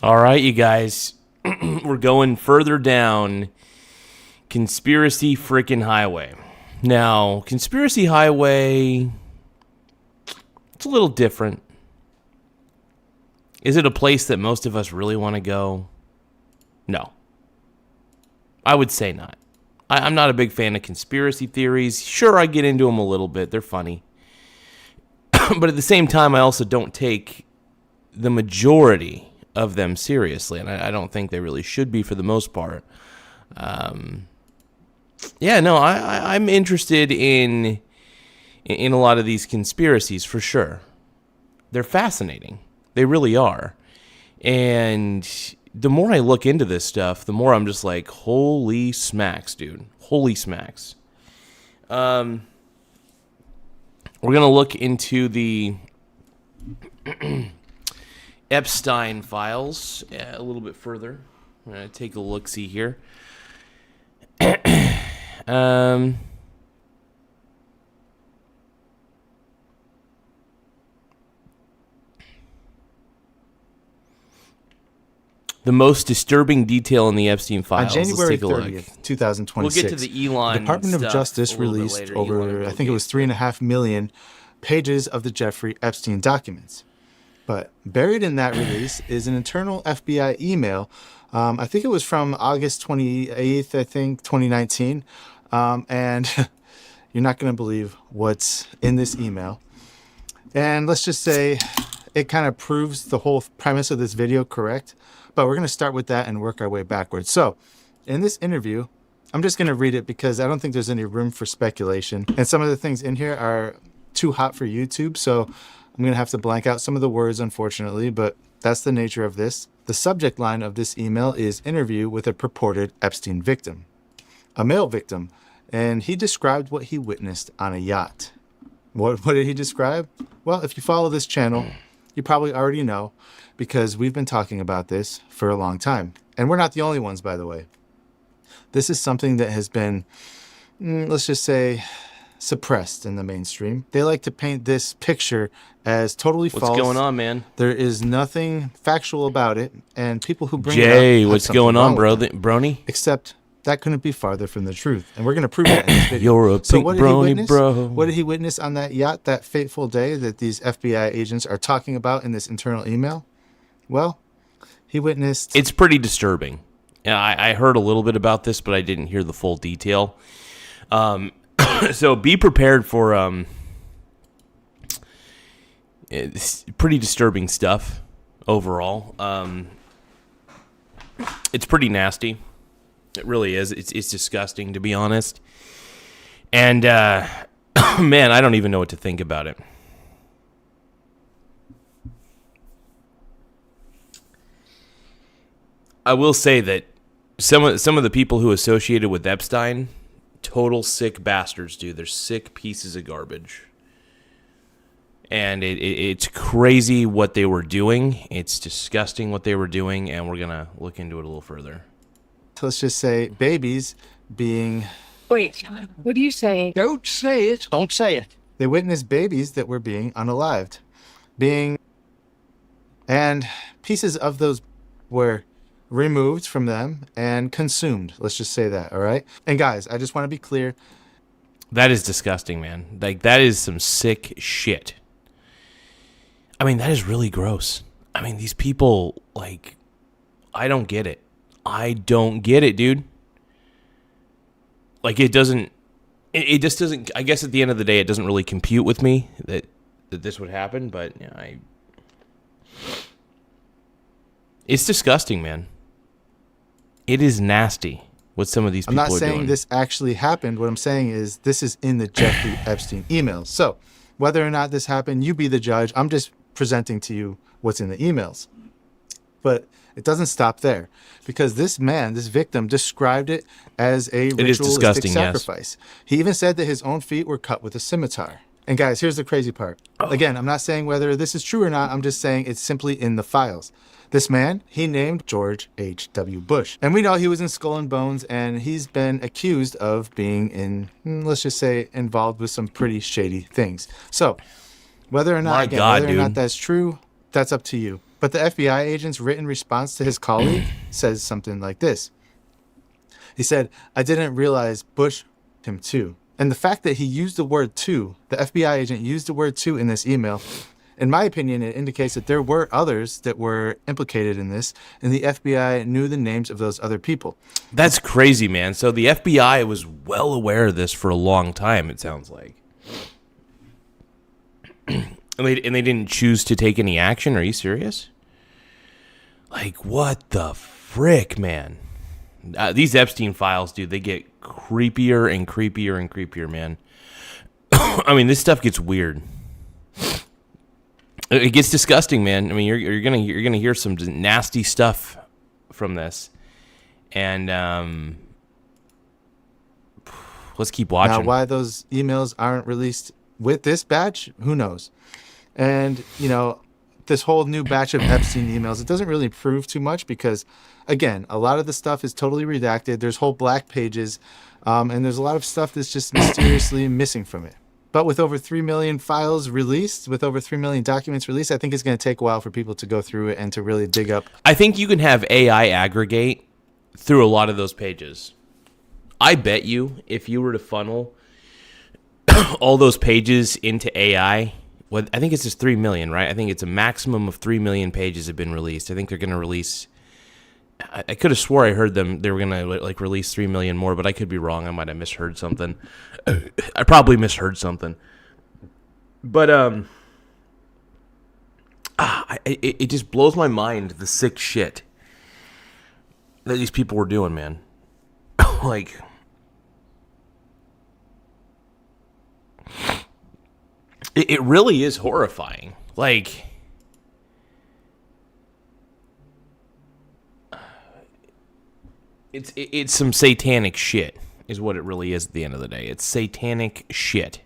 All right, you guys. We're going further down Conspiracy Frickin' Highway. Now, Conspiracy Highway, it's a little different. Is it a place that most of us really want to go? No. I would say not. I'm not a big fan of conspiracy theories. Sure, I get into them a little bit. They're funny. But at the same time, I also don't take the majority of them seriously, and I don't think they really should be for the most part. I'm interested in a lot of these conspiracies for sure. They're fascinating. They really are. And the more I look into this stuff, the more I'm just like, holy smacks, dude. Holy smacks. We're going to look into the Epstein files a little bit further. I'm going to take a look-see here. The most disturbing detail in the Epstein files. On January 30th, 2026, we'll get to the Elon the Department of Justice released over, I think it was 3.5 million pages of the Jeffrey Epstein documents. But buried in that release is an internal FBI email. I think it was from August 28th, 2019. And you're not going to believe what's in this email. And let's just say it kind of proves the whole premise of this video correct. But we're going to start with that and work our way backwards. So in this interview, I'm just going to read it because I don't think there's any room for speculation. And some of the things in here are too hot for YouTube. So I'm going to have to blank out some of the words, unfortunately, but that's the nature of this. The subject line of this email is interview with a purported Epstein victim, a male victim. And he described what he witnessed on a yacht. What did he describe? Well, if you follow this channel, you probably already know, because we've been talking about this for a long time. And we're not the only ones, by the way. This is something that has been, let's just say, suppressed in the mainstream. They like to paint this picture as totally false. What's going on, man? There is nothing factual about it. And people who bring Jay, it up, what's going on, brony? Except that couldn't be farther from the truth. And we're going to prove that in this video. You're a pink brony, bro. What did he witness on that yacht, that fateful day that these FBI agents are talking about in this internal email? Well, he witnessed... It's pretty disturbing. I heard a little bit about this, but I didn't hear the full detail. So be prepared for it's pretty disturbing stuff overall. It's pretty nasty. It really is. It's disgusting, to be honest. And, man, I don't even know what to think about it. I will say that some of the people who associated with Epstein, total sick bastards, dude. They're sick pieces of garbage. And it's crazy what they were doing. It's disgusting what they were doing, and we're going to look into it a little further. Let's just say babies being... Wait, what are you saying? Don't say it. Don't say it. They witnessed babies that were being unalived. And pieces of those were removed from them and consumed. Let's just say that, all right? And guys, I just want to be clear. That is disgusting, man. Like, that is some sick shit. I mean, that is really gross. I mean, these people, like, I don't get it. I don't get it, dude. Like, it just doesn't, I guess at the end of the day, it doesn't really compute with me that this would happen, but it's disgusting, man. It is nasty what some of these people are doing. I'm not saying this actually happened. What I'm saying is this is in the Jeffrey Epstein emails. So whether or not this happened, you be the judge. I'm just presenting to you what's in the emails. But it doesn't stop there, because this man, this victim, described it as a ritualistic sacrifice. Yes. He even said that his own feet were cut with a scimitar. And guys, here's the crazy part. Again, I'm not saying whether this is true or not. I'm just saying it's simply in the files. This man, he named George H.W. Bush. And we know he was in Skull and Bones, and he's been accused of being let's just say, involved with some pretty shady things. So whether or not, not that's true, that's up to you. But the FBI agent's written response to his colleague says something like this. He said, "I didn't realize Bush him too." And the fact that he used the word "to," the FBI agent used the word "to" in this email, in my opinion, it indicates that there were others that were implicated in this, and the FBI knew the names of those other people. That's crazy, man. So the FBI was well aware of this for a long time, it sounds like. And they didn't choose to take any action? Are you serious? Like, what the frick, man? These Epstein files, dude, they get creepier and creepier and creepier, man. I mean, this stuff gets weird. It gets disgusting, man. I mean, you're gonna hear some nasty stuff from this, and let's keep watching. Now, why those emails aren't released with this batch, who knows? And, you know, this whole new batch of Epstein emails, it doesn't really prove too much because, again, a lot of the stuff is totally redacted. There's whole black pages, and there's a lot of stuff that's just mysteriously missing from it. But with over 3 million files released, with over 3 million documents released, I think it's going to take a while for people to go through it and to really dig up. I think you can have AI aggregate through a lot of those pages. I bet you if you were to funnel all those pages into AI, well, I think it's just 3 million, right? I think it's a maximum of 3 million pages have been released. I think they're going to release... I could have swore I heard they were going to like release 3 million more, but I could be wrong. I might have misheard something. I probably misheard something. But it just blows my mind, the sick shit that these people were doing, man. Like... It really is horrifying. Like, it's some satanic shit, is what it really is at the end of the day. It's satanic shit.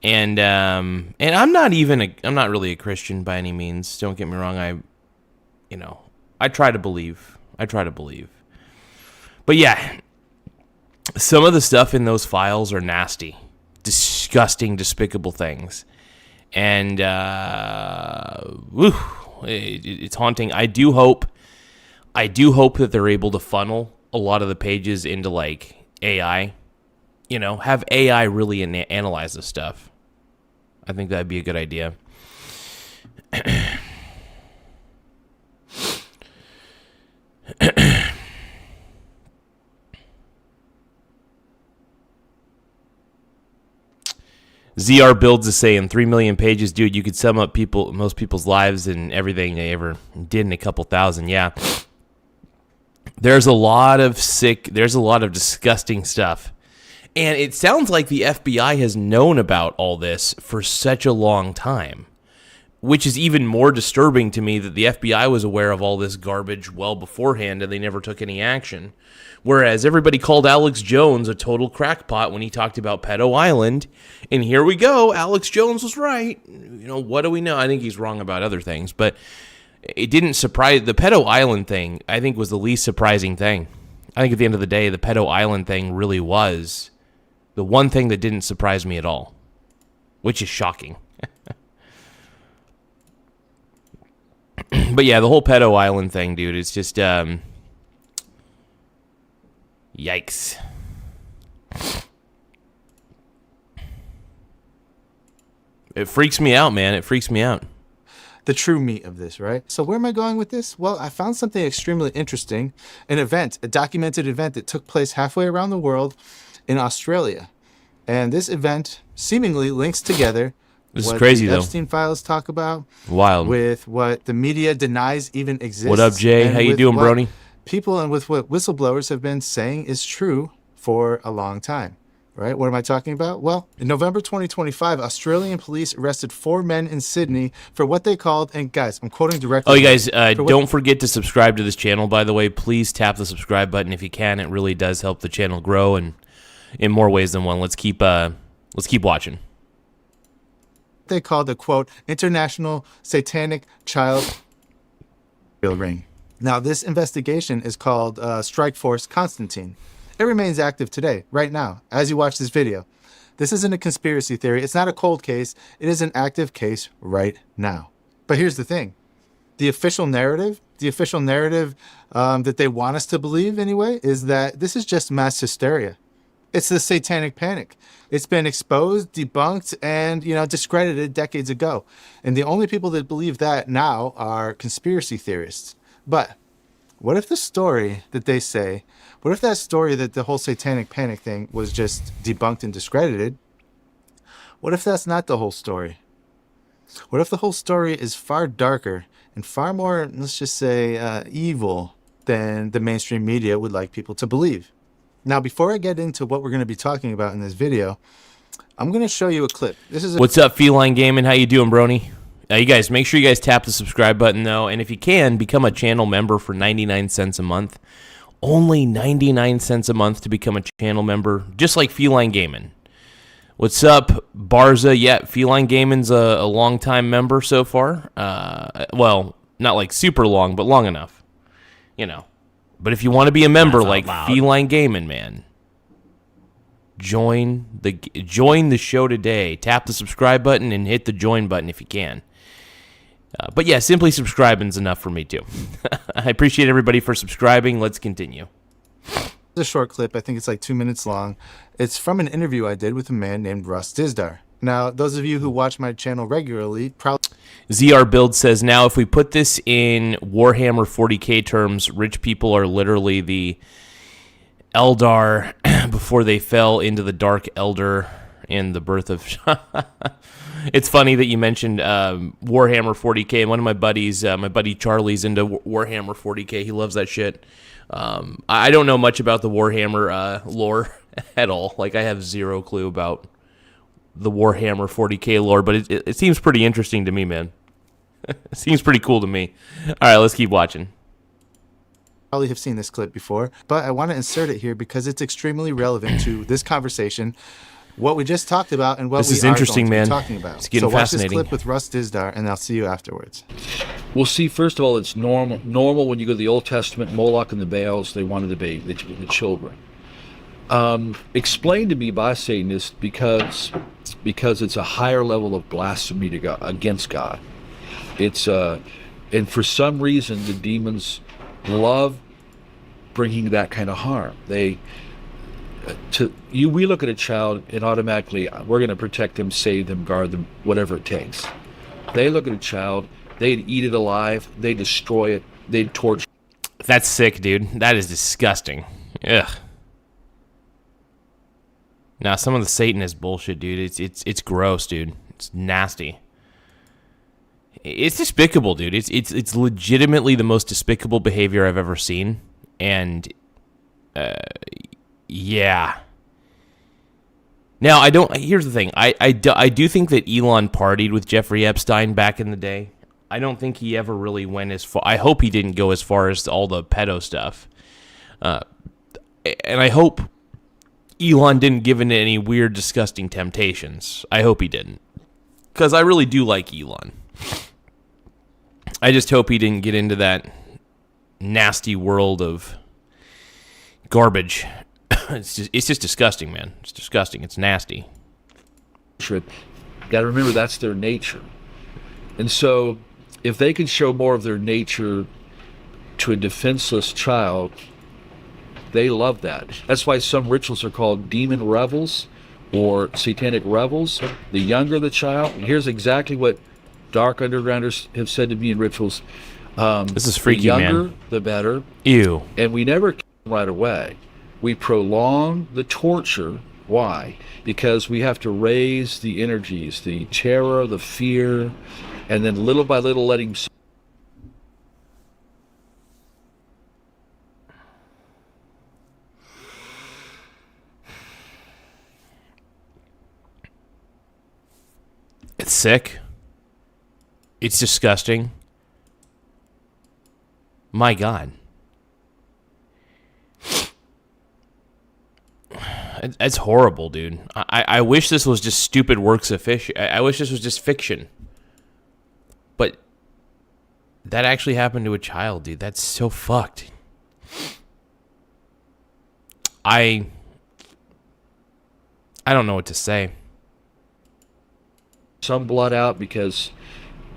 And I'm not really a Christian by any means. Don't get me wrong. I try to believe. But yeah, some of the stuff in those files are nasty. Disgusting, despicable things, and it's haunting. I do hope that they're able to funnel a lot of the pages into like AI. You know, have AI really analyze this stuff. I think that'd be a good idea. ZR Builds is saying 3 million pages, dude. You could sum up most people's lives and everything they ever did in a couple thousand. Yeah, there's a lot of disgusting stuff, and it sounds like the FBI has known about all this for such a long time, which is even more disturbing to me that the FBI was aware of all this garbage well beforehand and they never took any action. Whereas everybody called Alex Jones a total crackpot when he talked about Pedo Island. And here we go. Alex Jones was right. You know, what do we know? I think he's wrong about other things. But it didn't surprise... The Pedo Island thing, I think, was the least surprising thing. I think at the end of the day, the Pedo Island thing really was the one thing that didn't surprise me at all. Which is shocking. But yeah, the whole Pedo Island thing, dude, it's just... Yikes. It freaks me out, man. It freaks me out. The true meat of this, right? So where am I going with this? Well, I found something extremely interesting. A documented event that took place halfway around the world in Australia. And this event seemingly links together this is crazy, the though. Epstein files talk about. Wild. With what the media denies even exists. What up, Jay? How you doing, Brony? People and with what whistleblowers have been saying is true for a long time, right? What am I talking about? Well, in November 2025, Australian police arrested 4 men in Sydney for what they called, and guys, I'm quoting directly. Oh, you guys, don't forget to subscribe to this channel, by the way. Please tap the subscribe button if you can. It really does help the channel grow, and in more ways than one. Let's keep watching. They called the, quote, International Satanic Child Ring. Now, this investigation is called Strike Force Constantine. It remains active today, right now, as you watch this video. This isn't a conspiracy theory. It's not a cold case. It is an active case right now. But here's the thing. the official narrative that they want us to believe anyway, is that this is just mass hysteria. It's the satanic panic. It's been exposed, debunked, and, discredited decades ago. And the only people that believe that now are conspiracy theorists. But what if the story that they say, what if that story that the whole satanic panic thing was just debunked and discredited? What if that's not the whole story? What if the whole story is far darker and far more, let's just say, evil than the mainstream media would like people to believe? Now, before I get into what we're going to be talking about in this video, I'm going to show you a clip. What's up, Feline Gaming? How you doing, Brony? You guys, make sure you guys tap the subscribe button, though. And if you can, become a channel member for 99 cents a month. Only 99 cents a month to become a channel member, just like Feline Gaming. What's up, Barza? Yeah, Feline Gaming's a long-time member so far. Well, not like super long, but long enough. But if you want to be a member like Feline Gaming, man, join the show today. Tap the subscribe button and hit the join button if you can. But yeah, simply subscribing's enough for me too. I appreciate everybody for subscribing. Let's continue. A short clip. I think it's like 2 minutes long. It's from an interview I did with a man named Russ Dizdar. Now, those of you who watch my channel regularly probably... ZR Build says, now if we put this in Warhammer 40k terms, rich people are literally the Eldar before they fell into the Dark Elder and the birth of... It's funny that you mentioned Warhammer 40k. One of my buddies, my buddy Charlie's into Warhammer 40k. He loves that shit. I don't know much about the Warhammer lore at all. Like, I have zero clue about the Warhammer 40k lore, but it seems pretty interesting to me, man. It seems pretty cool to me. All right, let's keep watching. Probably have seen this clip before, but I want to insert it here because it's extremely relevant to this conversation, what we just talked about, and what this we is are interesting, going to man. be talking about. It's getting so watch fascinating. this clip with Russ Dizdar, and I'll see you afterwards. Well, see, first of all, it's normal when you go to the Old Testament, Moloch and the Baals, they wanted to be the children. Explained to me by Satanists because it's a higher level of blasphemy to God, against God. It's and for some reason the demons love bringing that kind of harm. We look at a child and automatically we're going to protect them, save them, guard them, whatever it takes. They look at a child, they'd eat it alive, they destroy it, they'd torture. That's sick, dude. That is disgusting. Ugh. Now, some of the Satanist bullshit, dude, it's gross, dude. It's nasty. It's despicable, dude. It's legitimately the most despicable behavior I've ever seen. And, yeah. Now, here's the thing. I do think that Elon partied with Jeffrey Epstein back in the day. I don't think he ever really went as far. I hope he didn't go as far as all the pedo stuff. And I hope Elon didn't give in to any weird, disgusting temptations. I hope he didn't. Because I really do like Elon. I just hope he didn't get into that nasty world of garbage. It's just disgusting, man. It's disgusting. It's nasty. Got to remember that's their nature. And so if they can show more of their nature to a defenseless child, they love that. That's why some rituals are called demon revels or satanic revels. The younger the child, and here's exactly what dark undergrounders have said to me in rituals. This is freaky, the younger, man. the better. Ew. And we never kill them right away. We prolong the torture. Why? Because we have to raise the energies, the terror, the fear, and then little by little letting... It's sick. It's disgusting. My God. It's horrible, dude. I wish this was just stupid works of fiction. I wish this was just fiction. But that actually happened to a child, dude. That's so fucked. I don't know what to say. Some blood out because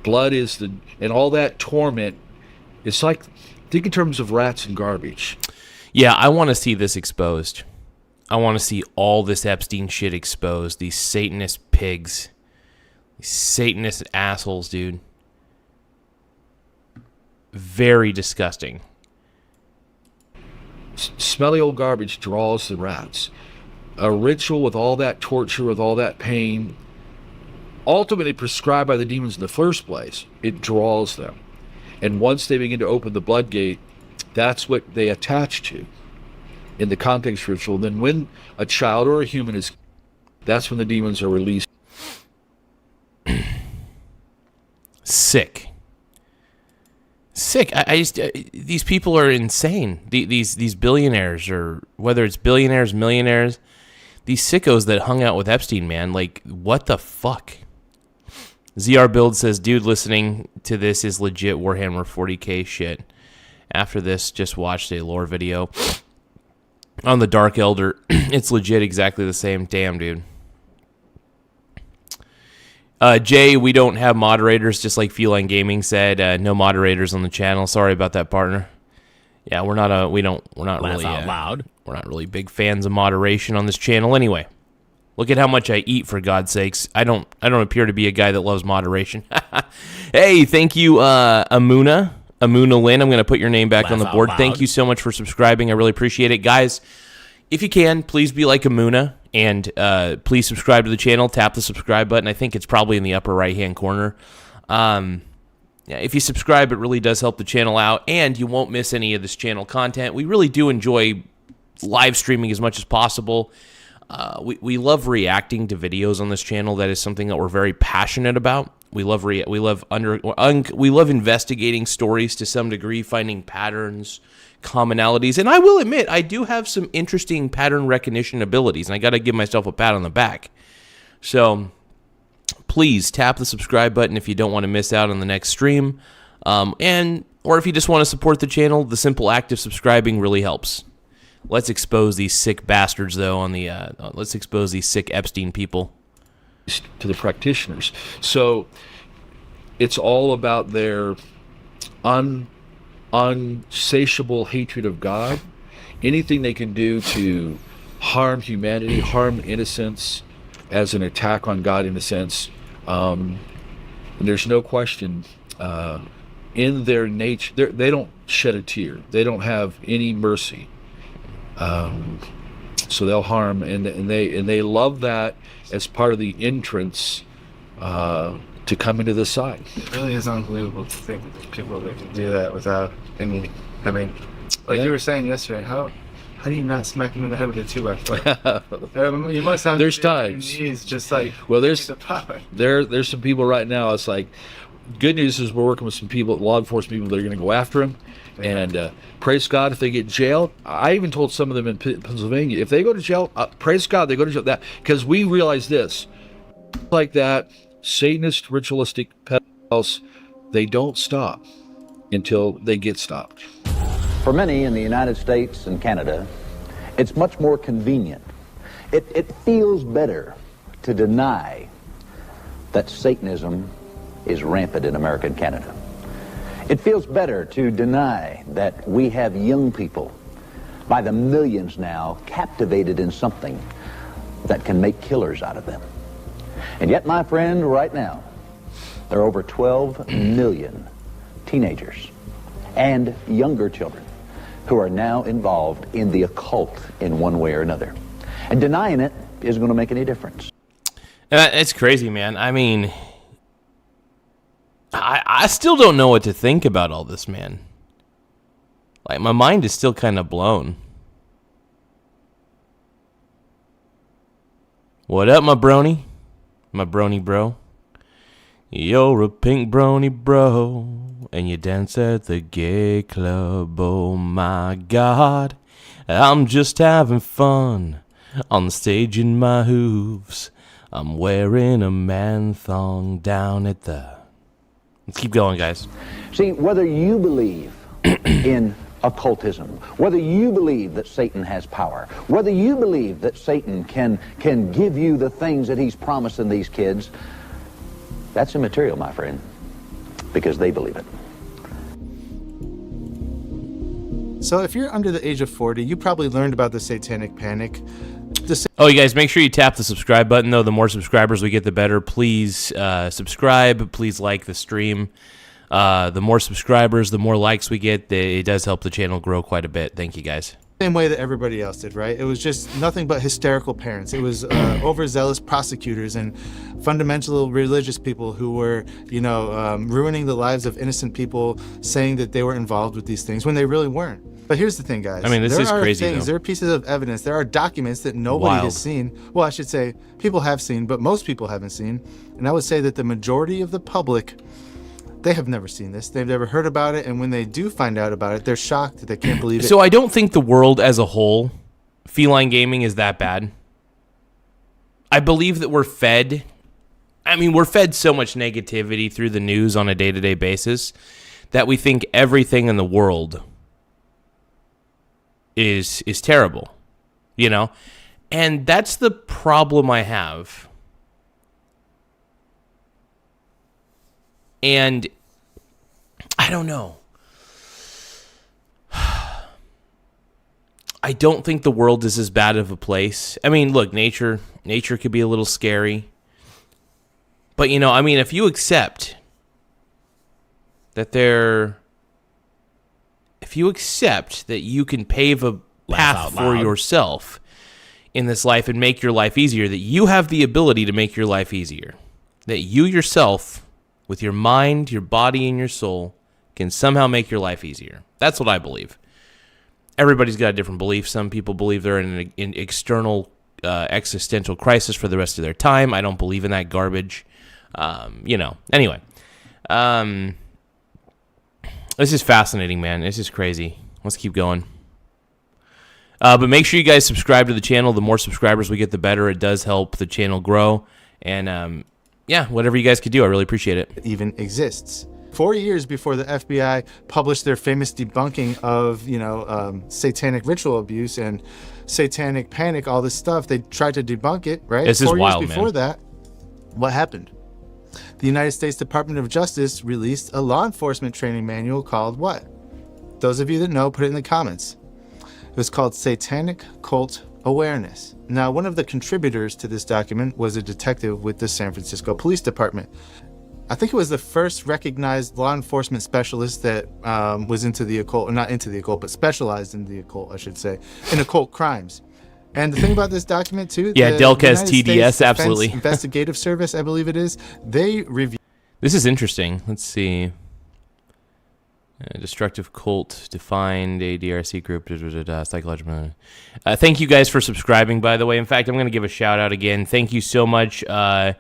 Blood is and all that torment. It's like, think in terms of rats and garbage. Yeah, I want to see this exposed. I want to see all this Epstein shit exposed. These Satanist pigs. These Satanist assholes, dude. Very disgusting. Smelly old garbage draws the rats. A ritual with all that torture, with all that pain, ultimately prescribed by the demons in the first place, it draws them. And once they begin to open the blood gate, that's what they attach to in the context ritual. Then when a child or a human is, that's when the demons are released. Sick. I just these people are insane. These billionaires, or whether it's billionaires, millionaires, these sickos that hung out with Epstein, man. Like, what the fuck? ZR Build says, dude, listening to this is legit Warhammer 40k shit. After this, just watched a lore video on the Dark Elder. It's legit exactly the same. Damn, dude. Jay, we don't have moderators, just like Feline Gaming said. No moderators on the channel. Sorry about that, partner. Yeah, we're not really big fans of moderation on this channel anyway. Look at how much I eat, for God's sakes. I don't appear to be a guy that loves moderation. Hey, thank you, Amuna Lynn. I'm going to put your name back on the board. Thank you so much for subscribing. I really appreciate it. Guys, if you can, please be like Amuna, and please subscribe to the channel. Tap the subscribe button. I think it's probably in the upper right-hand corner. Yeah, if you subscribe, it really does help the channel out, and you won't miss any of this channel content. We really do enjoy live streaming as much as possible. We love reacting to videos on this channel. That is something that we're very passionate about. We love investigating stories to some degree, finding patterns, commonalities, and I will admit I do have some interesting pattern recognition abilities, and I got to give myself a pat on the back. So please tap the subscribe button if you don't want to miss out on the next stream, or if you just want to support the channel, the simple act of subscribing really helps. Let's expose these sick bastards, though. Let's expose these sick Epstein people To the practitioners. So it's all about their unsatiable hatred of God. Anything they can do to harm humanity, harm innocence, as an attack on God in a sense. And there's no question, in their nature, they don't shed a tear. They don't have any mercy. So they'll harm, and they love that as part of the entrance to come into the side. It really is unbelievable to think that there's people that can do that without any. I mean, like you were saying yesterday, how do you not smack them in the head with a 2x4? You must have. There's times. Just like, well, there's some people right now. It's like, good news is we're working with some people, law enforcement people, that are going to go after him. And praise God if they get jailed. I even told some of them in Pennsylvania, if they go to jail, praise God they go to jail. That because we realize this, like that, Satanist ritualistic pedophiles, they don't stop until they get stopped. For many in the United States and Canada, it's much more convenient. It feels better to deny that Satanism is rampant in America and Canada. It feels better to deny that we have young people, by the millions now, captivated in something that can make killers out of them. And yet, my friend, right now, there are over 12 million teenagers and younger children who are now involved in the occult in one way or another. And denying it isn't going to make any difference. It's crazy, man. I mean, I still don't know what to think about all this, man. Like, my mind is still kind of blown. What up, my brony? My brony bro. You're a pink brony bro, and you dance at the gay club. Oh my God, I'm just having fun on the stage in my hooves. I'm wearing a man thong down at the... Let's keep going, guys. See, whether you believe in occultism, whether you believe that Satan has power, whether you believe that Satan can give you the things that he's promising these kids, that's immaterial, my friend. because they believe it. So if you're under the age of 40, you probably learned about the satanic panic. Oh, you guys, make sure you tap the subscribe button, though. The more subscribers we get, the better. Please subscribe. Please like the stream. The more subscribers, the more likes we get. It does help the channel grow quite a bit. Thank you, guys. Same way that everybody else did, right? It was just nothing but hysterical parents. It was overzealous prosecutors and fundamental religious people who were, ruining the lives of innocent people, saying that they were involved with these things when they really weren't. But here's the thing, guys. I mean, this is crazy, though. There are pieces of evidence. There are documents that nobody has seen. Well, I should say people have seen, but most people haven't seen. And I would say that the majority of the public, they have never seen this. They've never heard about it. And when they do find out about it, they're shocked. They can't believe it. So I don't think the world as a whole, feline gaming, is that bad. I believe that we're fed so much negativity through the news on a day-to-day basis that we think everything in the world is terrible, And that's the problem I have. And I don't know. I don't think the world is as bad of a place. I mean, look, nature could be a little scary. But, if you accept that you can pave a path for yourself in this life and make your life easier, that you have the ability to make your life easier, that you yourself, with your mind, your body, and your soul, can somehow make your life easier. That's what I believe. Everybody's got a different belief. Some people believe they're in an external existential crisis for the rest of their time. I don't believe in that garbage. Anyway. This is fascinating, man. This is crazy. Let's keep going. But make sure you guys subscribe to the channel. The more subscribers we get, the better. It does help the channel grow. And, whatever you guys could do, I really appreciate it. Even exists. 4 years before the FBI published their famous debunking of, satanic ritual abuse and satanic panic, all this stuff, they tried to debunk it, right? This is wild, man. 4 years before that, what happened? The United States Department of Justice released a law enforcement training manual called what? Those of you that know, put it in the comments. It was called Satanic Cult Awareness. Now, one of the contributors to this document was a detective with the San Francisco Police Department. I think it was the first recognized law enforcement specialist that was into the occult, or not into the occult, but specialized in the occult, I should say, in occult crimes. And the thing about this document, too, Delca's TDS, absolutely. Investigative Service, I believe it is, they review. This is interesting. Let's see. Destructive cult defined, a DRC group, psychological. Thank you guys for subscribing, by the way. In fact, I'm going to give a shout out again. Thank you so much to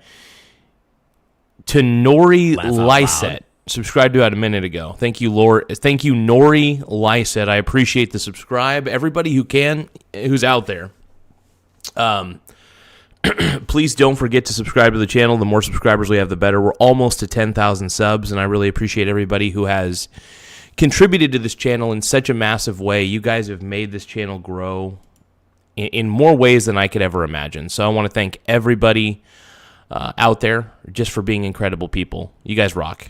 Nori Lyset. Subscribed to about a minute ago. Thank you, Thank you, Nori Lyset. I appreciate the subscribe. Everybody who's out there. Please don't forget to subscribe to the channel. The more subscribers we have, the better. We're almost to 10,000 subs, and I really appreciate everybody who has contributed to this channel in such a massive way. You guys have made this channel grow in more ways than I could ever imagine. So I want to thank everybody out there just for being incredible people. You guys rock.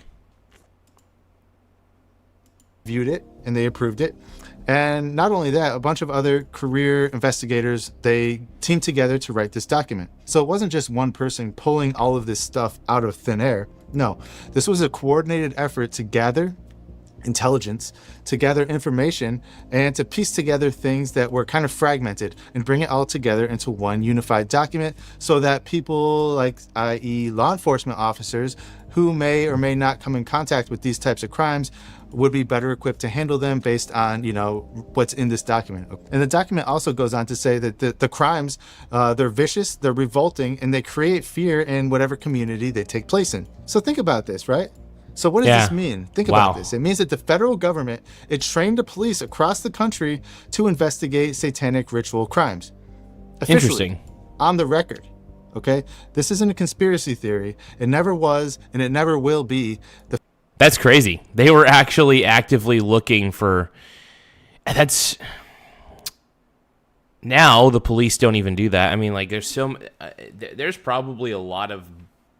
Viewed it, and they approved it. And not only that, a bunch of other career investigators, they teamed together to write this document. So it wasn't just one person pulling all of this stuff out of thin air. No, this was a coordinated effort to gather intelligence, to gather information, and to piece together things that were kind of fragmented and bring it all together into one unified document so that people like, i.e. law enforcement officers, who may or may not come in contact with these types of crimes would be better equipped to handle them based on, what's in this document. And the document also goes on to say that the crimes, they're vicious, they're revolting, and they create fear in whatever community they take place in. So think about this, right? So what does this mean? Think about this. It means that the federal government, it trained the police across the country to investigate satanic ritual crimes. Officially, interesting. On the record. Okay? This isn't a conspiracy theory. It never was, and it never will be. That's crazy. They were actually actively looking for... That's... Now the police don't even do that. I mean, like, there's probably a lot of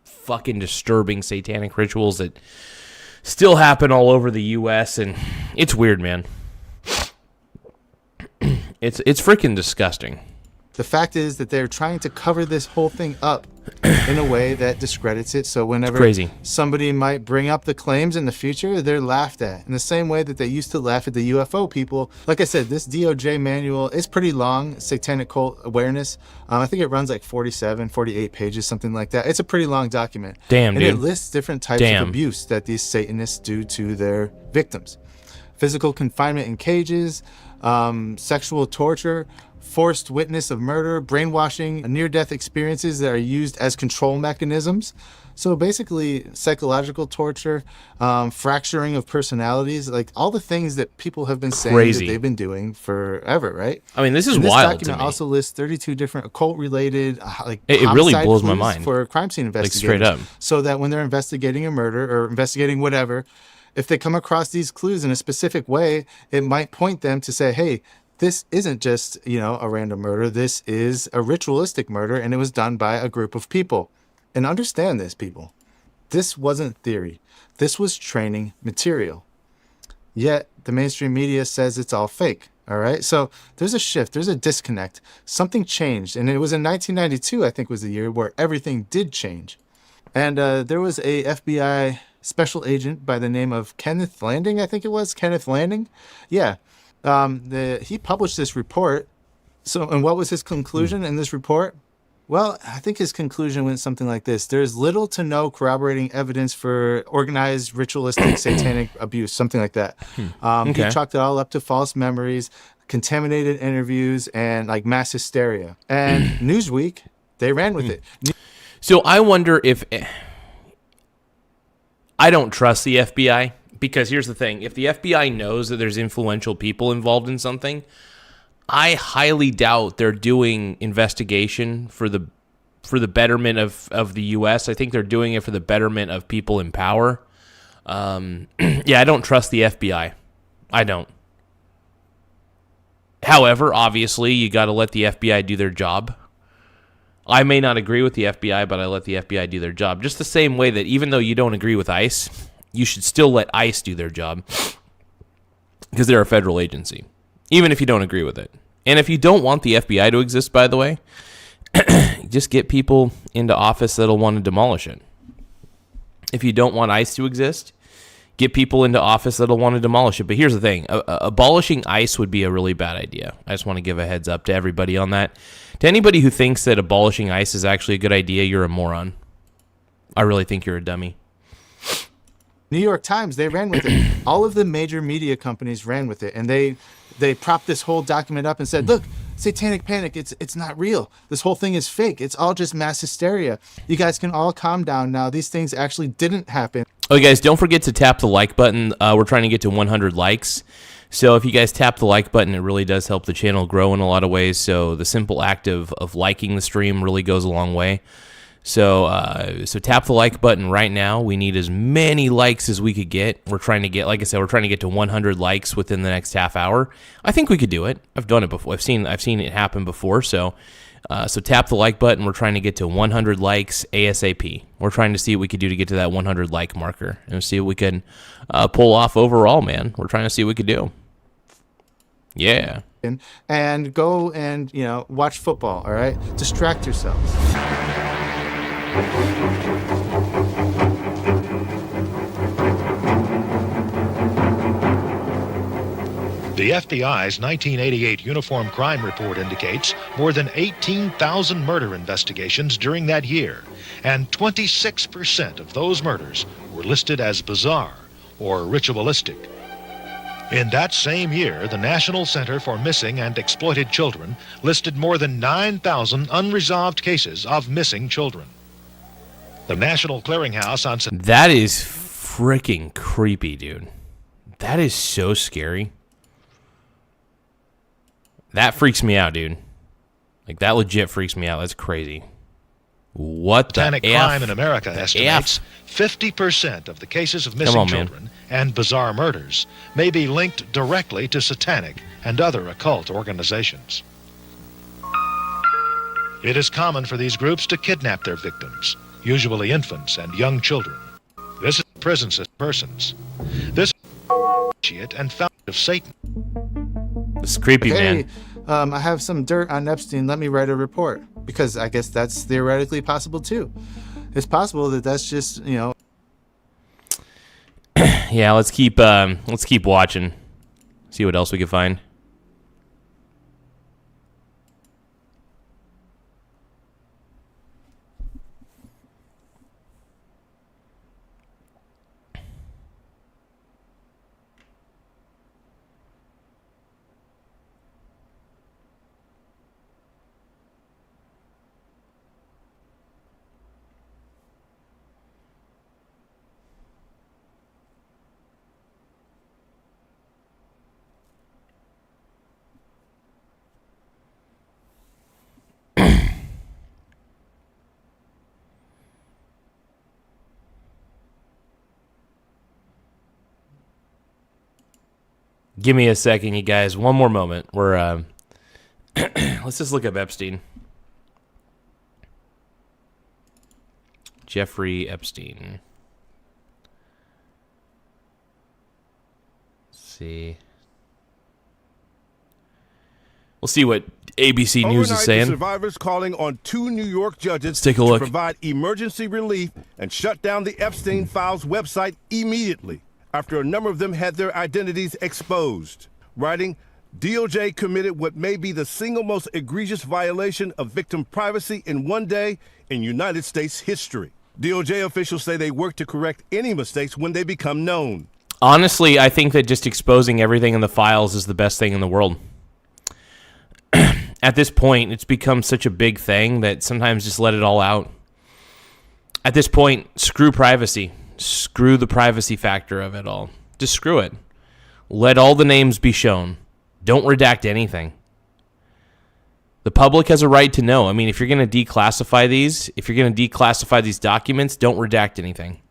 fucking disturbing satanic rituals that still happen all over the U.S., and it's weird, man. It's freaking disgusting. The fact is that they're trying to cover this whole thing up in a way that discredits it. So whenever somebody might bring up the claims in the future, they're laughed at in the same way that they used to laugh at the UFO people. Like I said, this DOJ manual is pretty long, Satanic Cult Awareness. I think it runs like 47, 48 pages, something like that. It's a pretty long document. Damn, and dude. it lists different types of abuse that these Satanists do to their victims. Physical confinement in cages, sexual torture, forced witness of murder, brainwashing, near-death experiences that are used as control mechanisms. So basically, psychological torture, fracturing of personalities, like all the things that people have been saying that they've been doing forever, right? I mean, this is and this wild document to me. Also lists 32 different occult-related, it really blows my mind for crime scene investigators. Like straight up. So that when they're investigating a murder or investigating whatever, if they come across these clues in a specific way, it might point them to say, hey, this isn't just, a random murder. This is a ritualistic murder, and it was done by a group of people. And understand this, people. This wasn't theory. This was training material. Yet, the mainstream media says it's all fake, all right? So there's a shift. There's a disconnect. Something changed, and it was in 1992, I think was the year, where everything did change. And there was a FBI special agent by the name of Kenneth Landing, I think it was. Kenneth Landing? Yeah. He published this report. So, and what was his conclusion in this report? Well, I think his conclusion went something like this. There's little to no corroborating evidence for organized ritualistic satanic abuse, something like that. He chalked it all up to false memories, contaminated interviews, and like mass hysteria. And Newsweek, they ran with it. So I wonder if... I don't trust the FBI. Because here's the thing, if the FBI knows that there's influential people involved in something, I highly doubt they're doing investigation for the betterment of the U.S. I think they're doing it for the betterment of people in power. I don't trust the FBI. I don't. However, obviously, you got to let the FBI do their job. I may not agree with the FBI, but I let the FBI do their job. Just the same way that even though you don't agree with ICE, you should still let ICE do their job because they're a federal agency, even if you don't agree with it. And if you don't want the FBI to exist, by the way, just get people into office that'll want to demolish it. If you don't want ICE to exist, get people into office that'll want to demolish it. But here's the thing. Abolishing ICE would be a really bad idea. I just want to give a heads up to everybody on that. To anybody who thinks that abolishing ICE is actually a good idea, you're a moron. I really think you're a dummy. New York Times, they ran with it. All of the major media companies ran with it, and they propped this whole document up and said, look, satanic panic, it's not real. This whole thing is fake. It's all just mass hysteria. You guys can all calm down now. These things actually didn't happen. Oh, guys, don't forget to tap the like button. We're trying to get to 100 likes. So if you guys tap the like button, it really does help the channel grow in a lot of ways. So the simple act of liking the stream really goes a long way. So tap the like button right now. We need as many likes as we could get. We're trying to get, like I said, we're trying to get to 100 likes within the next half hour. I think we could do it. I've done it before. I've seen it happen before. So tap the like button. We're trying to get to 100 likes ASAP. We're trying to see what we could do to get to that 100 like marker and see what we can pull off overall, man. We're trying to see what we could do. Yeah. And go and, watch football, all right? Distract yourselves. The FBI's 1988 Uniform Crime Report indicates more than 18,000 murder investigations during that year, and 26% of those murders were listed as bizarre or ritualistic. In that same year, the National Center for Missing and Exploited Children listed more than 9,000 unresolved cases of missing children. The National Clearinghouse on... That is freaking creepy, dude. That is so scary. That freaks me out, dude. Like, that legit freaks me out. That's crazy. What the Satanic crime in America estimates 50% of the cases of missing children and bizarre murders may be linked directly to satanic and other occult organizations. It is common for these groups to kidnap their victims, usually infants and young children. This is prison persons. This and founder of Satan. This is creepy, man. I have some dirt on Epstein. Let me write a report, because I guess that's theoretically possible too. It's possible that that's just, Yeah, let's keep watching. See what else we can find. Give me a second, you guys. One more moment. We're let's just look up Epstein. Jeffrey Epstein. Let's see. We'll see what ABC News is saying. Survivors calling on 2 New York judges take a look. to provide emergency relief and shut down the Epstein Files website immediately after a number of them had their identities exposed. Writing, DOJ committed what may be the single most egregious violation of victim privacy in one day in United States history. DOJ officials say they work to correct any mistakes when they become known. Honestly, I think that just exposing everything in the files is the best thing in the world. At this point, it's become such a big thing that sometimes just let it all out. At this point, screw privacy. Screw the privacy factor of it all. Just screw it. Let all the names be shown. Don't redact anything. The public has a right to know. I mean, if you're going to declassify these documents, don't redact anything.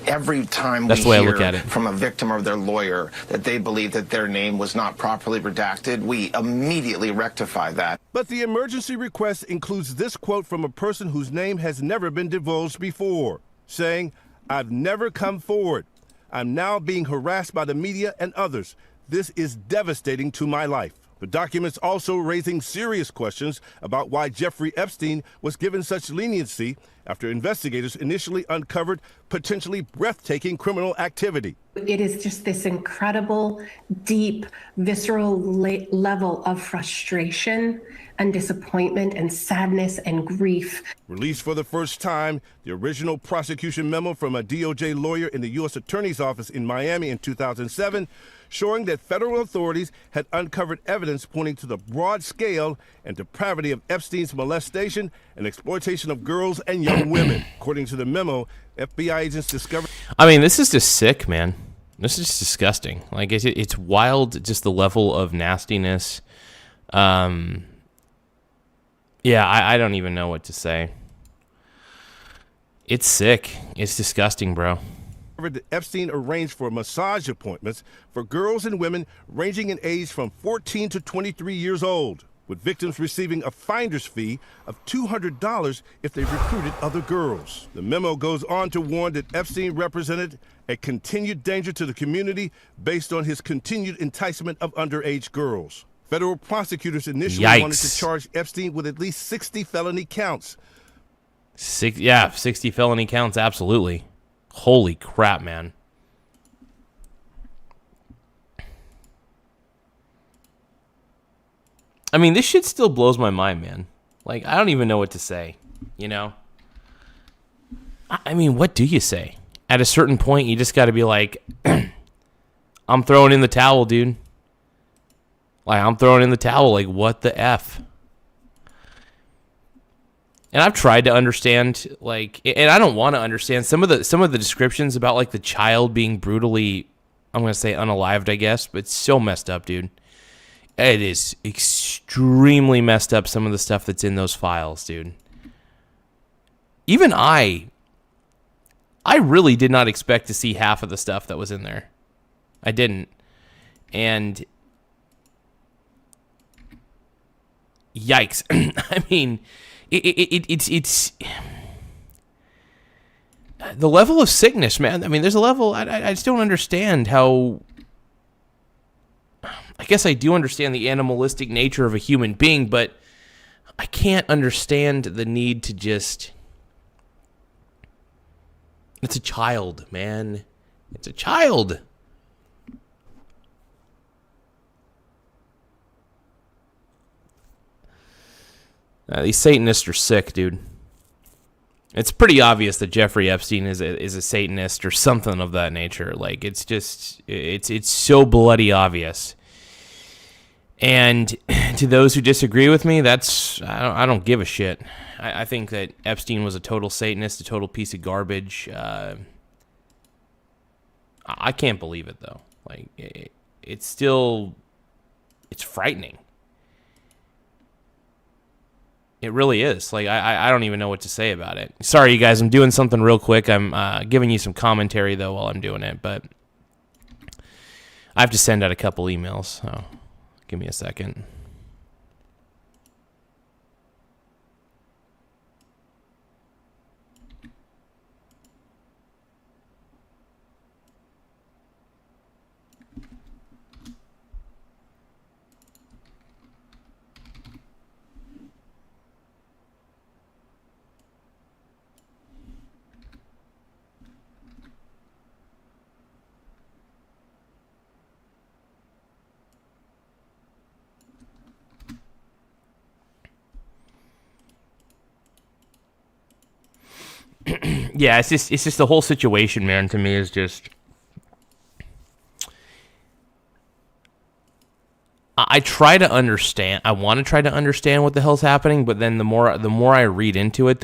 Every time That's we the way I hear look at it. from a victim or their lawyer that they believe that their name was not properly redacted, we immediately rectify that. But the emergency request includes this quote from a person whose name has never been divulged before, saying, "I've never come forward. I'm now being harassed by the media and others. This is devastating to my life." The documents also raising serious questions about why Jeffrey Epstein was given such leniency after investigators initially uncovered potentially breathtaking criminal activity. It is just this incredible, deep, visceral level of frustration and disappointment and sadness and grief. Released for the first time, the original prosecution memo from a DOJ lawyer in the U.S. Attorney's Office in Miami in 2007, showing that federal authorities had uncovered evidence pointing to the broad scale and depravity of Epstein's molestation and exploitation of girls and young women. According to the memo, FBI agents discovered... I mean, this is just sick, man. This is just disgusting. Like, it's wild, just the level of nastiness. Yeah, I don't even know what to say. It's sick. It's disgusting, bro. That Epstein arranged for massage appointments for girls and women ranging in age from 14 to 23 years old, with victims receiving a finder's fee of $200 if they recruited other girls. The memo goes on to warn that Epstein represented a continued danger to the community based on his continued enticement of underage girls. Federal prosecutors initially wanted to charge Epstein with at least 60 felony counts. 60 felony counts, absolutely. Holy crap, man. I mean, this shit still blows my mind, man. Like, I don't even know what to say, you know? I mean, what do you say? At a certain point, you just got to be like, I'm throwing in the towel, dude. Like, I'm throwing in the towel. Like, what the F? And I've tried to understand, like, and I don't want to understand some of the descriptions about, like, the child being brutally, I'm going to say unalived, I guess, but it's so messed up, dude. It is extremely messed up, some of the stuff that's in those files, dude. Even I really did not expect to see half of the stuff that was in there. I didn't. And yikes. I mean, it's the level of sickness, man. I mean, there's a level, I just don't understand how, I guess I do understand the animalistic nature of a human being, but I can't understand the need to just, it's a child, man. It's a child. These Satanists are sick, dude. It's pretty obvious that Jeffrey Epstein is a Satanist or something of that nature. Like, it's just, it's so bloody obvious. And to those who disagree with me, I don't give a shit. I think that Epstein was a total Satanist, a total piece of garbage. I can't believe it, though. Like, it's frightening. It really is. Like, I don't even know what to say about it. Sorry, you guys. I'm doing something real quick. I'm giving you some commentary, though, while I'm doing it. But I have to send out a couple emails. So give me a second. Yeah, it's just the whole situation, man. To me, is just, I try to understand. I want to try to understand what the hell's happening, but then the more I read into it,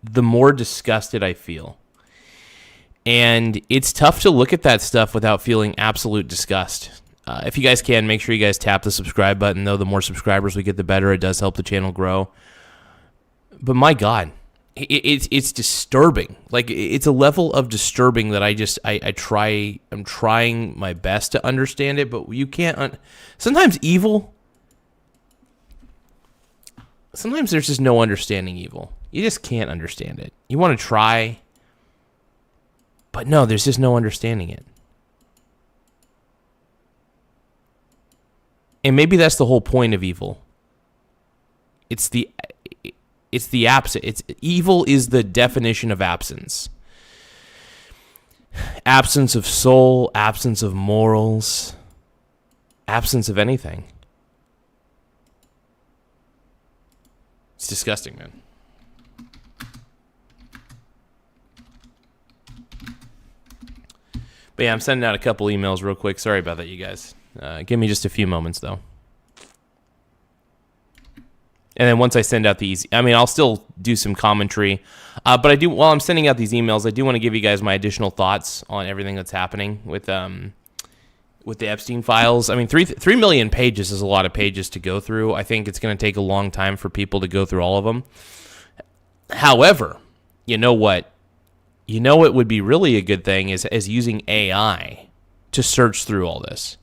the more disgusted I feel. And it's tough to look at that stuff without feeling absolute disgust. If you guys can, make sure you guys tap the subscribe button, though. The more subscribers we get, the better. It does help the channel grow. But my God, it's disturbing. Like, it's a level of disturbing that I'm trying my best to understand it, but you can't. Sometimes there's just no understanding evil. You just can't understand it. You want to try, but no, there's just no understanding it. And maybe that's the whole point of evil. It's the absence. Evil is the definition of absence. Absence of soul, absence of morals, absence of anything. It's disgusting, man. But yeah, I'm sending out a couple emails real quick. Sorry about that, you guys. Give me just a few moments, though. And then once I send out these, I'll still do some commentary. But while I'm sending out these emails, I do want to give you guys my additional thoughts on everything that's happening with the Epstein files. 3 million pages is a lot of pages to go through. I think it's going to take a long time for people to go through all of them. However, you know what? You know what would be really a good thing is using AI to search through all this.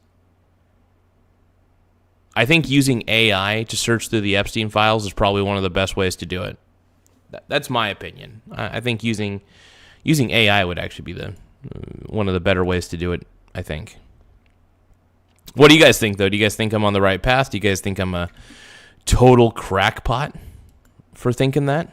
I think using AI to search through the Epstein files is probably one of the best ways to do it. That's my opinion. I think using AI would actually be one of the better ways to do it, I think. What do you guys think, though? Do you guys think I'm on the right path? Do you guys think I'm a total crackpot for thinking that?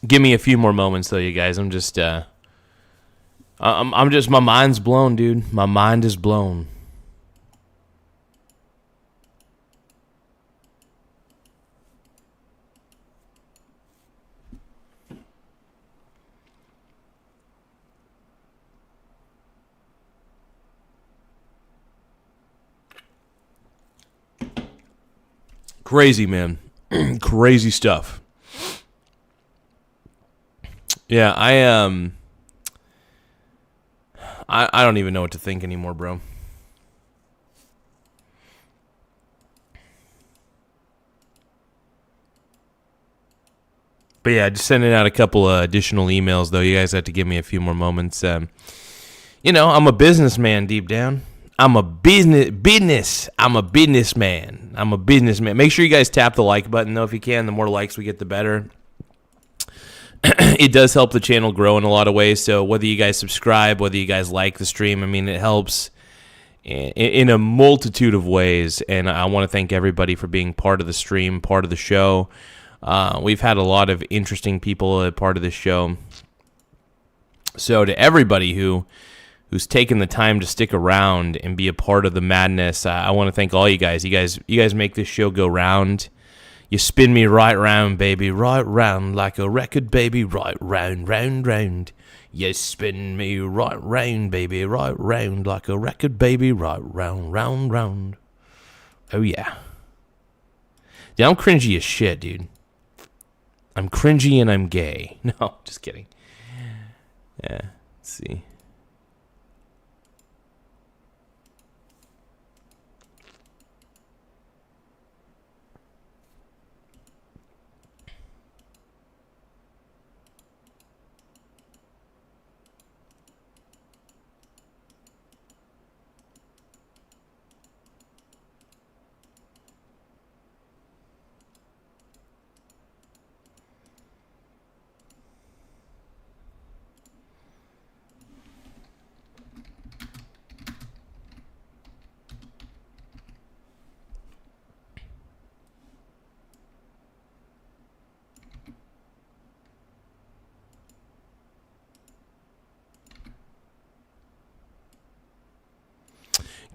Give me a few more moments, though, you guys. I'm just, my mind's blown, dude. My mind is blown. Crazy, man. Crazy stuff. Yeah, I don't even know what to think anymore, bro. But yeah, just sending out a couple of additional emails, though. You guys have to give me a few more moments. I'm a businessman deep down. I'm a businessman. I'm a businessman. Make sure you guys tap the like button, though, if you can. The more likes we get, the better. It does help the channel grow in a lot of ways. So whether you guys subscribe, whether you guys like the stream, I mean, it helps in a multitude of ways. And I want to thank everybody for being part of the stream, part of the show. We've had a lot of interesting people a part of this show. So to everybody who's taken the time to stick around and be a part of the madness, I want to thank all you guys. You guys make this show go round. You spin me right round, baby, right round like a record, baby, right round, round, round. You spin me right round, baby, right round like a record, baby, right round, round, round. Oh yeah. Yeah, I'm cringy as shit, dude. I'm cringy and I'm gay. No, just kidding. Yeah, let's see.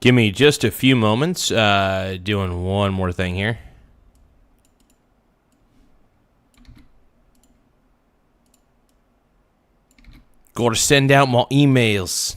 Give me just a few moments, doing one more thing here. Gotta send out my emails.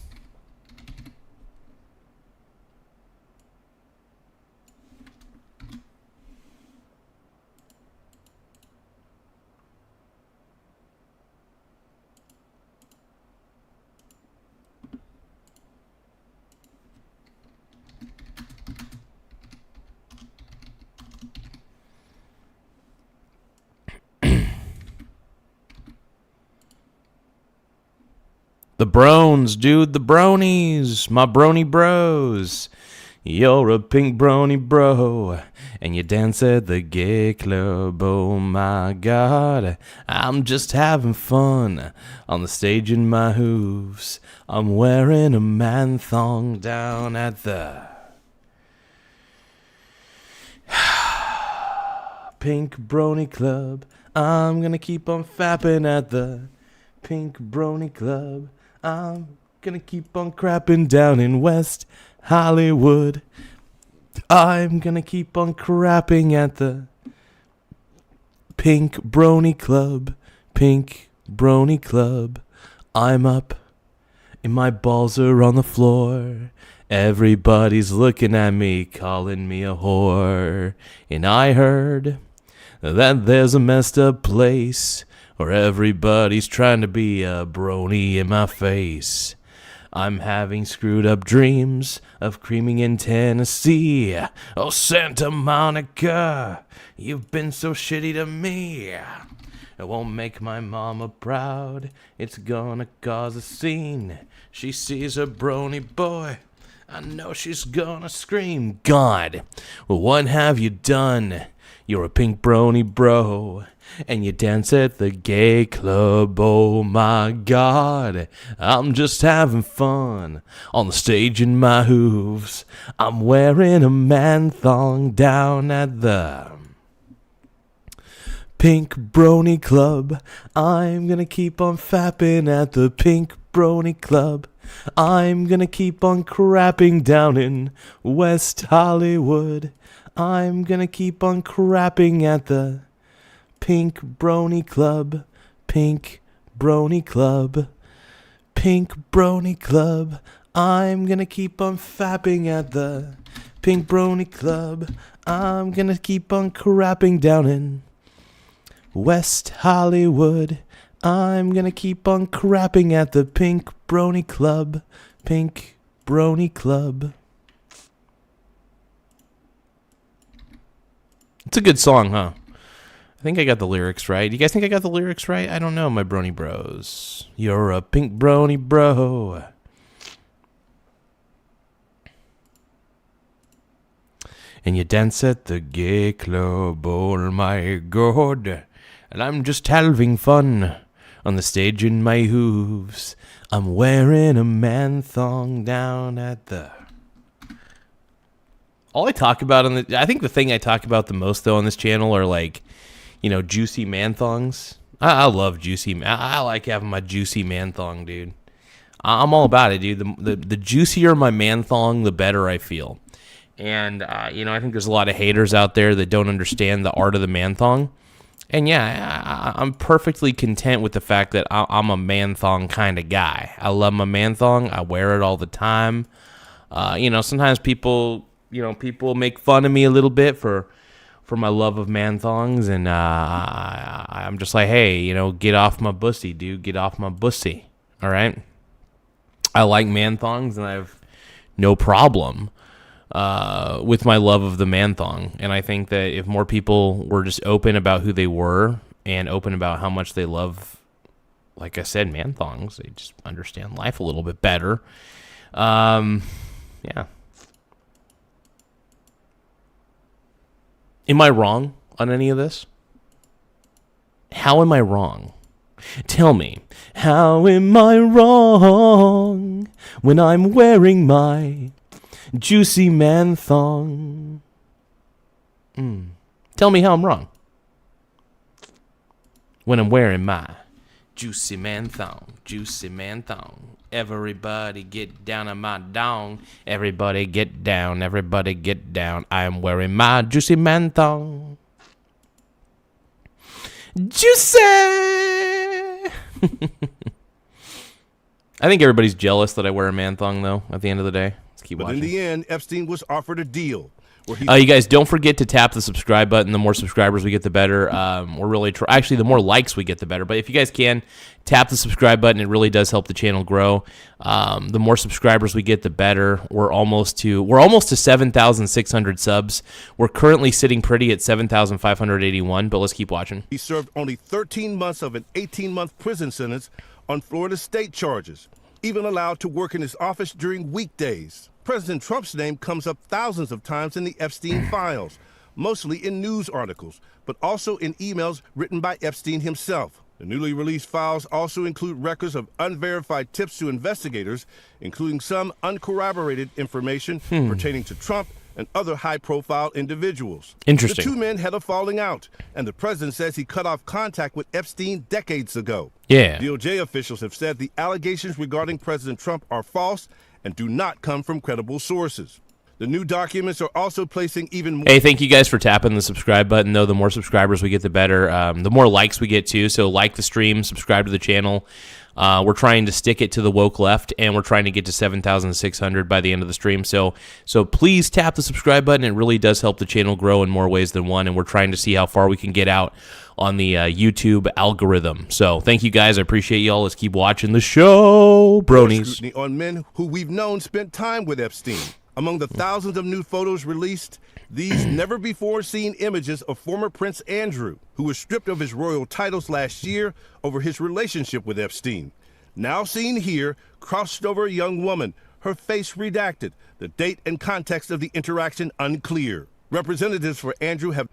The Brones, dude, the bronies, my brony bros. You're a pink brony bro, and you dance at the gay club. Oh my God, I'm just having fun on the stage in my hooves. I'm wearing a man thong down at the Pink Brony Club. I'm gonna keep on fapping at the Pink Brony Club. I'm gonna keep on crapping down in West Hollywood. I'm gonna keep on crapping at the Pink Brony Club. Pink Brony Club. I'm up and my balls are on the floor. Everybody's looking at me, calling me a whore. And I heard that there's a messed up place where everybody's trying to be a brony in my face. I'm having screwed up dreams of creaming in Tennessee. Oh, Santa Monica, you've been so shitty to me. It won't make my mama proud. It's gonna cause a scene. She sees a brony boy. I know she's gonna scream. God, well, what have you done? You're a pink brony bro, and you dance at the gay club. Oh my God, I'm just having fun on the stage in my hooves. I'm wearing a man thong down at the Pink Brony Club. I'm gonna keep on fapping at the Pink Brony Club. I'm gonna keep on crapping down in West Hollywood. I'm gonna keep on crapping at the Pink Brony Club. Pink Brony Club. Pink Brony Club. I'm gonna keep on fapping at the Pink Brony Club. I'm gonna keep on crapping down in West Hollywood. I'm gonna keep on crapping at the Pink Brony Club. Pink Brony Club. It's a good song, huh? I think I got the lyrics right. Do you guys think I got the lyrics right? I don't know, my brony bros. You're a pink brony bro. And you dance at the gay club, oh my god. And I'm just having fun on the stage in my hooves. I'm wearing a man thong down at the... All I talk about I think the thing I talk about the most though on this channel are like, you know, juicy man thongs. I love juicy. I like having my juicy man thong, dude. I'm all about it, dude. The juicier my man thong, the better I feel. And you know, I think there's a lot of haters out there that don't understand the art of the man thong. And yeah, I'm perfectly content with the fact that I'm a man thong kind of guy. I love my man thong. I wear it all the time. You know, sometimes people make fun of me a little bit for my love of man thongs, and I'm just like, hey, you know, get off my bussy, dude. Get off my bussy. All right. I like man thongs, and I have no problem with my love of the man thong. And I think that if more people were just open about who they were and open about how much they love, like I said, man thongs, they just understand life a little bit better. Yeah. Am I wrong on any of this? How am I wrong? Tell me, how am I wrong when I'm wearing my juicy man thong? Tell me how I'm wrong when I'm wearing my juicy man thong. Juicy man thong. Everybody get down on my dong. Everybody get down. Everybody get down. I am wearing my juicy man thong. Juicy! I think everybody's jealous that I wear a man thong, though, at the end of the day. Let's keep watching. But in the end, Epstein was offered a deal. You guys, don't forget to tap the subscribe button. The more subscribers we get, the better. We're really actually, the more likes we get, the better. But if you guys can, tap the subscribe button. It really does help the channel grow. The more subscribers we get, the better. We're almost to 7,600 subs. We're currently sitting pretty at 7,581. But let's keep watching. He served only 13 months of an 18-month prison sentence on Florida state charges, even allowed to work in his office during weekdays. President Trump's name comes up thousands of times in the Epstein files, mostly in news articles, but also in emails written by Epstein himself. The newly released files also include records of unverified tips to investigators, including some uncorroborated information pertaining to Trump and other high-profile individuals. Interesting. The two men had a falling out, and the president says he cut off contact with Epstein decades ago. Yeah. DOJ officials have said the allegations regarding President Trump are false and do not come from credible sources. The new documents are also placing even more... Hey, thank you guys for tapping the subscribe button, though. The more subscribers we get, the better. The more likes we get, too. So like the stream, subscribe to the channel. We're trying to stick it to the woke left, and we're trying to get to 7,600 by the end of the stream. So please tap the subscribe button. It really does help the channel grow in more ways than one, and we're trying to see how far we can get out on the YouTube algorithm. So thank you guys. I appreciate y'all. Let's keep watching the show, bronies. Scrutiny on men who we've known spent time with Epstein. Among the thousands of new photos released, these never-before-seen images of former Prince Andrew, who was stripped of his royal titles last year over his relationship with Epstein. Now seen here, crossed over a young woman, her face redacted, the date and context of the interaction unclear. Representatives for Andrew have...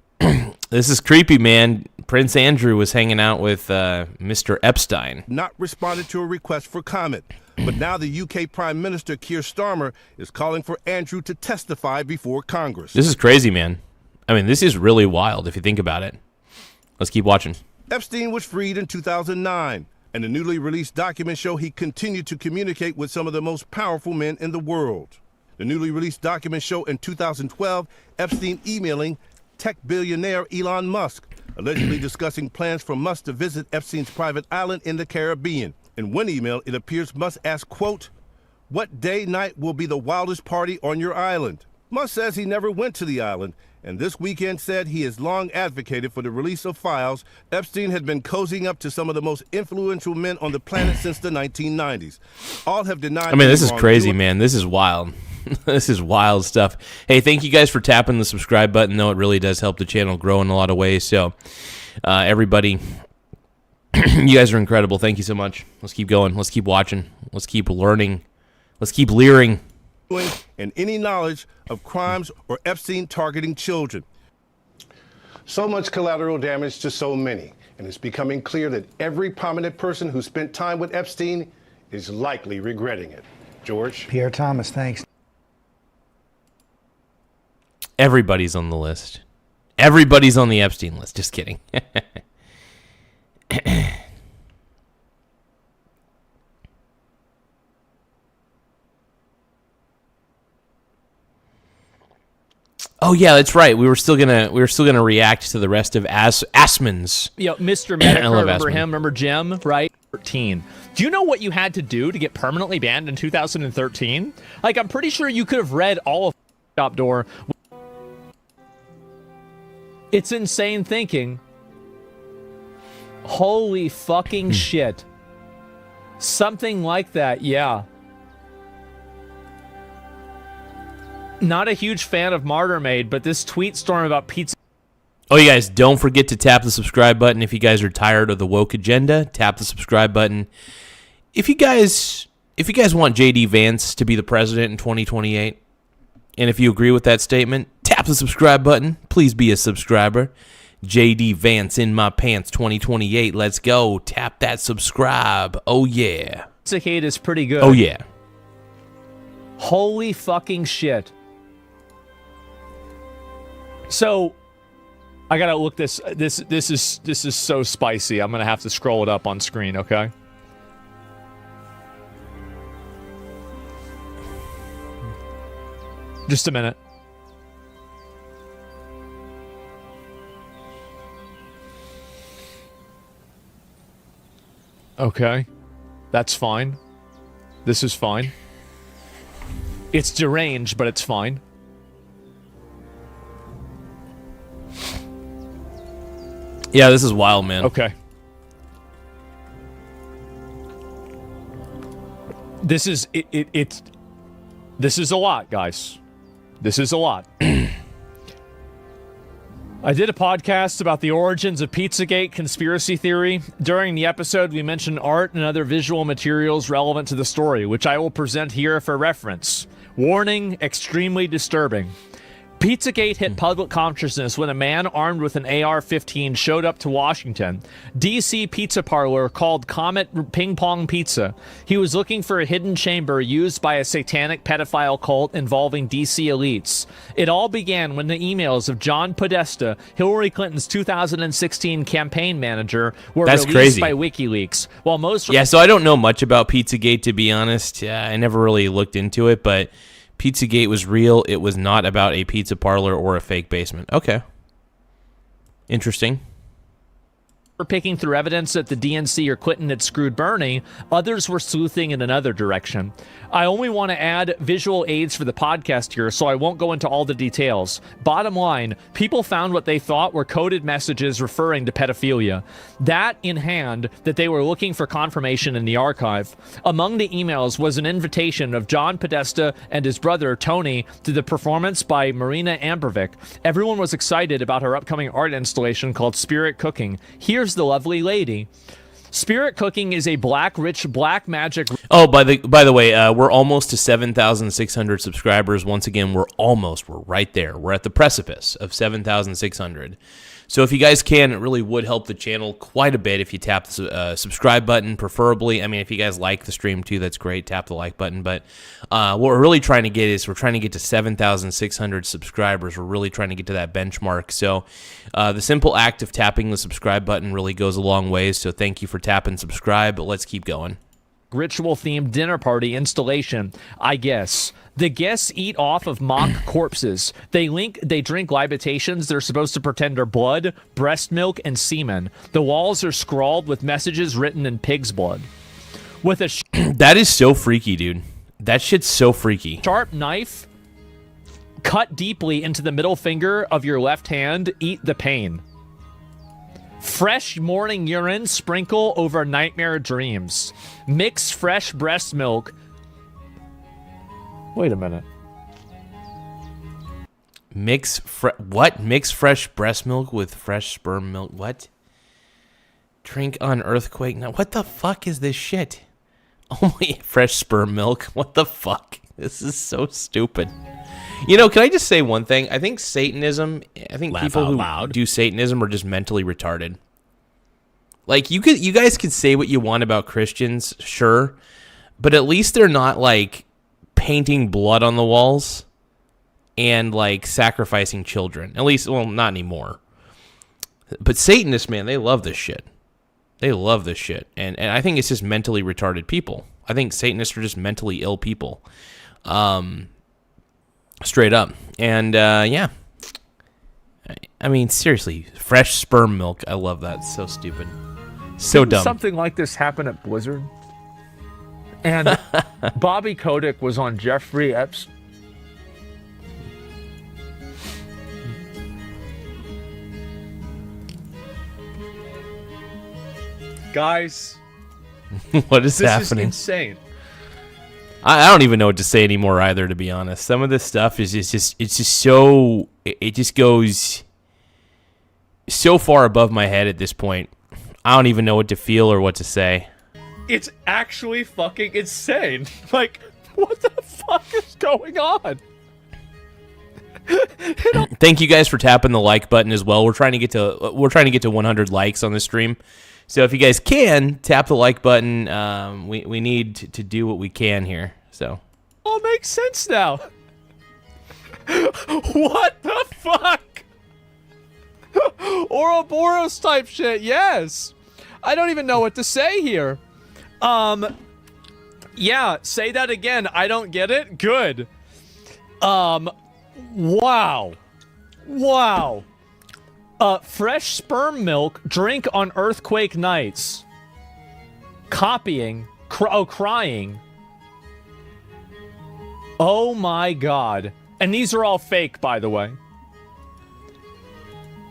This is creepy, man. Prince Andrew was hanging out with Mr. Epstein. Not responded to a request for comment. But now the UK Prime Minister Keir Starmer is calling for Andrew to testify before Congress. This is crazy, man. I mean, this is really wild if you think about it. Let's keep watching. Epstein was freed in 2009, and the newly released documents show he continued to communicate with some of the most powerful men in the world. The newly released documents show in 2012 Epstein emailing tech billionaire Elon Musk, allegedly discussing plans for Musk to visit Epstein's private island in the Caribbean. In one email, it appears Musk asked, quote, "What day night will be the wildest party on your island?" Musk says he never went to the island, and this weekend said he has long advocated for the release of files. Epstein had been cozying up to some of the most influential men on the planet since the 1990s. All have denied. I mean, this is crazy, man. This is wild. This is wild stuff. Hey, thank you guys for tapping the subscribe button, though. It really does help the channel grow in a lot of ways. So, everybody, you guys are incredible. Thank you so much. Let's keep going. Let's keep watching. Let's keep learning. Let's keep leering. And any knowledge of crimes or Epstein targeting children. So much collateral damage to so many, and it's becoming clear that every prominent person who spent time with Epstein is likely regretting it. George? Pierre Thomas, thanks. Everybody's on the list. Everybody's on the Epstein list. Just kidding. Oh yeah, that's right. We were still gonna react to the rest of Assman's. You know, Mr. Medica, remember him? Remember Jim? Right? 13. Do you know what you had to do to get permanently banned in 2013? Like, I'm pretty sure you could have read all of Top Door. It's insane thinking. Holy fucking shit. Something like that, yeah. Not a huge fan of Martyr Maid, but this tweet storm about pizza. Oh, you guys, don't forget to tap the subscribe button if you guys are tired of the woke agenda. Tap the subscribe button. If you guys want JD Vance to be the president in 2028, and if you agree with that statement, tap the subscribe button. Please be a subscriber. JD Vance in my pants 2028. Let's go. Tap that subscribe. Oh, yeah. Pizzagate is pretty good. Oh, yeah. Holy fucking shit. So, I gotta look this is so spicy. I'm gonna have to scroll it up on screen, okay? Just a minute. Okay. That's fine. This is fine. It's deranged, but it's fine. Yeah, this is wild, man. Okay. This is this is a lot, guys. This is a lot. I did a podcast about the origins of Pizzagate conspiracy theory. During the episode, we mentioned art and other visual materials relevant to the story, which I will present here for reference. Warning, extremely disturbing. Pizzagate hit public consciousness when a man armed with an AR-15 showed up to Washington, D.C. pizza parlor called Comet Ping Pong Pizza. He was looking for a hidden chamber used by a satanic pedophile cult involving D.C. elites. It all began when the emails of John Podesta, Hillary Clinton's 2016 campaign manager, were released by WikiLeaks. While most yeah, so I don't know much about Pizzagate, to be honest. I never really looked into it, but Pizzagate was real. It was not about a pizza parlor or a fake basement. Okay. Interesting. were picking through evidence that the DNC or Clinton had screwed Bernie, others were sleuthing in another direction. I only want to add visual aids for the podcast here, so I won't go into all the details. Bottom line, people found what they thought were coded messages referring to pedophilia. That in hand, that they were looking for confirmation in the archive. Among the emails was an invitation of John Podesta and his brother, Tony, to the performance by Marina Ambervik. Everyone was excited about her upcoming art installation called Spirit Cooking. Here's the lovely lady. Spirit Cooking is a rich black magic. Oh, by the way, we're almost to 7,600 subscribers. Once again, we're right there. We're at the precipice of 7,600. So if you guys can, it really would help the channel quite a bit if you tap the subscribe button, preferably. I mean, if you guys like the stream too, that's great. Tap the like button. But what we're really trying to get is we're trying to get to 7,600 subscribers. We're really trying to get to that benchmark. So the simple act of tapping the subscribe button really goes a long ways. So thank you for tapping subscribe, but let's keep going. Ritual-themed dinner party installation, I guess. The guests eat off of mock corpses. They drink libations they're supposed to pretend are blood, breast milk, and semen. The walls are scrawled with messages written in pig's blood. With a that is so freaky, dude. That shit's so freaky. Sharp knife Cut deeply into the middle finger of your left hand. Eat the pain. Fresh morning urine. Sprinkle over nightmare dreams. Mix fresh breast milk. Wait a minute. Mix fresh breast milk with fresh sperm milk. What? Drink on earthquake. Now, what the fuck is this shit? Only fresh sperm milk. What the fuck? This is so stupid. You know, can I just say one thing? I think Satanism, people who do Satanism are just mentally retarded. Like, you guys could say what you want about Christians, sure, but at least they're not, like, painting blood on the walls and, like, sacrificing children. At least, well, not anymore. But Satanists, man, they love this shit. They love this shit. And I think it's just mentally retarded people. I think Satanists are just mentally ill people. Straight up. And, yeah. I mean, seriously, fresh sperm milk. I love that. It's so stupid. So dumb. Something like this happened at Blizzard. And Bobby Kotick was on Jeffrey Epstein. Guys, what is this happening? Is insane. I don't even know what to say anymore either, to be honest. Some of this stuff is it just goes so far above my head at this point. I don't even know what to feel or what to say. It's actually fucking insane. Like, what the fuck is going on? Thank you guys for tapping the like button as well. We're trying to get to 100 likes on the stream. So if you guys can tap the like button, we need to do what we can here. So all makes sense now. What the fuck? Ouroboros type shit. Yes. I don't even know what to say here. Yeah, say that again. I don't get it. Good. Wow. Fresh sperm milk, drink on earthquake nights. Copying. Crying. Oh my god. And these are all fake, by the way.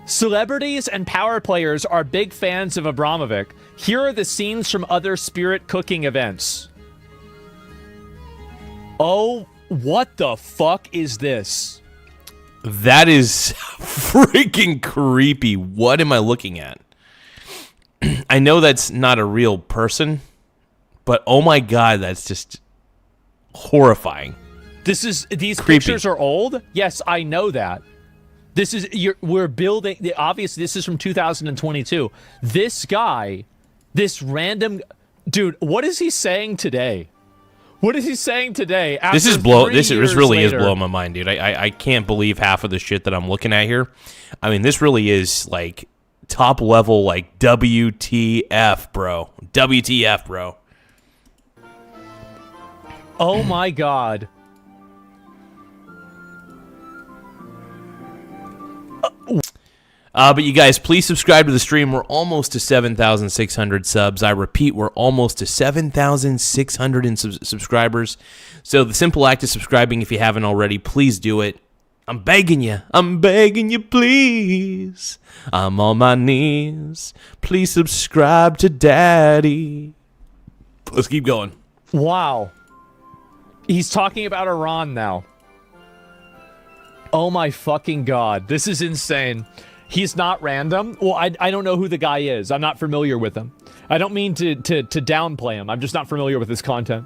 Celebrities and power players are big fans of Abramovich. Here are the scenes from other spirit cooking events. Oh, what the fuck is this? that is freaking creepy. What am I looking at? I know that's not a real person, but oh my god, that's just horrifying. These creepy. Pictures are old? Yes, I know that. We're building, obviously this is from 2022. This guy, this random dude, what is he saying today? What is he saying today? This really is blowing my mind, dude. I can't believe half of the shit that I'm looking at here. I mean, this really is like top level, like WTF, bro. WTF, bro. Oh my god. But you guys, please subscribe to the stream. We're almost to 7,600 subs. I repeat, we're almost to 7,600 subscribers. So the simple act of subscribing, if you haven't already, please do it. I'm begging you. I'm begging you, please. I'm on my knees. Please subscribe to Daddy. Let's keep going. Wow. He's talking about Iran now. Oh my fucking god. This is insane. He's not random. Well, I don't know who the guy is. I'm not familiar with him. I don't mean to downplay him. I'm just not familiar with his content.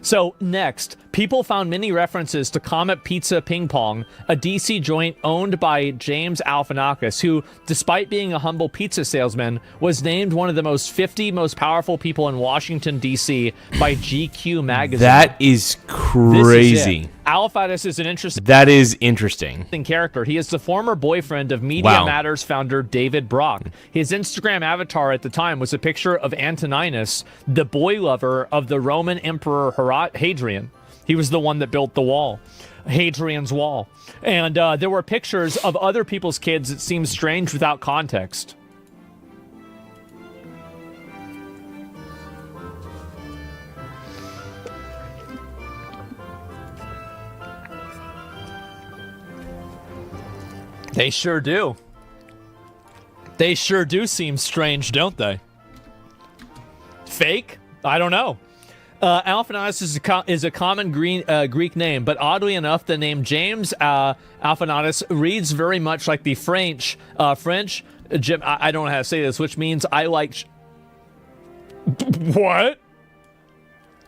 So, next, people found many references to Comet Pizza Ping Pong, a DC joint owned by James Galifianakis, who, despite being a humble pizza salesman, was named one of the 50 most powerful people in Washington, D.C. by GQ magazine. That is crazy. Galifianakis is an interesting... That is interesting. ...character. He is the former boyfriend of Media Matters founder David Brock. His Instagram avatar at the time was a picture of Antoninus, the boy lover of the Roman Emperor Hadrian. He was the one that built the wall, Hadrian's Wall. And there were pictures of other people's kids that seemed strange without context. They sure do. They sure do seem strange, don't they? Fake? I don't know. Alphonsus is a common Greek name, but oddly enough, the name James Alphonsus reads very much like the French. I don't know how to say this, which means I like. What?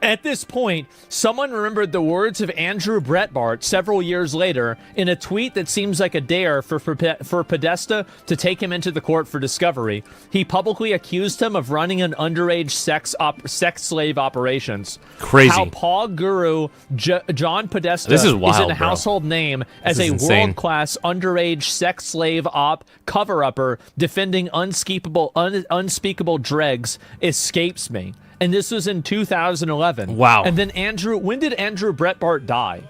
At this point, someone remembered the words of Andrew Breitbart several years later in a tweet that seems like a dare for Podesta to take him into the court for discovery. He publicly accused him of running an underage sex slave operations. Crazy. How Paul Guru John Podesta This is wild, in a household name as a world-class underage sex slave op cover-upper defending unspeakable dregs escapes me. And this was in 2011. Wow. And then when did Andrew Breitbart die?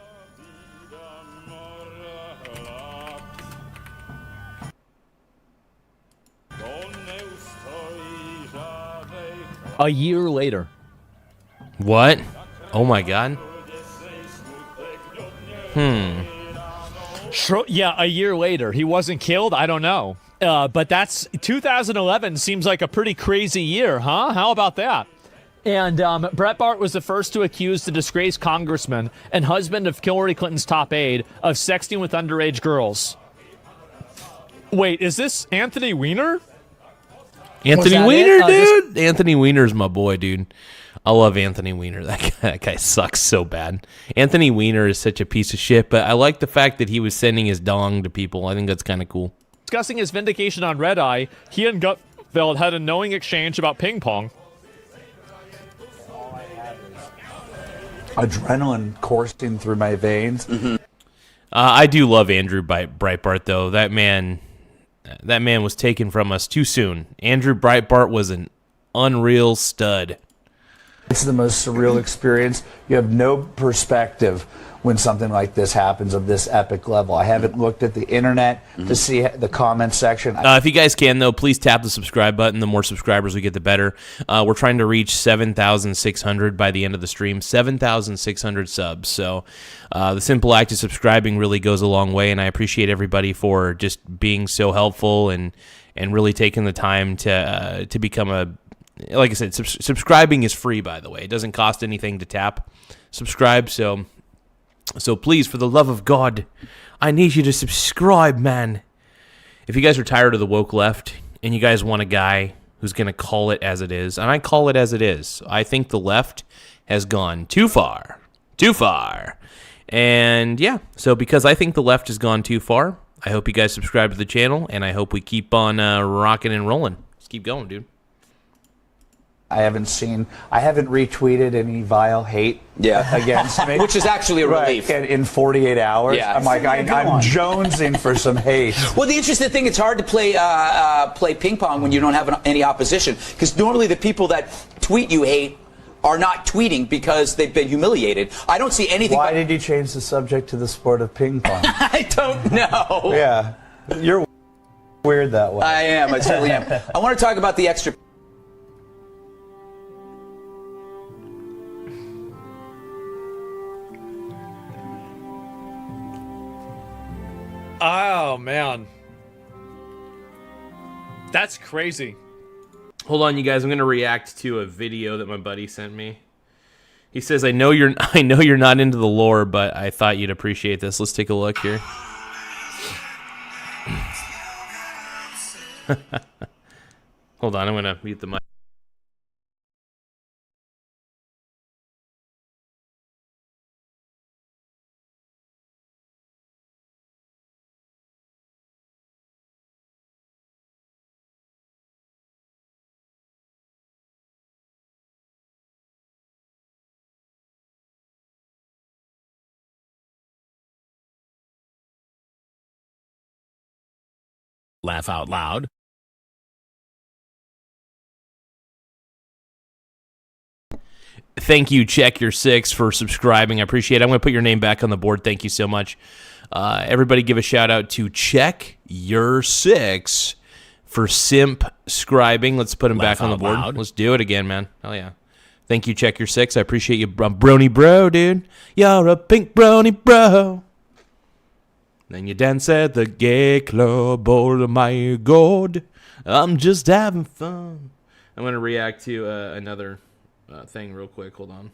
A year later. What? Oh my God. Sure, yeah, a year later. He wasn't killed? I don't know. But that's 2011 seems like a pretty crazy year, huh? How about that? And Breitbart was the first to accuse the disgraced congressman and husband of Hillary Clinton's top aide of sexting with underage girls. Wait, is this Anthony Weiner? Anthony Weiner, dude? Anthony Weiner's my boy, dude. I love Anthony Weiner. That guy sucks so bad. Anthony Weiner is such a piece of shit, but I like the fact that he was sending his dong to people. I think that's kind of cool. Discussing his vindication on Red Eye, he and Gutfeld had a knowing exchange about ping pong. Adrenaline coursing through my veins. I do love Andrew Breitbart, though. That man was taken from us too soon. Andrew Breitbart was an unreal stud. It's the most surreal experience. You have no perspective when something like this happens of this epic level. I haven't looked at the internet to see the comment section. If you guys can, though, please tap the subscribe button. The more subscribers we get, the better. We're trying to reach 7,600 by the end of the stream. 7,600 subs. So the simple act of subscribing really goes a long way, and I appreciate everybody for just being so helpful and really taking the time to become a... Like I said, subscribing is free, by the way. It doesn't cost anything to tap subscribe, so please, for the love of God, I need you to subscribe, man. If you guys are tired of the woke left and you guys want a guy who's going to call it as it is, and I call it as it is, I think the left has gone too far. Too far. And yeah, so because I think the left has gone too far, I hope you guys subscribe to the channel, and I hope we keep on rocking and rolling. Let's keep going, dude. I haven't retweeted any vile hate against me. Which is actually a relief. Right. In 48 hours. Yeah. I'm like, I'm jonesing for some hate. Well, the interesting thing, it's hard to play ping pong when you don't have any opposition. Because normally the people that tweet you hate are not tweeting because they've been humiliated. I don't see anything. Why did you change the subject to the sport of ping pong? I don't know. Yeah. You're weird that way. I am. I certainly am. I want to talk about the extra... Oh, man. That's crazy. Hold on, you guys. I'm going to react to a video that my buddy sent me. He says, I know you're not into the lore, but I thought you'd appreciate this. Let's take a look here. Hold on, I'm going to mute the mic. Laugh out loud. Thank you, Check Your Six, for subscribing. I appreciate it. I'm going to put your name back on the board. Thank you so much. Everybody give a shout out to Check Your Six for simp-scribing. Let's put him back on the board. Loud. Let's do it again, man. Hell yeah. Thank you, Check Your Six. I appreciate you, brony bro, dude. You're a pink brony bro. Then you dance at the gay club, oh my God. I'm just having fun. I'm going to react to another thing real quick. Hold on.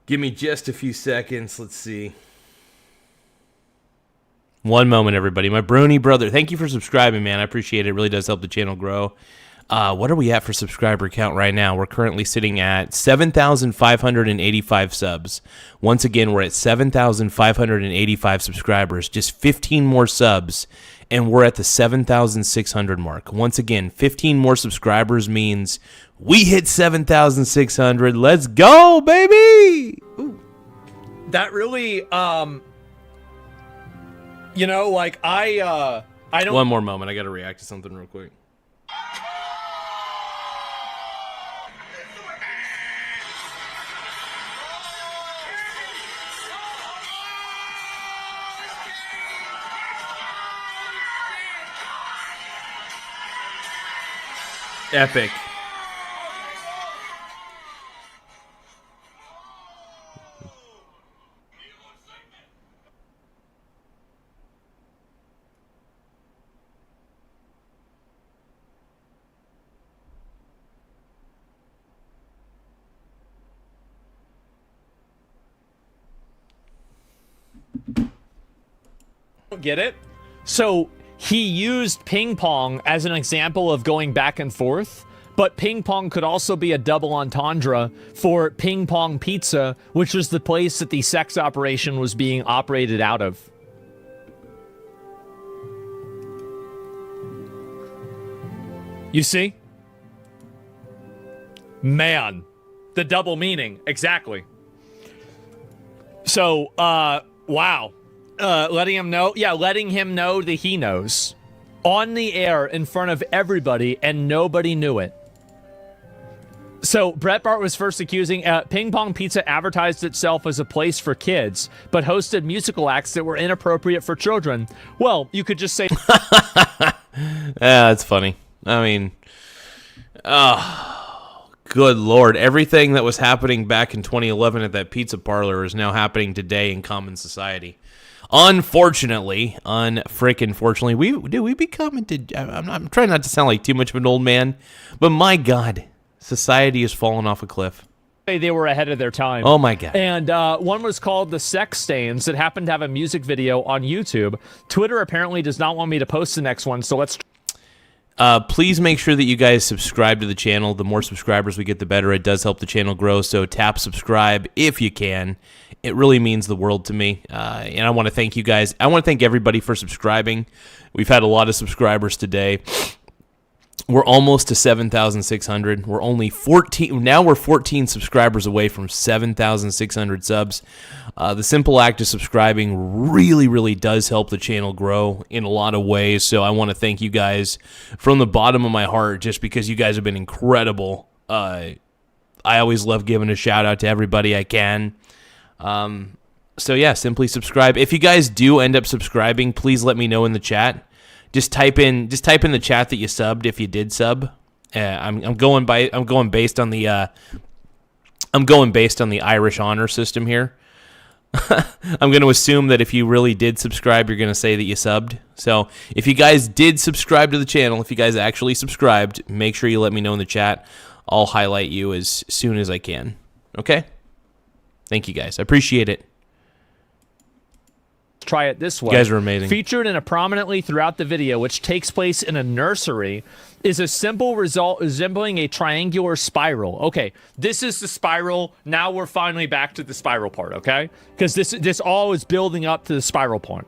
Give me just a few seconds. Let's see. One moment, everybody. My Brony brother, thank you for subscribing, man. I appreciate it. It really does help the channel grow. What are we at for subscriber count right now? We're currently sitting at 7,585 subs. Once again, we're at 7,585 subscribers. Just 15 more subs, and we're at the 7,600 mark. Once again, 15 more subscribers means we hit 7,600. Let's go, baby! Ooh. That really, you know, like, I don't... One more moment. I got to react to something real quick. Epic. Get it? So he used ping pong as an example of going back and forth, but ping pong could also be a double entendre for Ping Pong Pizza, which was the place that the sex operation was being operated out of. You see? Man, the double meaning, exactly. So, wow. Letting him know that he knows. On the air in front of everybody, and nobody knew it. So, Breitbart was first accusing Ping Pong Pizza advertised itself as a place for kids, but hosted musical acts that were inappropriate for children. Well, you could just say... Yeah, that's funny. I mean... Oh, good Lord. Everything that was happening back in 2011 at that pizza parlor is now happening today in common society. Unfortunately, we be coming to... I'm trying not to sound like too much of an old man, but my God, society has fallen off a cliff. They were ahead of their time. Oh my God. And one was called The Sex Stains that happened to have a music video on YouTube. Twitter apparently does not want me to post the next one, so let's... Please make sure that you guys subscribe to the channel. The more subscribers we get, the better. It does help the channel grow, so tap subscribe if you can. It really means the world to me, and I want to thank you guys. I want to thank everybody for subscribing. We've had a lot of subscribers today. We're almost to 7,600. We're only 14. Now we're 14 subscribers away from 7,600 subs. The simple act of subscribing really, really does help the channel grow in a lot of ways. So I want to thank you guys from the bottom of my heart, just because you guys have been incredible. I always love giving a shout out to everybody I can. So yeah, simply subscribe. If you guys do end up subscribing, please let me know in the chat. Just type in the chat that you subbed if you did sub. I'm going based on the Irish honor system here. I'm going to assume that if you really did subscribe, you're going to say that you subbed. So if you guys did subscribe to the channel, if you guys actually subscribed, make sure you let me know in the chat. I'll highlight you as soon as I can. Okay? Thank you guys. I appreciate it. Try it this way. You guys are amazing. Featured in a prominently throughout the video, which takes place in a nursery, is a simple result resembling a triangular spiral. Okay, this is the spiral. Now we're finally back to the spiral part, okay? Because this all is building up to the spiral point.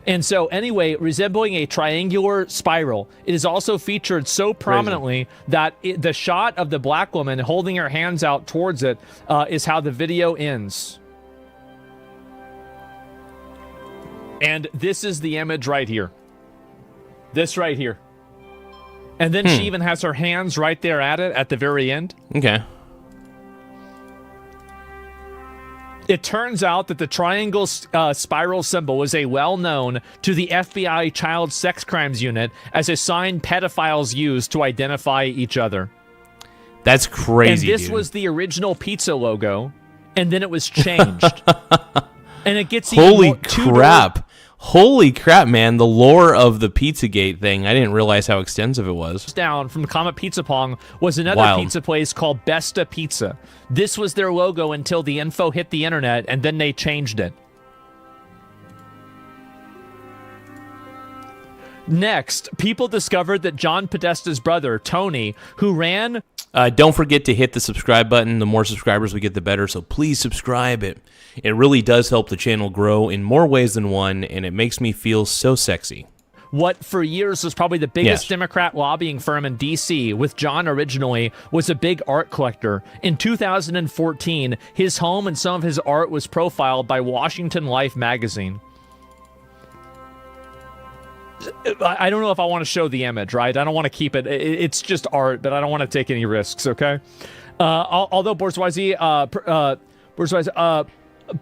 And so, anyway, resembling a triangular spiral, it is also featured so prominently that the shot of the black woman holding her hands out towards it is how the video ends. And this is the image right here. This right here. And then she even has her hands right there at it at the very end. Okay. It turns out that the triangle spiral symbol was well-known to the FBI Child Sex Crimes Unit as a sign pedophiles use to identify each other. That's crazy, And this dude. was the original pizza logo, and then it was changed. And it gets Holy even crap. Holy crap, man. The lore of the Pizzagate thing, I didn't realize how extensive it was. Down from Comet Pizza Pong was another Wild. pizza place called Besta Pizza. This was their logo until the info hit the internet, and then they changed it. Next, people discovered that John Podesta's brother, Tony, who ran... Don't forget to hit the subscribe button. The more subscribers we get, the better. So please subscribe. It really does help the channel grow in more ways than one, and it makes me feel so sexy. What for years was probably the biggest Yes. Democrat lobbying firm in D.C., with John originally, was a big art collector. In 2014, his home and some of his art was profiled by Washington Life magazine. I don't know if I want to show the image, right? I don't want to keep it. It's just art, but I don't want to take any risks, okay? Although Bourgeoisie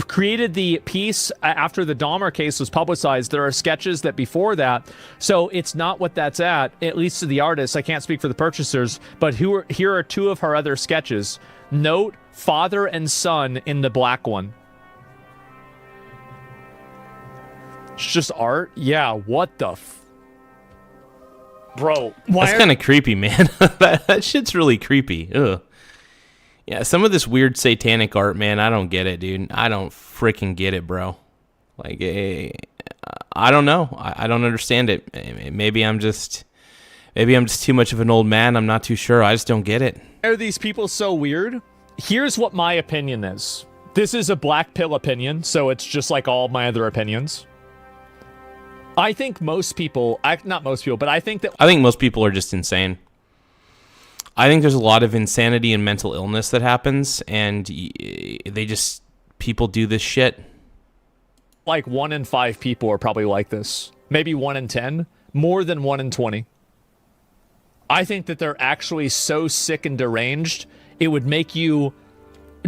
created the piece after the Dahmer case was publicized, there are sketches that before that, so it's not what that's at least to the artist. I can't speak for the purchasers, but here are two of her other sketches. Note father and son in the black one. It's just art? Yeah, what the Bro, That's kind of creepy, man. that shit's really creepy. Ugh. Yeah, some of this weird satanic art, man, I don't get it, dude. I don't freaking get it, bro. Like, I don't know. I don't understand it. Maybe I'm just too much of an old man. I'm not too sure. I just don't get it. Why are these people so weird? Here's what my opinion is. This is a black pill opinion, so it's just like all my other opinions. I think most people, not most people, but I think most people are just insane. I think there's a lot of insanity and mental illness that happens, and people do this shit. Like 1 in 5 people are probably like this. Maybe 1 in 10, more than 1 in 20. I think that they're actually so sick and deranged, it would make you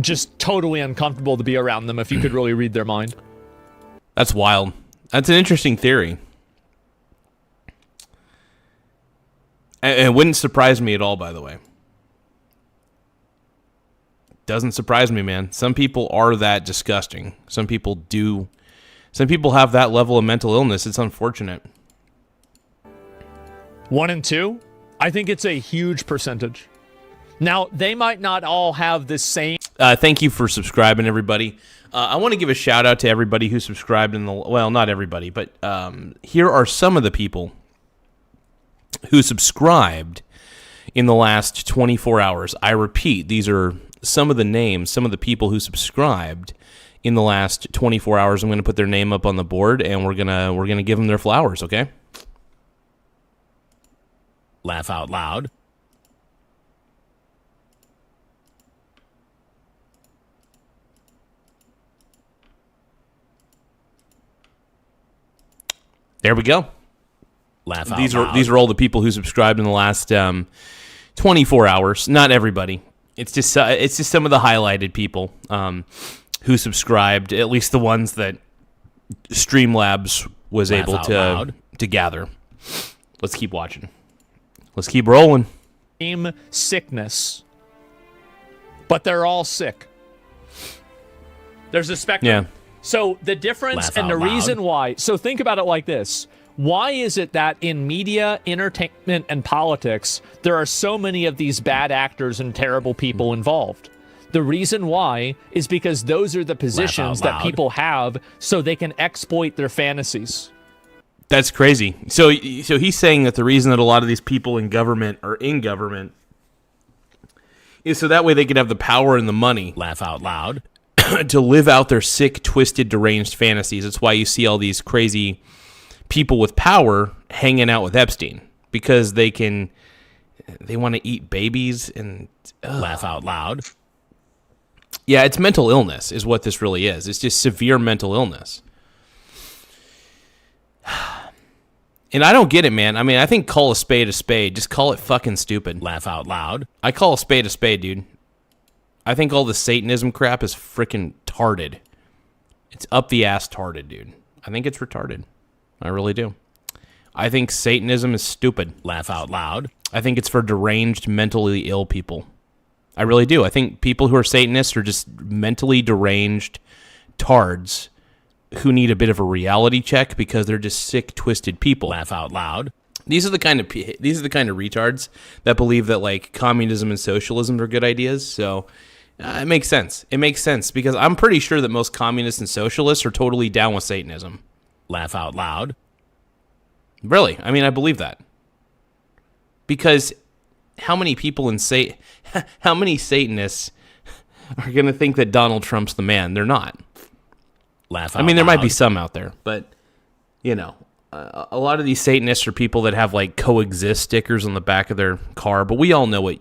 just totally uncomfortable to be around them if you could really read their mind. That's wild. That's an interesting theory. And it wouldn't surprise me at all, by the way. Doesn't surprise me, man. Some people are that disgusting. Some people have that level of mental illness. It's unfortunate. 1 in 2? I think it's a huge percentage. Now, they might not all have the same... Thank you for subscribing, everybody. I want to give a shout out to everybody who subscribed well, not everybody, but here are some of the people who subscribed in the last 24 hours. I repeat, these are some of the names, some of the people who subscribed in the last 24 hours. I'm going to put their name up on the board, and we're gonna give them their flowers, okay? Laugh out loud. There we go. Laugh out these loud. These are all the people who subscribed in the last 24 hours. Not everybody. It's just some of the highlighted people who subscribed. At least the ones that Streamlabs was Laugh able out loud. to gather. Let's keep watching. Let's keep rolling. Same sickness, but they're all sick. There's a spectrum. Yeah. So the difference Laugh and the out loud. reason why, so think about it like this. Why is it that in media, entertainment, and politics, there are so many of these bad actors and terrible people involved? The reason why is because those are the positions that loud. people have so they can exploit their fantasies. That's crazy. So he's saying that the reason that a lot of these people in government are in government is so that way they could have the power and the money Laugh out loud. to live out their sick, twisted, deranged fantasies. That's why you see all these crazy people with power hanging out with Epstein, because they want to eat babies and Laugh out loud. Yeah, it's mental illness is what this really is. It's just severe mental illness. And I don't get it, man. I mean, I think call a spade a spade. Just call it fucking stupid. Laugh out loud. I call a spade, dude. I think all the Satanism crap is freaking tarded. It's up the ass tarded, dude. I think it's retarded. I really do. I think Satanism is stupid. Laugh out loud. I think it's for deranged, mentally ill people. I really do. I think people who are Satanists are just mentally deranged tards who need a bit of a reality check because they're just sick, twisted people. Laugh out loud. These are the kind of retards that believe that like communism and socialism are good ideas. So it makes sense. It makes sense because I'm pretty sure that most communists and socialists are totally down with Satanism. Laugh out loud. Really? I mean, I believe that. Because how many people how many Satanists are going to think that Donald Trump's the man? They're not. Laugh out I mean, there loud. might be some out there, but you know, a lot of these Satanists are people that have like coexist stickers on the back of their car, but we all know what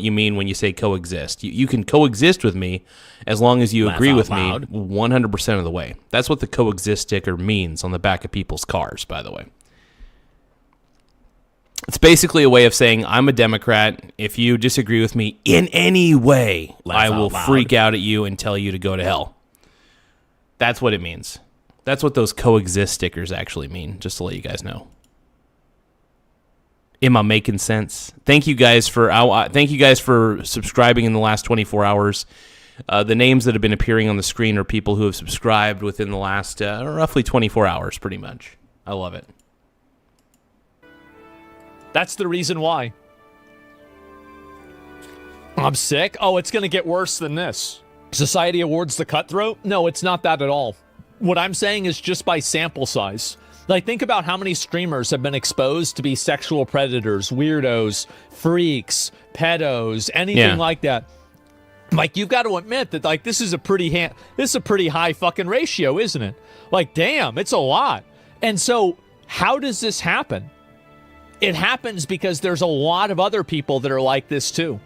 you mean when you say coexist. You can coexist with me as long as you Laugh agree out with loud. me 100% of the way. That's what the coexist sticker means on the back of people's cars, by the way. It's basically a way of saying I'm a Democrat. If you disagree with me in any way, Laugh I out will loud. freak out at you and tell you to go to hell. That's what it means. That's what those coexist stickers actually mean, just to let you guys know. Am I making sense? Thank you guys for subscribing in the last 24 hours. The names that have been appearing on the screen are people who have subscribed within the last roughly 24 hours, pretty much. I love it. That's the reason why. I'm sick? Oh, it's going to get worse than this. Society awards the cutthroat? No, it's not that at all. What I'm saying is just by sample size. Like, think about how many streamers have been exposed to be sexual predators, weirdos, freaks, pedos, anything like that. Like, you've got to admit that, like, this is a pretty high fucking ratio, isn't it? Like, damn, it's a lot. And so, how does this happen? It happens because there's a lot of other people that are like this too.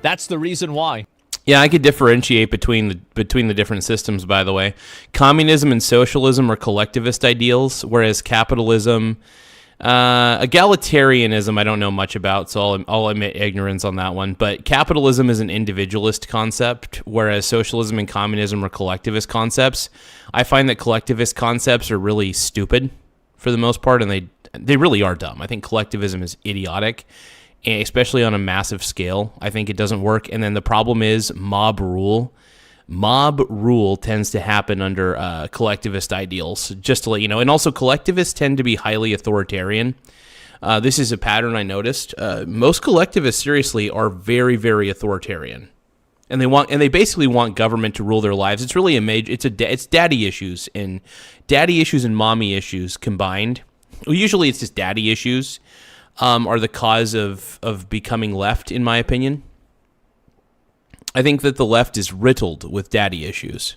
That's the reason why. Yeah, I could differentiate between the different systems, by the way. Communism and socialism are collectivist ideals, whereas capitalism, egalitarianism, I don't know much about, so I'll admit ignorance on that one. But capitalism is an individualist concept, whereas socialism and communism are collectivist concepts. I find that collectivist concepts are really stupid for the most part, and they really are dumb. I think collectivism is idiotic, especially on a massive scale. I think it doesn't work. And then the problem is mob rule. Mob rule tends to happen under collectivist ideals, just to let you know. And also collectivists tend to be highly authoritarian. This is a pattern I noticed. Most collectivists, seriously, are very, very authoritarian. And they basically want government to rule their lives. It's really it's daddy issues and mommy issues combined. Well, usually it's just daddy issues are the cause of becoming left, in my opinion. I think that the left is riddled with daddy issues.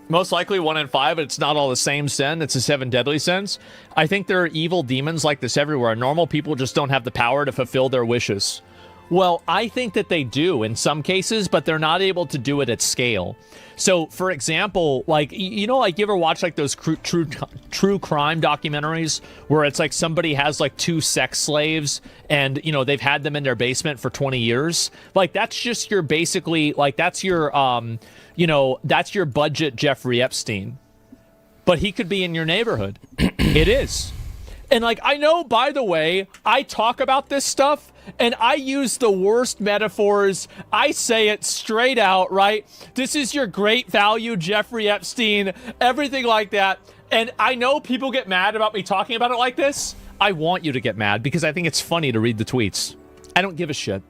Most likely 1 in 5, it's not all the same sin. It's the 7 deadly sins. I think there are evil demons like this everywhere. Normal people just don't have the power to fulfill their wishes. Well, I think that they do in some cases, but they're not able to do it at scale. So, for example, like, you know, like, you ever watch, like, those true crime documentaries where it's, like, somebody has, like, 2 sex slaves and, you know, they've had them in their basement for 20 years? Like, that's just your basically, like, that's your, you know, that's your budget Jeffrey Epstein. But he could be in your neighborhood. It is. And, like, I know, by the way, I talk about this stuff and I use the worst metaphors. I say it straight out, right? This is your great value, Jeffrey Epstein, everything like that. And I know people get mad about me talking about it like this. I want you to get mad because I think it's funny to read the tweets. I don't give a shit.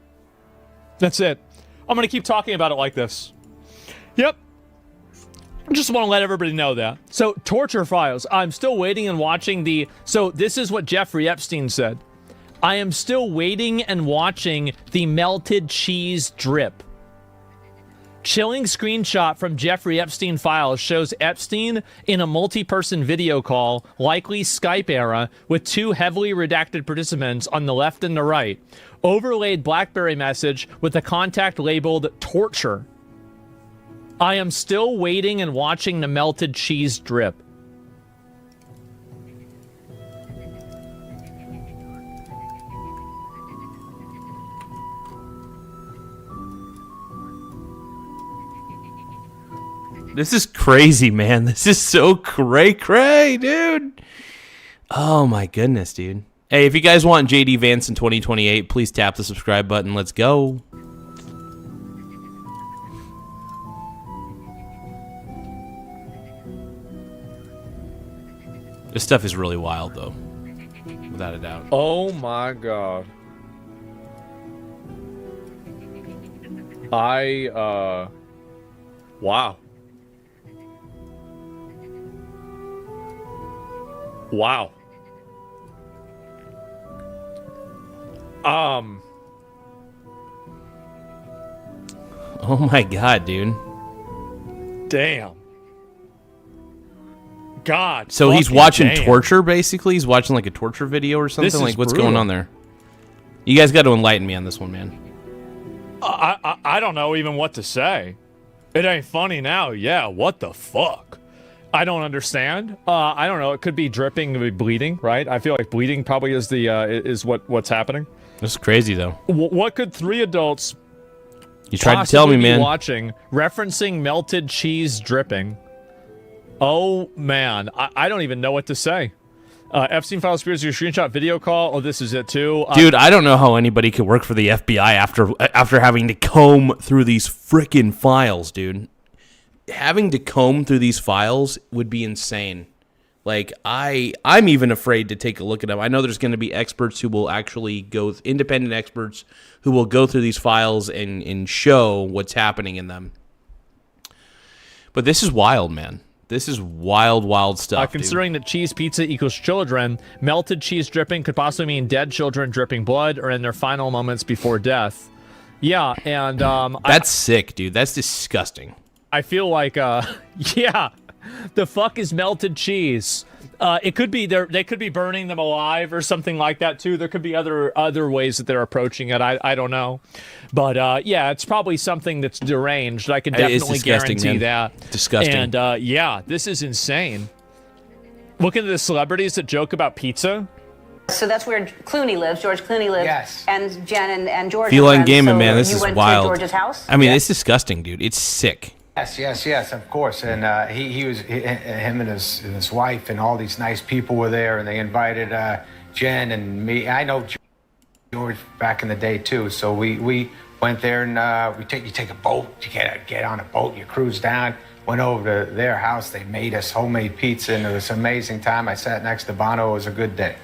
That's it. I'm going to keep talking about it like this. Yep. I just want to let everybody know that. So, torture files. I'm still waiting and watching So, this is what Jeffrey Epstein said. I am still waiting and watching the melted cheese drip. Chilling screenshot from Jeffrey Epstein files shows Epstein in a multi-person video call, likely Skype era, with 2 heavily redacted participants on the left and the right. Overlaid BlackBerry message with a contact labeled torture. I am still waiting and watching the melted cheese drip. This is crazy, man. This is so cray, dude. Oh my goodness, dude. Hey, if you guys want JD Vance in 2028, please tap the subscribe button. Let's go. This stuff is really wild, though. Without a doubt. Oh my god. Wow. Wow. Oh my god, dude. Damn. God. So he's watching damn. torture, basically? He's watching like a torture video or something? This is Like, what's brutal. going on there? You guys got to enlighten me on this one, man. I don't know even what to say. It ain't funny now. Yeah, what the fuck? I don't understand. I don't know. It could be dripping, it could be bleeding, right? I feel like bleeding probably is the is what's happening. This is crazy, though. What could three adults You tried to tell me, possibly be man. watching, referencing melted cheese dripping? Oh man, I don't even know what to say. Epstein files conspiracy screenshot video call. Oh, this is it too, Dude, I don't know how anybody could work for the FBI after having to comb through these frickin' files, dude. Having to comb through these files would be insane. Like, I'm even afraid to take a look at them. I know there's going to be experts who will actually go, independent experts who will go through these files and show what's happening in them. But this is wild, man. This is wild stuff. Considering that cheese pizza equals children, melted cheese dripping could possibly mean dead children dripping blood or in their final moments before death. Yeah, and that's sick, dude. That's disgusting. I feel like, yeah, the fuck is melted cheese? It could be they could be burning them alive or something like that too. There could be other ways that they're approaching it. I don't know, but yeah, it's probably something that's deranged. I can definitely guarantee man. that. Disgusting. And yeah, this is insane. Look at the celebrities that joke about pizza. So that's where Clooney lives. George Clooney lives. Yes. And Jen and George. Feline Gaming, so man. This you is went wild. To George's house? I mean, it's disgusting, dude. It's sick. Yes, of course. And him and his wife and all these nice people were there, and they invited Jen and me. I know George back in the day too, so we went there and you take a boat, you get on a boat, you cruise down. Went over to their house. They made us homemade pizza, and it was an amazing time. I sat next to Bono. It was a good day.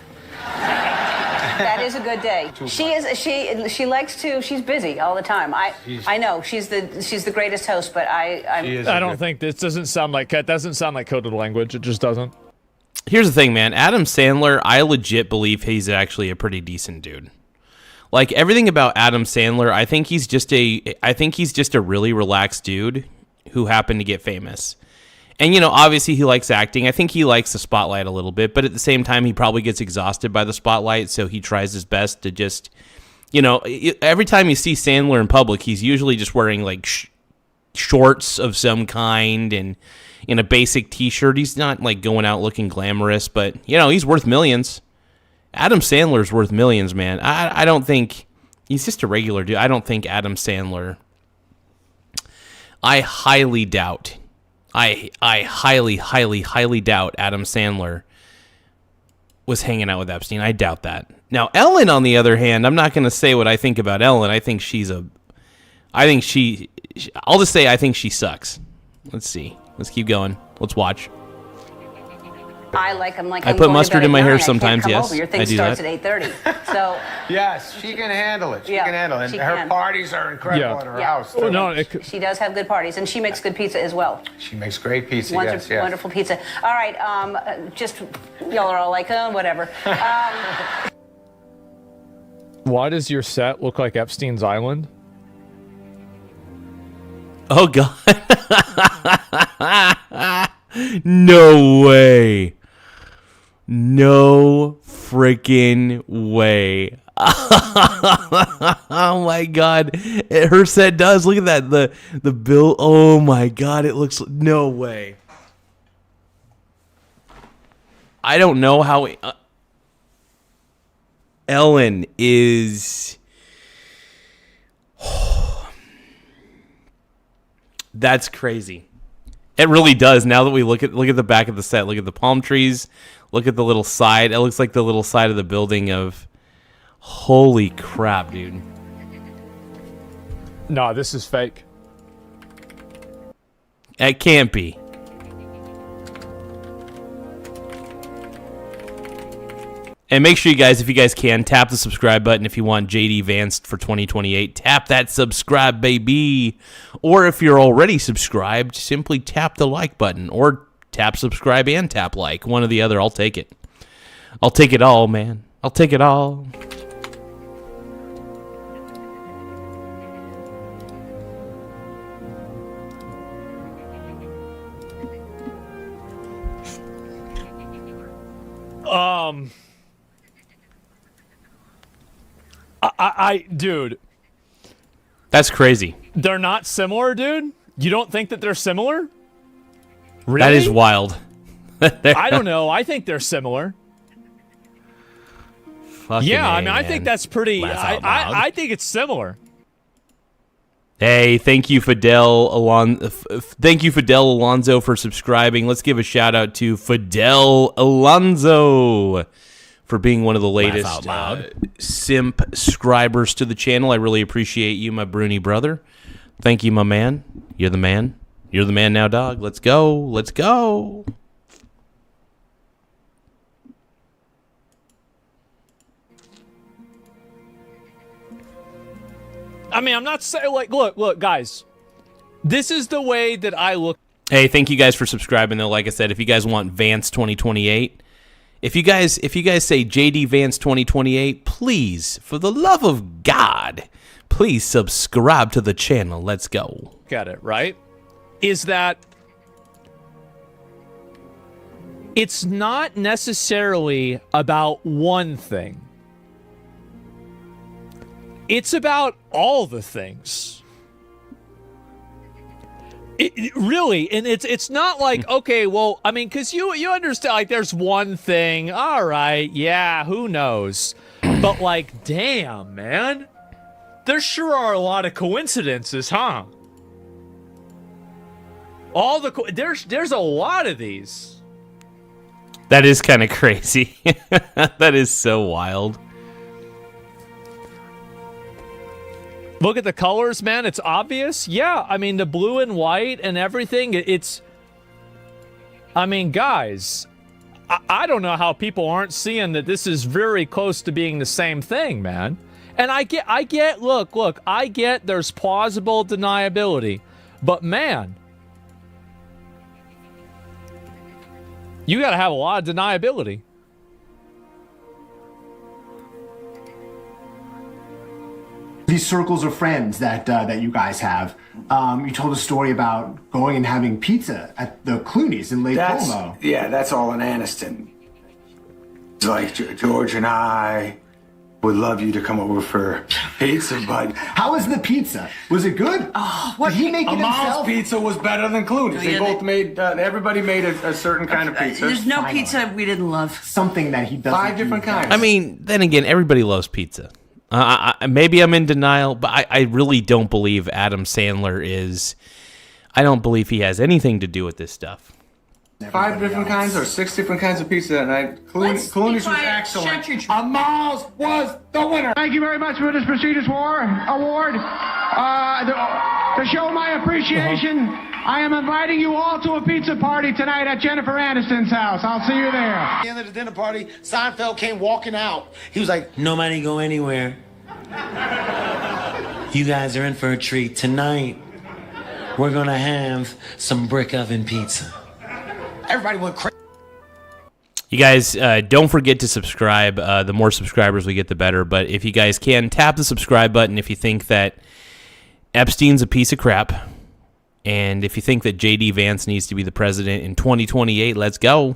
That is a good day. She likes to. She's busy all the time. I know she's the greatest host, but I don't think this doesn't sound like coded language. It just doesn't. Here's the thing, man. Adam Sandler, I legit believe he's actually a pretty decent dude. Like, everything about Adam Sandler, I think he's just a really relaxed dude who happened to get famous. And, you know, obviously he likes acting. I think he likes the spotlight a little bit, but at the same time, he probably gets exhausted by the spotlight, so he tries his best to just, you know, every time you see Sandler in public, he's usually just wearing, like, shorts of some kind and in a basic t-shirt. He's not, like, going out looking glamorous, but, you know, he's worth millions. Adam Sandler's worth millions, man. I don't think, he's just a regular dude. I don't think Adam Sandler, I highly doubt Adam Sandler was hanging out with Epstein. I doubt that. Now, Ellen, on the other hand, I'm not going to say what I think about Ellen. I think I'll just say I think she sucks. Let's see. Let's keep going. Let's watch. I put mustard in my hair sometimes, yes. Your thing I do starts that. at 8:30. So Yes, she can handle it. She Yeah, can handle it. she And her can. parties are incredible at her house. Oh, too. no, she does have good parties, and she makes good pizza as well. She makes great pizza. Wonderful, yes. wonderful pizza. All right, just y'all are all like, whatever. Why does your set look like Epstein's Island? Oh, God. No way. No freaking way. Oh my God, her set does. Look at that. The bill. Oh my God, it looks. No way. I don't know how Ellen is. That's crazy. It really does. Now that we look at the back of the set, look at the palm trees, look at the little side. It looks like the little side of the building of. Holy crap, dude. No, this is fake. It can't be. And make sure you guys, if you guys can, tap the subscribe button if you want JD Vance for 2028. Tap that subscribe, baby. Or if you're already subscribed, simply tap the like button. Or tap subscribe and tap like. One or the other. I'll take it. I'll take it all, man. I'll take it all. Dude. That's crazy. They're not similar, dude? You don't think that they're similar? Really? That is wild. I don't know. I think they're similar. Fucking I man. think that's pretty. I think it's similar. Hey, thank you, Fidel Alonzo, for subscribing. Let's give a shout out to Fidel Alonzo for being one of the latest simp subscribers to the channel. I really appreciate you, my Bruni brother. Thank you, my man. You're the man. You're the man now, dog. Let's go. Let's go. I mean, I'm not saying, like, look, guys. This is the way that I look. Hey, thank you guys for subscribing, though. Like I said, if you guys want Vance 2028, if you guys say JD Vance 2028, please, for the love of God, please subscribe to the channel. Let's go. At it, right? Is that it's not necessarily about one thing. It's about all the things. It really, and it's not like, okay, well, I mean, because you understand, like, there's one thing, all right, yeah, who knows? But, like, damn, man. There sure are a lot of coincidences, huh? There's a lot of these. That is kind of crazy. That is so wild. Look at the colors, man. It's obvious. Yeah, I mean, the blue and white and everything, I mean, guys, I don't know how people aren't seeing that this is very close to being the same thing, man. And I get, look, I get there's plausible deniability. But, man, you got to have a lot of deniability. These circles of friends that you guys have. You told a story about going and having pizza at the Clooney's in Lake Como. Yeah, that's all in Aniston. It's like George and I would love you to come over for pizza, but how was the pizza? Was it good? Oh, did he make it himself? Amal's pizza was better than Clooney's. They both made. Everybody made a certain kind of pizza. There's no pizza we didn't love. Something that he doesn't. 5 different kinds. I mean, then again, everybody loves pizza. Maybe I'm in denial, but I really don't believe Adam Sandler is. I don't believe he has anything to do with this stuff. 5 different kinds or 6 different kinds of pizza that night. Clooney's was excellent. Amal's was the winner. Thank you very much for this prestigious award. To show my appreciation, I am inviting you all to a pizza party tonight at Jennifer Aniston's house. I'll see you there. At the end of the dinner party, Seinfeld came walking out. He was like, "Nobody go anywhere. You guys are in for a treat. Tonight, we're going to have some brick oven pizza." Everybody went crazy. You guys, don't forget to subscribe. The more subscribers we get, the better. But if you guys can, tap the subscribe button if you think that Epstein's a piece of crap. And if you think that JD Vance needs to be the president in 2028, let's go.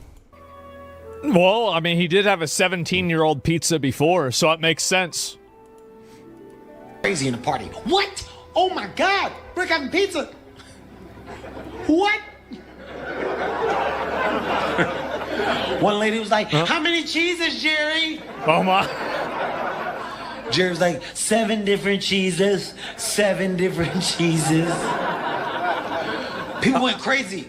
Well, I mean, he did have a 17-year-old pizza before, so it makes sense. Crazy in the party. What? Oh my God! Brick oven pizza. What? One lady was like, "How many cheeses, Jerry?" Oh my. Jerry was like, 7 different cheeses. 7 different cheeses. People went crazy.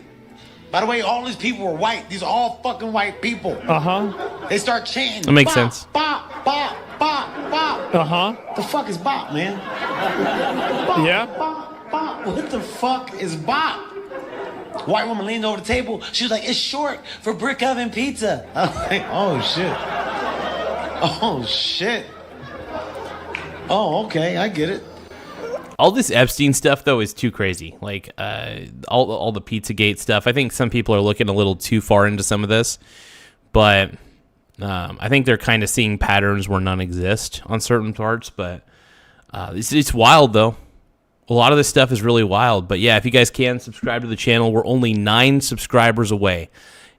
By the way, all these people were white. These are all fucking white people. Uh-huh. They start chanting. That makes bop, sense. Bop, bop, bop, bop. Uh-huh. The fuck is bop, man? Bop, Yeah. Bop, bop. What the fuck is bop? White woman leaned over the table. She was like, "It's short for brick oven pizza." I was like, "Oh shit. Oh shit. Oh, okay, I get it." All this Epstein stuff, though, is too crazy. Like, all the Pizzagate stuff. I think some people are looking a little too far into some of this. But I think they're kind of seeing patterns where none exist on certain parts. But it's wild, though. A lot of this stuff is really wild. But, yeah, if you guys can, subscribe to the channel. We're only 9 subscribers away.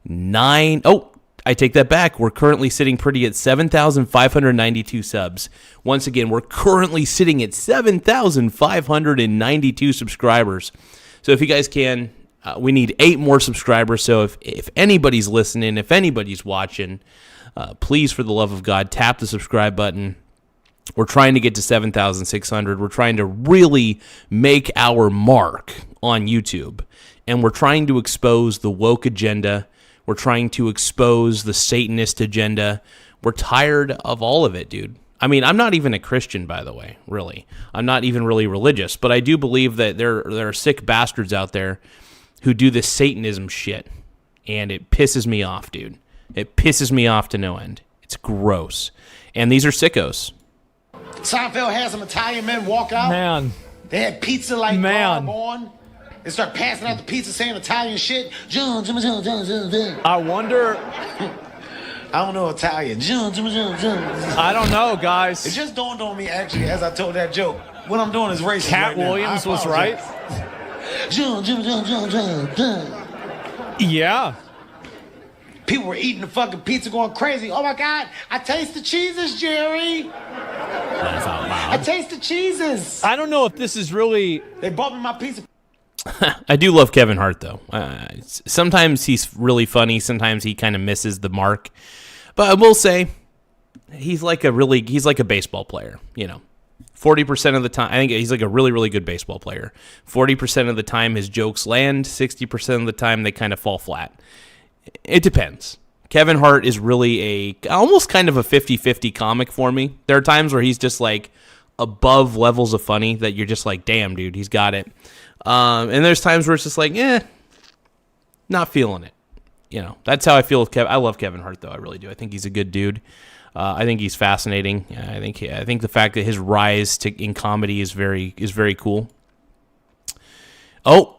9. Oh, I take that back. We're currently sitting pretty at 7,592 subs. Once again, we're currently sitting at 7,592 subscribers. So if you guys can, we need 8 more subscribers. So if anybody's listening, if anybody's watching, please, for the love of God, tap the subscribe button. We're trying to get to 7,600. We're trying to really make our mark on YouTube. And we're trying to expose the woke agenda. We're trying to expose the Satanist agenda. We're tired of all of it, dude. I mean, I'm not even a Christian, by the way, really. I'm not even really religious. But I do believe that there are sick bastards out there who do this Satanism shit. And it pisses me off, dude. It pisses me off to no end. It's gross. And these are sickos. Seinfeld had some Italian men walk out. Man. They had pizza like garb on. They start passing out the pizza saying Italian shit. I wonder. I don't know Italian. I don't know, guys. It just dawned on me, actually, as I told that joke. What I'm doing is racist. Cat right Williams now. was right. Yeah. People were eating the fucking pizza going crazy. Oh my God, I taste the cheeses, Jerry. Laugh out loud. I taste the cheeses. I don't know if this is really. They bought me my pizza. I do love Kevin Hart, though. Sometimes he's really funny. Sometimes he kind of misses the mark. But I will say, he's like a baseball player. 40% of the time, I think he's like a really, really good baseball player. 40% of the time, his jokes land. 60% of the time, they kind of fall flat. It depends. Kevin Hart is really almost kind of a 50-50 comic for me. There are times where he's just like above levels of funny that you're just like, damn, dude, he's got it. And there's times where it's just like, not feeling it. That's how I feel with Kevin. I love Kevin Hart, though. I really do. I think he's a good dude. I think he's fascinating. I think the fact that his rise in comedy is very cool. Oh,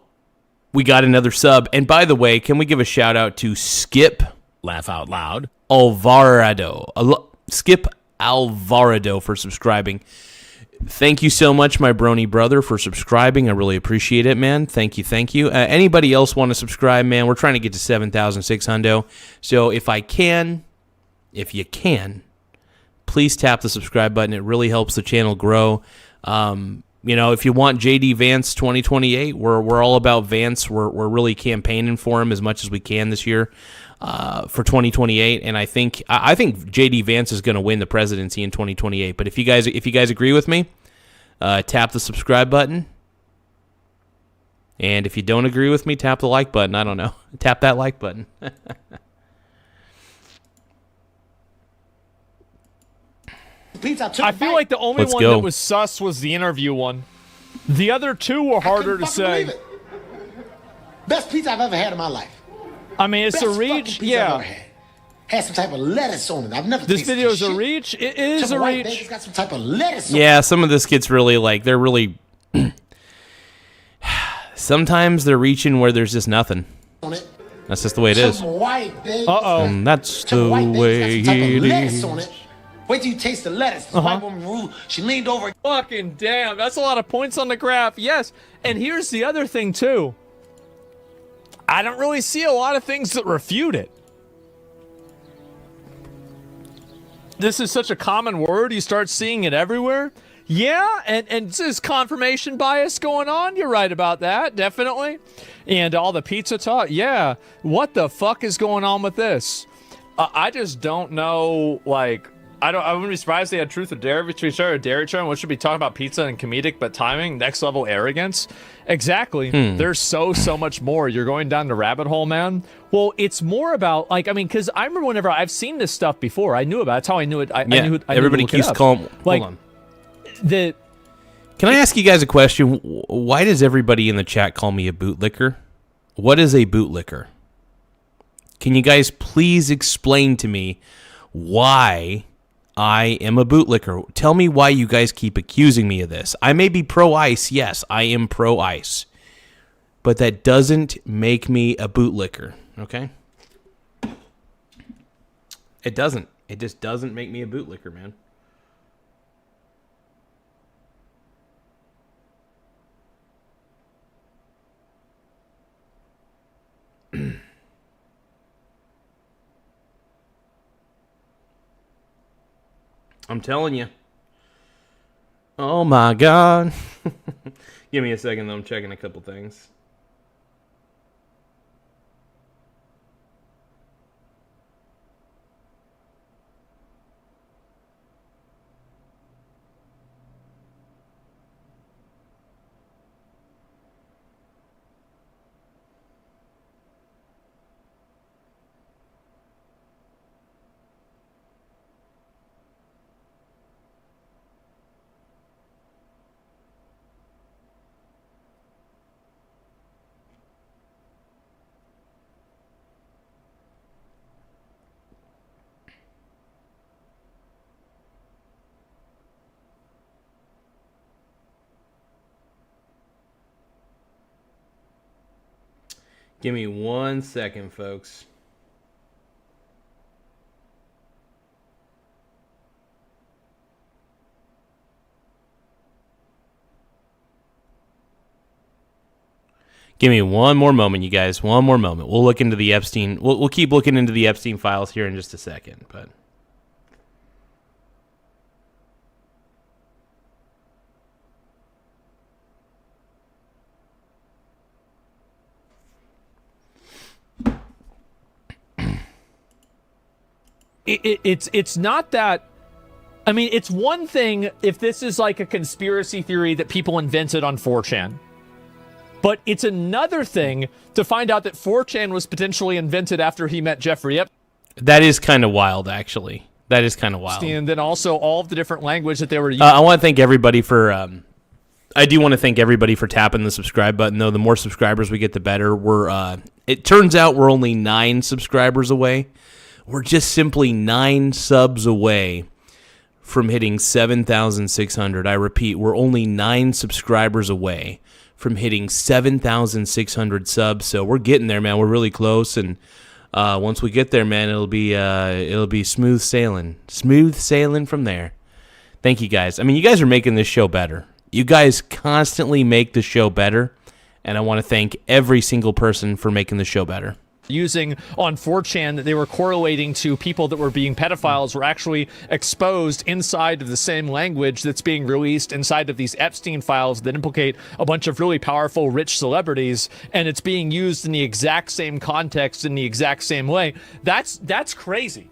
we got another sub. And by the way, can we give a shout out to Skip? Laugh out loud. Alvarado. Skip Alvarado for subscribing. Thank you so much, my brony brother, for subscribing. I really appreciate it, man. Thank you. Anybody else want to subscribe, man? We're trying to get to 7,600. So if you can, please tap the subscribe button. It really helps the channel grow. If you want JD Vance 2028, we're all about Vance. We're really campaigning for him as much as we can this year for 2028. And I think JD Vance is going to win the presidency in 2028. But if you guys agree with me, tap the subscribe button. And if you don't agree with me, tap the like button. I don't know. Tap that like button. I feel like the only one that was sus was the interview one. The other two were harder to say. Best pizza I've ever had in my life. I mean, it's Best a reach. Yeah. Had some type of lettuce on it. I've never. This video is a reach. It is a reach. It's got some type of lettuce. On Yeah, some of this gets really they're really. Sometimes they're reaching where there's just nothing. That's just the way it is. That's the way it is. Wait till you taste the lettuce. The white woman, she leaned over. Fucking damn, that's a lot of points on the graph. Yes, and here's the other thing too. I don't really see a lot of things that refute it. this is such a common word. You start seeing it everywhere. Yeah, and there's confirmation bias going on. You're right about that, definitely. And all the pizza talk. Yeah, what the fuck is going on with this? I just don't know. Like, I wouldn't be surprised if they had truth or dare between each other. Dare each other. What should be talking about pizza and comedic, but timing, next level arrogance. Exactly. There's so much more. You're going down the rabbit hole, man. Well, it's more about like, I mean, because I remember whenever I've seen this stuff before, I knew about it. That's how I knew it. I knew everybody keeps calling. Like, hold on. Can I ask you guys a question? Why does everybody in the chat call me a bootlicker? What is a bootlicker? Can you guys please explain to me why I am a bootlicker? Tell me why you guys keep accusing me of this. I may be pro-ICE. Yes, I am pro-ICE. But that doesn't make me a bootlicker, okay? It doesn't. It just doesn't make me a bootlicker, man. I'm telling you. Oh my God. Give me a second though. I'm checking a couple things. Give me 1 second, folks. Give me one more moment, you guys. One more moment. We'll look into the Epstein. We'll keep looking into the Epstein files here in just a second, but. It's not that. I mean, it's one thing if this is like a conspiracy theory that people invented on 4chan. But it's another thing to find out that 4chan was potentially invented after he met Jeffrey Epstein. That is kind of wild, actually. That is kind of wild. And then also all of the different language that they were using. I want to thank everybody for... I do want to thank everybody for tapping the subscribe button, though. The more subscribers we get, the better. It turns out we're only 9 subscribers away. We're just simply 9 subs away from hitting 7,600. I repeat, we're only 9 subscribers away from hitting 7,600 subs. So we're getting there, man. We're really close, and once we get there, man, it'll be smooth sailing from there. Thank you guys. I mean, you guys are making this show better. You guys constantly make the show better, and I want to thank every single person for making the show better. Using on 4chan that they were correlating to people that were being pedophiles were actually exposed inside of the same language that's being released inside of these Epstein files that implicate a bunch of really powerful, rich celebrities, and it's being used in the exact same context in the exact same way. That's crazy.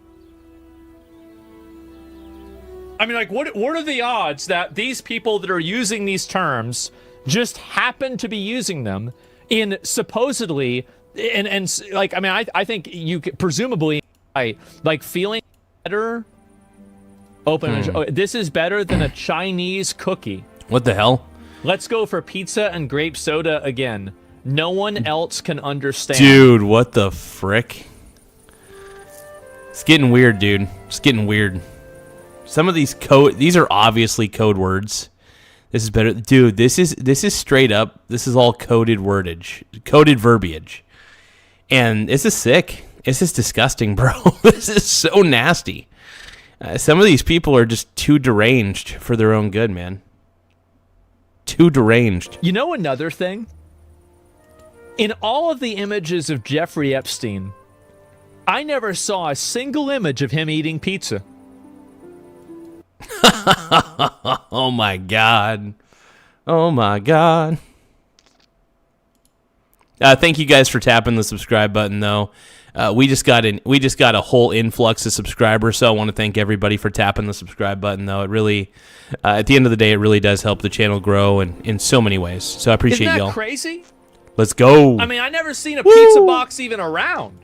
I mean, like, what are the odds that these people that are using these terms just happen to be using them in supposedly... And like, I mean, I think you could, presumably, like feeling better. This is better than a Chinese cookie. What the hell? Let's go for pizza and grape soda again. No one else can understand. Dude, what the frick? It's getting weird, dude. It's getting weird. Some of these these are obviously code words. This is better, dude. This is straight up. This is all coded wordage, coded verbiage. And this is sick. This is disgusting, bro. This is so nasty. Some of these people are just too deranged for their own good, man. Too deranged. You know another thing? In all of the images of Jeffrey Epstein, I never saw a single image of him eating pizza. Oh my God. Oh my God. Thank you guys for tapping the subscribe button, though. We just got a whole influx of subscribers, so I want to thank everybody for tapping the subscribe button, though. It really, at the end of the day, it really does help the channel grow in so many ways. So I appreciate Isn't that y'all. crazy? Let's go. I mean, I never seen a pizza box even around.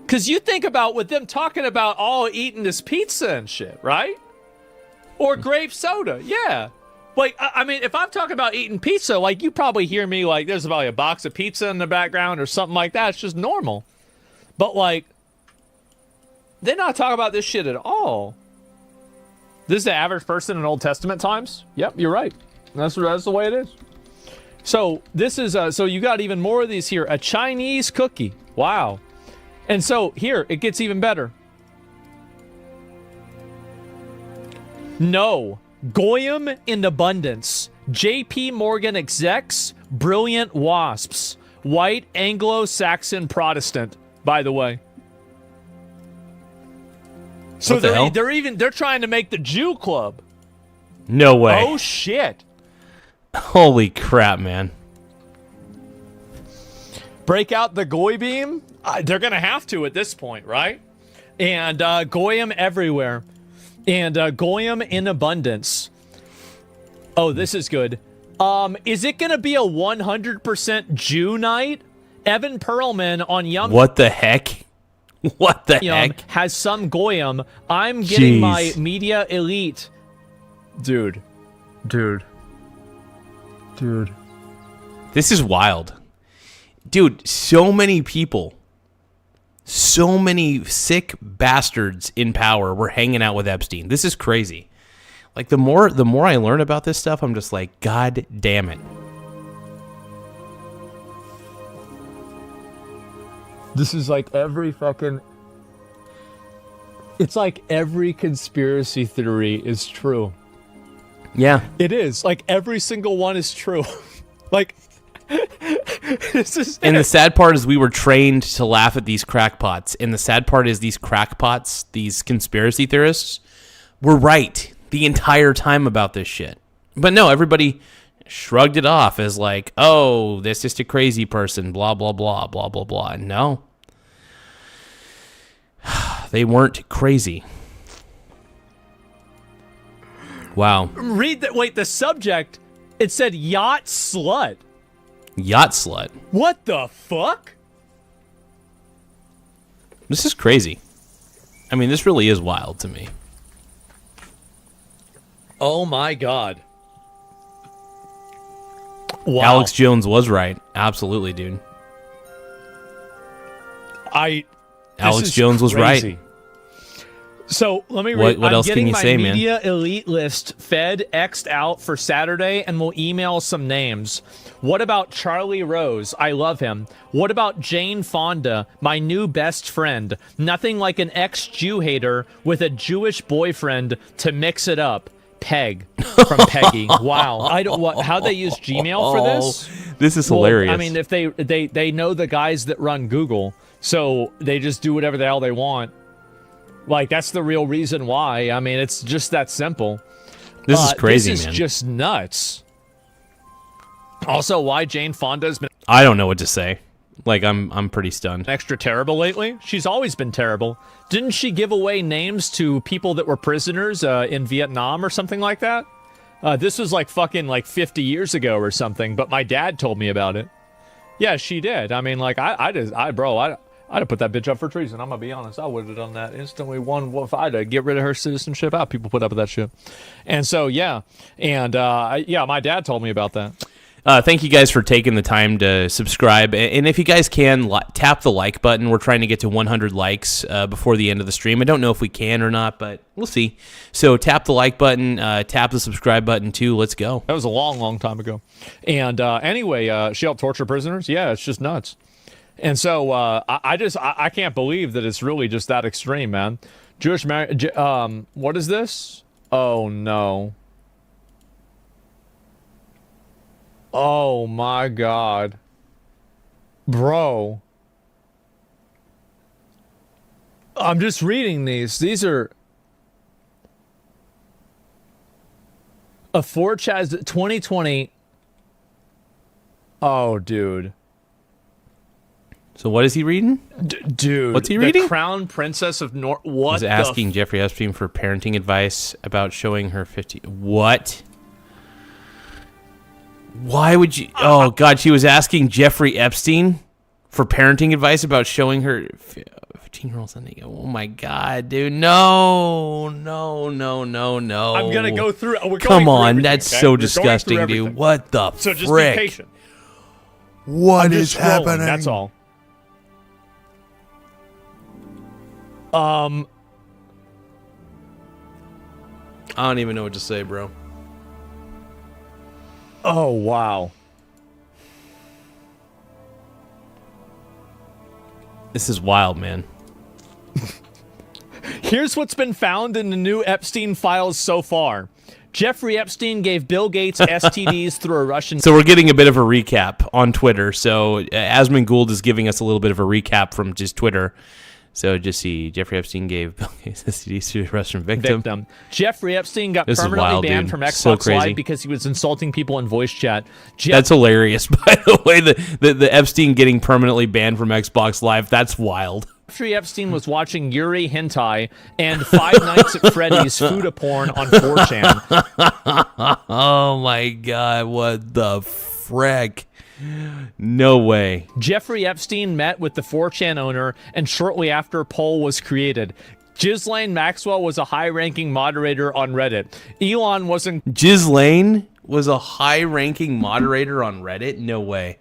Because you think about with them talking about all eating this pizza and shit, right? Or grape soda, yeah. Like, I mean, if I'm talking about eating pizza, like, you probably hear me, like, there's probably a box of pizza in the background or something like that. It's just normal. But, like, they're not talking about this shit at all. This is the average person in Old Testament times? Yep, you're right. That's the way it is. So, this is, so you got even more of these here. A Chinese cookie. Wow. And so, here, it gets even better. No. Goyim in abundance. J.P. Morgan execs, brilliant wasps. White Anglo-Saxon Protestant, by the way. So they're trying to make the Jew Club. No way. Oh shit. Holy crap, man. Break out the Goy beam? They're going to have to at this point, right? And Goyim everywhere. And Goyim in abundance. Oh, this is good. Is it going to be a 100% Jew night? Evan Perlman on Yum. What the heck? What the heck? Has some Goyim. I'm getting my media elite. Dude. This is wild. Dude, so many people, so many sick bastards in power were hanging out with Epstein. This is crazy. Like, the more I learn about this stuff, I'm just like, God damn it. This is like every fucking... It's like every conspiracy theory is true. Yeah. It is. Like, every single one is true. Like... This is and the sad part is we were trained to laugh at these crackpots. And the sad part is these crackpots, these conspiracy theorists, were right the entire time about this shit. But no, everybody shrugged it off as like, oh, this is just a crazy person, blah, blah, blah, blah, blah, blah. And no. They weren't crazy. Wow. Read that. Wait, the subject, it said yacht slut. Yacht slut. What the fuck? This is crazy. I mean, this really is wild to me. Oh my God. Wow. Alex Jones was right. Absolutely, dude. Alex Jones was right. So let me read. What else can you say, man? I'm getting my media elite list X'd out for Saturday, and we'll email some names. What about Charlie Rose? I love him. What about Jane Fonda, my new best friend? Nothing like an ex-Jew hater with a Jewish boyfriend to mix it up. Peg from Peggy. Wow. I don't. How'd they use Gmail for this? This is hilarious. I mean, if they know the guys that run Google, so they just do whatever the hell they want. Like, that's the real reason why. I mean, it's just that simple. This is crazy, man. This is just nuts. Also, why Jane Fonda's been... I don't know what to say. Like, I'm pretty stunned. Extra terrible lately? She's always been terrible. Didn't she give away names to people that were prisoners in Vietnam or something like that? This was like fucking like 50 years ago or something, but my dad told me about it. Yeah, she did. I mean, like, I'd have put that bitch up for treason. I'm gonna be honest. I would have done that instantly. If I had to get rid of her citizenship out, people put up with that shit. And so, yeah. And, yeah, my dad told me about that. Thank you guys for taking the time to subscribe. And if you guys can, tap the like button. We're trying to get to 100 likes before the end of the stream. I don't know if we can or not, but we'll see. So tap the like button, tap the subscribe button too. Let's go. That was a long, long time ago. And anyway, she helped torture prisoners. Yeah, it's just nuts. And so I can't believe that it's really just that extreme, man. Jewish marriage. What is this? Oh, no. Oh, my God. Bro. I'm just reading these. These are... A 4chan 2020. Oh, dude. So what is he reading? Dude. What's he reading? The Crown Princess of What was asking Jeffrey Epstein for parenting advice about showing her 50. What? Why would you? Oh, God. She was asking Jeffrey Epstein for parenting advice about showing her 15-year-old son. Oh, my God, dude. No. I'm going to go through. Come on. That's so disgusting, dude. What the frick? So just be patient. What is happening? That's all. I don't even know what to say, bro. Oh, wow. This is wild, man. Here's what's been found in the new Epstein files so far. Jeffrey Epstein gave Bill Gates STDs through a Russian... So we're getting a bit of a recap on Twitter. So Asmund Gould is giving us a little bit of a recap from just Twitter. So just see, Jeffrey Epstein gave Bill Gates STDs to a Russian victim. Jeffrey Epstein got This is permanently wild, banned dude. from So Xbox crazy. Live because he was insulting people in voice chat. That's hilarious, by the way. The Epstein getting permanently banned from Xbox Live, that's wild. Jeffrey Epstein was watching Yuri hentai and Five Nights at Freddy's food porn on 4chan. Oh my God, what the frick? No way. Jeffrey Epstein met with the 4chan owner, and shortly after, poll was created. Ghislaine Maxwell was a high-ranking moderator on Reddit. Elon wasn't... Ghislaine was a high-ranking moderator on Reddit? No way.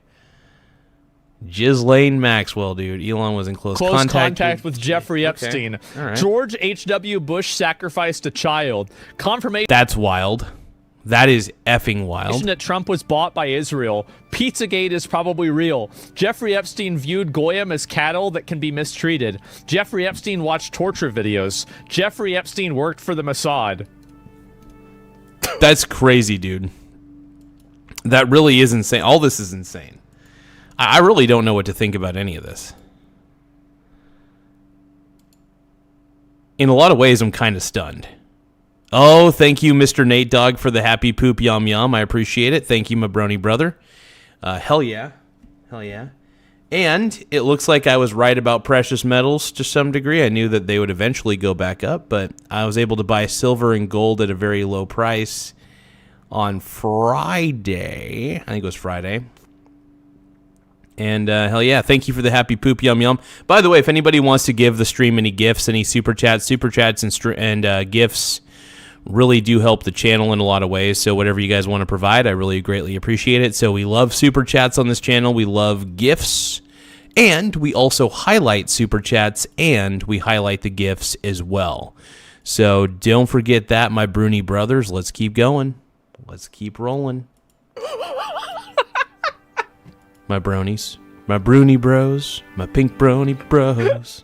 Ghislaine Maxwell, dude. Elon was in close contact with Jeffrey Epstein. Okay. All right. George H.W. Bush sacrificed a child. Confirmation... That's wild. That is effing wild. That Trump was bought by Israel. Pizzagate is probably real. Jeffrey Epstein viewed Goyim as cattle that can be mistreated. Jeffrey Epstein watched torture videos. Jeffrey Epstein worked for the Mossad. That's crazy, dude. That really is insane. All this is insane. I really don't know what to think about any of this. In a lot of ways, I'm kind of stunned. Oh, thank you, Mr. Nate Dogg, for the happy poop yum yum. I appreciate it. Thank you, my brony brother. Hell yeah. Hell yeah. And it looks like I was right about precious metals to some degree. I knew that they would eventually go back up, but I was able to buy silver and gold at a very low price on Friday. I think it was Friday. And hell yeah, thank you for the happy poop yum yum. By the way, if anybody wants to give the stream any gifts, any super chats and gifts really do help the channel in a lot of ways. So whatever you guys want to provide, I really greatly appreciate it. So we love super chats on this channel. We love gifts. And we also highlight super chats and we highlight the gifts as well. So don't forget that, my Bruni brothers. Let's keep going. Let's keep rolling. My bronies. My Bruni bros. My pink brony bros.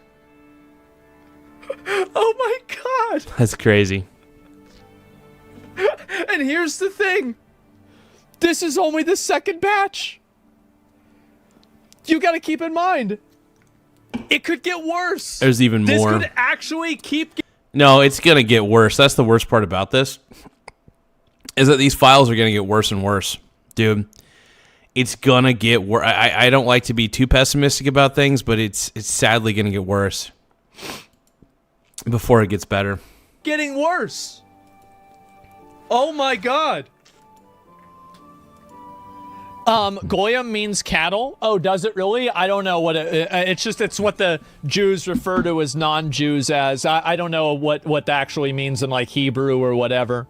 Oh my God. That's crazy. And here's the thing. This is only the second batch. You got to keep in mind, it could get worse. There's even more. This could actually keep... No, it's going to get worse. That's the worst part about this, is that these files are going to get worse and worse. Dude, it's going to get worse. I don't like to be too pessimistic about things, but it's sadly going to get worse before it gets better. Getting worse. Oh my God. Goyim means cattle. Oh, does it really? I don't know what it's what the Jews refer to as non-Jews as. I don't know what that actually means in like Hebrew or whatever.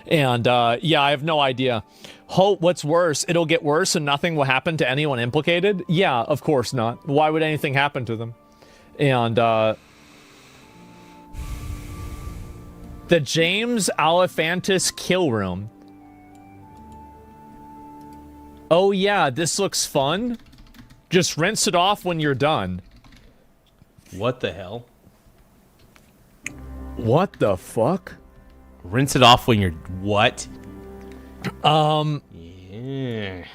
And yeah, I have no idea. What's worse? It'll get worse and nothing will happen to anyone implicated? Yeah, of course not. Why would anything happen to them? And the James Alefantis kill room. Oh yeah, this looks fun. Just rinse it off when you're done. What the hell? What the fuck? Rinse it off when you're what? Yeah.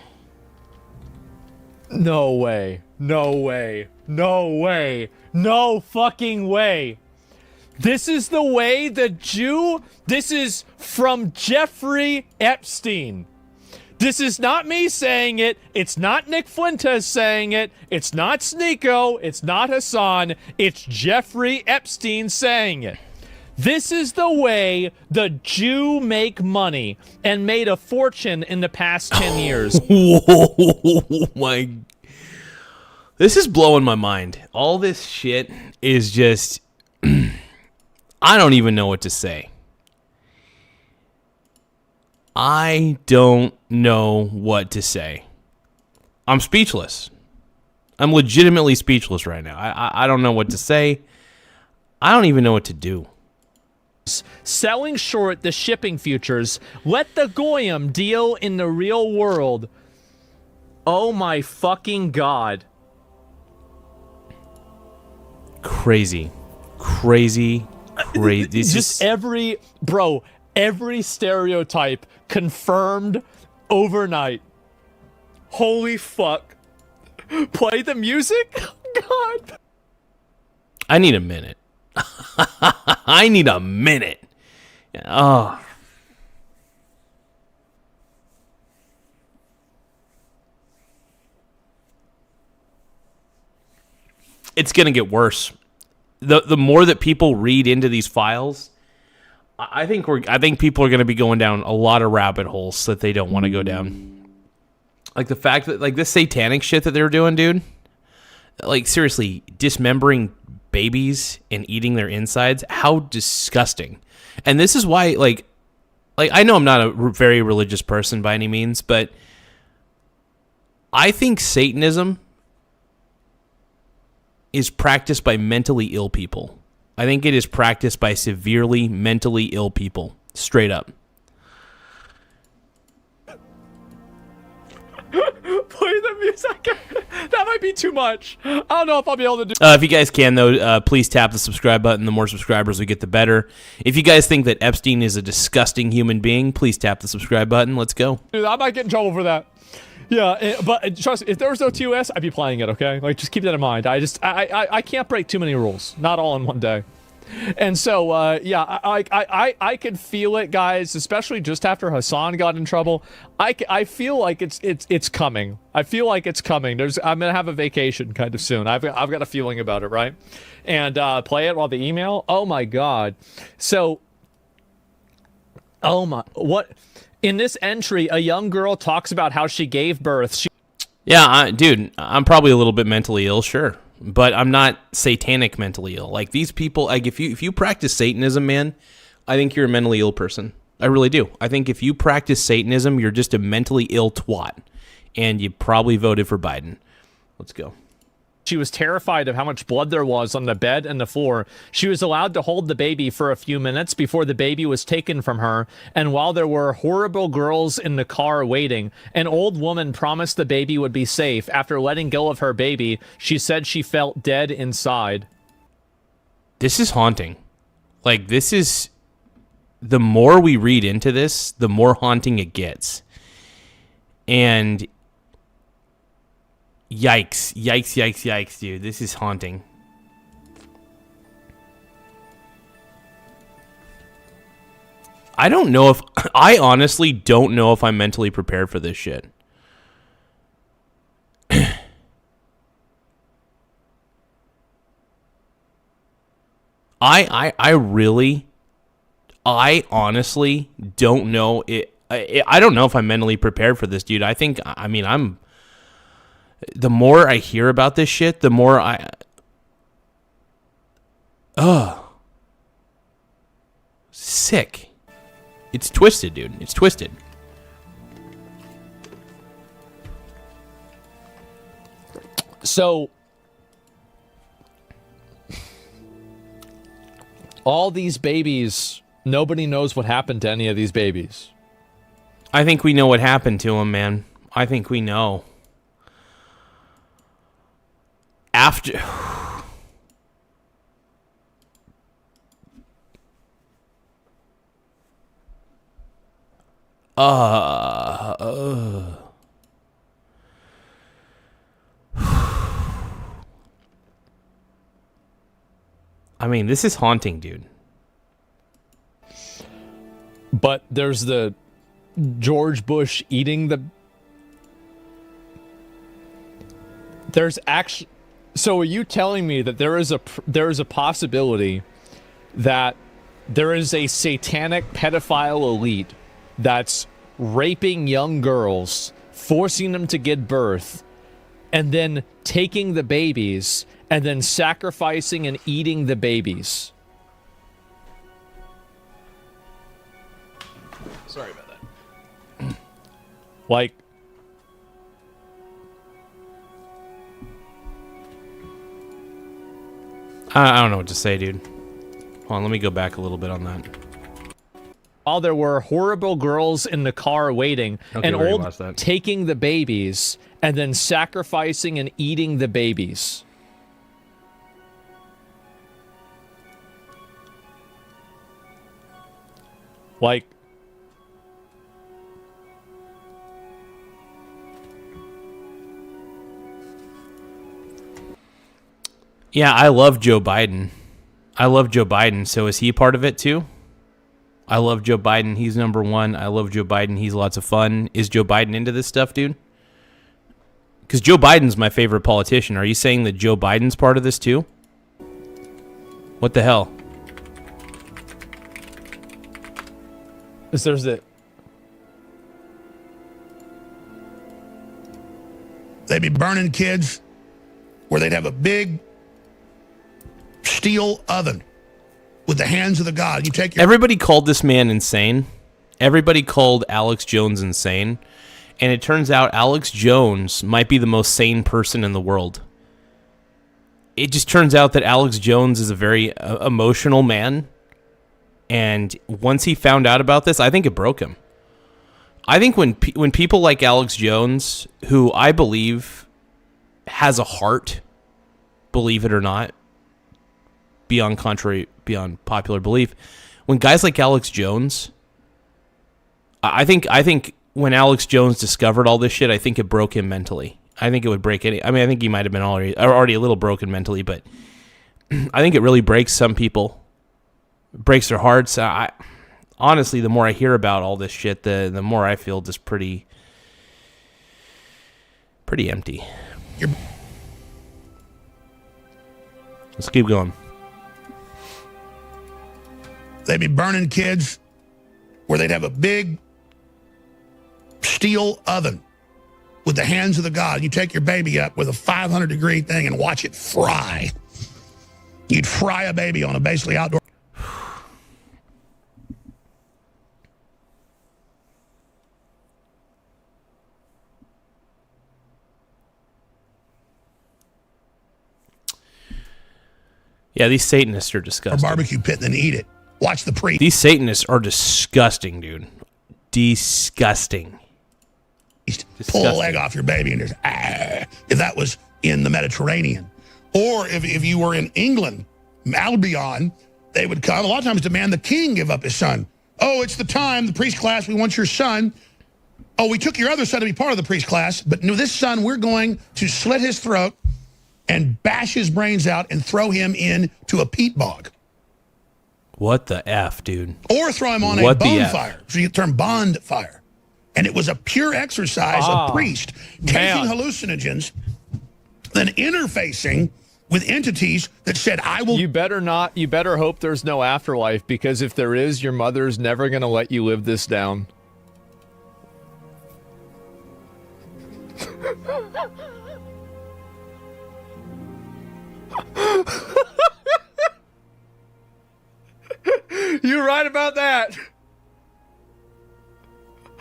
No way. No way. No way. No fucking way. This is the way the Jew... This is from Jeffrey Epstein. This is not me saying it. It's not Nick Fuentes saying it. It's not Sneeko. It's not Hassan. It's Jeffrey Epstein saying it. This is the way the Jew make money and made a fortune in the past 10 years. Whoa, my... This is blowing my mind. All this shit is just... I don't even know what to say. I don't know what to say. I'm speechless. I'm legitimately speechless right now. I don't know what to say. I don't even know what to do. Selling short the shipping futures. Let the Goyim deal in the real world. Oh my fucking God. Crazy. Crazy. Just every stereotype confirmed overnight. Holy fuck. Play the music? God. I need a minute. I need a minute. Oh. It's going to get worse. The more that people read into these files, I think people are going to be going down a lot of rabbit holes that they don't want to go down. Like the fact that like this satanic shit that they're doing, dude. Like seriously, dismembering babies and eating their insides, how disgusting. And this is why like I know I'm not a very religious person by any means, but I think Satanism is practiced by mentally ill people. I think it is practiced by severely mentally ill people. Straight up. Play the music. That might be too much. I don't know if I'll be able to do. If you guys can, though, please tap the subscribe button. The more subscribers we get, the better. If you guys think that Epstein is a disgusting human being, please tap the subscribe button. Let's go. Dude, I might get in trouble for that. Yeah, but trust me, if there was no TOS, I'd be playing it, okay? Like, just keep that in mind. I can't break too many rules. Not all in one day. And so, yeah, I could feel it, guys, especially just after Hassan got in trouble. I feel like it's coming. I feel like it's coming. I'm gonna have a vacation kind of soon. I've got a feeling about it, right? And play it while the email. Oh my God. So, what? In this entry, a young girl talks about how she gave birth. Dude, I'm probably a little bit mentally ill, sure. But I'm not satanic mentally ill. Like these people, like if you practice Satanism, man, I think you're a mentally ill person. I really do. I think if you practice Satanism, you're just a mentally ill twat. And you probably voted for Biden. Let's go. She was terrified of how much blood there was on the bed and the floor. She was allowed to hold the baby for a few minutes before the baby was taken from her. And while there were horrible girls in the car waiting, an old woman promised the baby would be safe. After letting go of her baby, she said she felt dead inside. This is haunting. Like, this is... The more we read into this, the more haunting it gets. And... Yikes, dude. This is haunting. I don't know if... I honestly don't know if I'm mentally prepared for this shit. I honestly don't know it. I don't know if I'm mentally prepared for this, dude. I'm... The more I hear about this shit, the more sick. It's twisted, dude. It's twisted. So, all these babies, nobody knows what happened to any of these babies. I think we know what happened to them, man. I think we know. After... mean, this is haunting, dude. But there's the George Bush eating the... There's actually... So are you telling me that there is a possibility that there is a satanic pedophile elite that's raping young girls, forcing them to give birth, and then taking the babies, and then sacrificing and eating the babies? Sorry about that. Like... I don't know what to say, dude. Hold on, let me go back a little bit on that. While there were horrible girls in the car waiting, and old taking the babies, and then sacrificing and eating the babies. Like... Yeah, I love Joe Biden. So is he part of it too? I love Joe Biden. He's number one. I love Joe Biden. He's lots of fun. Is Joe Biden into this stuff, dude? Because Joe Biden's my favorite politician. Are you saying that Joe Biden's part of this too? What the hell? There's the... They'd be burning kids where they'd have a big steel oven with the hands of the god. You take your... Everybody called this man insane. Everybody called Alex Jones insane. And it turns out Alex Jones might be the most sane person in the world. It just turns out that Alex Jones is a very emotional man. And once he found out about this, I think it broke him. I think when people like Alex Jones, who I believe has a heart, believe it or not, beyond popular belief, when guys like Alex Jones, I think when Alex Jones discovered all this shit, I think it broke him mentally. I think it would break any. I mean, I think he might have been already a little broken mentally, but I think it really breaks some people, breaks their hearts. Honestly, the more I hear about all this shit, the more I feel just pretty empty. Let's keep going. They'd be burning kids where they'd have a big steel oven with the hands of the god. You take your baby up with a 500-degree thing and watch it fry. You'd fry a baby on a basically outdoor... Yeah, these Satanists are disgusting. ...or barbecue pit and then eat it. Watch the priest. These Satanists are disgusting, dude. Disgusting. Pull a leg off your baby and just, if that was in the Mediterranean. Or if you were in England, Albion, they would come, a lot of times demand the king give up his son. Oh, it's the time, the priest class, we want your son. Oh, we took your other son to be part of the priest class, but no, this son, we're going to slit his throat and bash his brains out and throw him into a peat bog. What the F, dude? Or throw him on a bonfire. So you term bond fire. And it was a pure exercise of priest taking hallucinogens, then interfacing with entities that said, I will... You better hope there's no afterlife, because if there is, your mother's never going to let you live this down. You're right about that.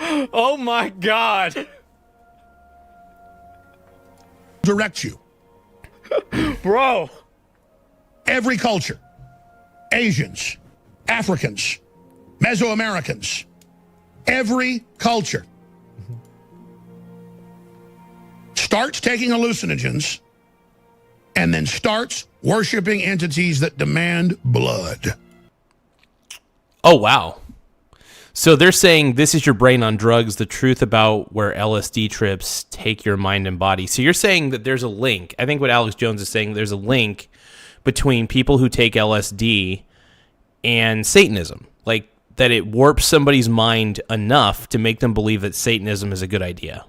Oh my God. Direct you. Bro. Every culture. Asians, Africans, Mesoamericans. Every culture starts taking hallucinogens and then starts worshiping entities that demand blood. Oh, wow. So they're saying this is your brain on drugs, the truth about where LSD trips take your mind and body. So you're saying that there's a link. I think what Alex Jones is saying, there's a link between people who take LSD and Satanism. Like, that it warps somebody's mind enough to make them believe that Satanism is a good idea.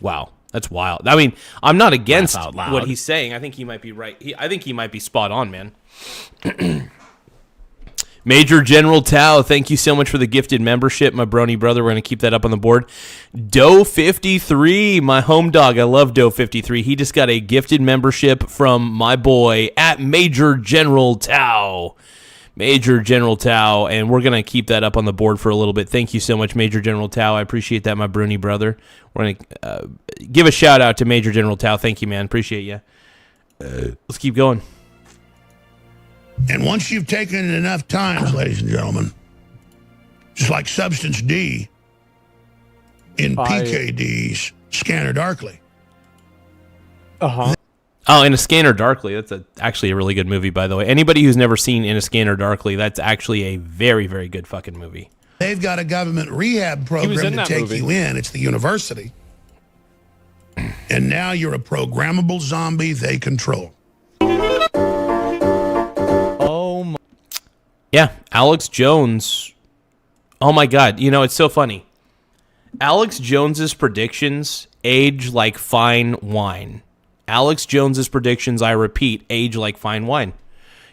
Wow, that's wild. I mean, I'm not against what he's saying. I think he might be right. I think he might be spot on, man. Major General Tao, thank you so much for the gifted membership, my brony brother. We're going to keep that up on the board. Doe53, my home dog. I love Doe53. He just got a gifted membership from my boy at Major General Tao. Major General Tao, and we're going to keep that up on the board for a little bit. Thank you so much, Major General Tao. I appreciate that, my brony brother. We're going to give a shout out to Major General Tao. Thank you, man. Appreciate you. Let's keep going. And once you've taken it enough times, ladies and gentlemen, just like Substance D in PKD's Scanner Darkly. Uh-huh. Oh, In a Scanner Darkly. That's actually a really good movie, by the way. Anybody who's never seen In a Scanner Darkly, that's actually a very, very good fucking movie. They've got a government rehab program to take you in. It's the university. And now you're a programmable zombie they control. Yeah, Alex Jones. Oh my God. You know, it's so funny. Alex Jones's predictions age like fine wine. Alex Jones's predictions, I repeat, age like fine wine.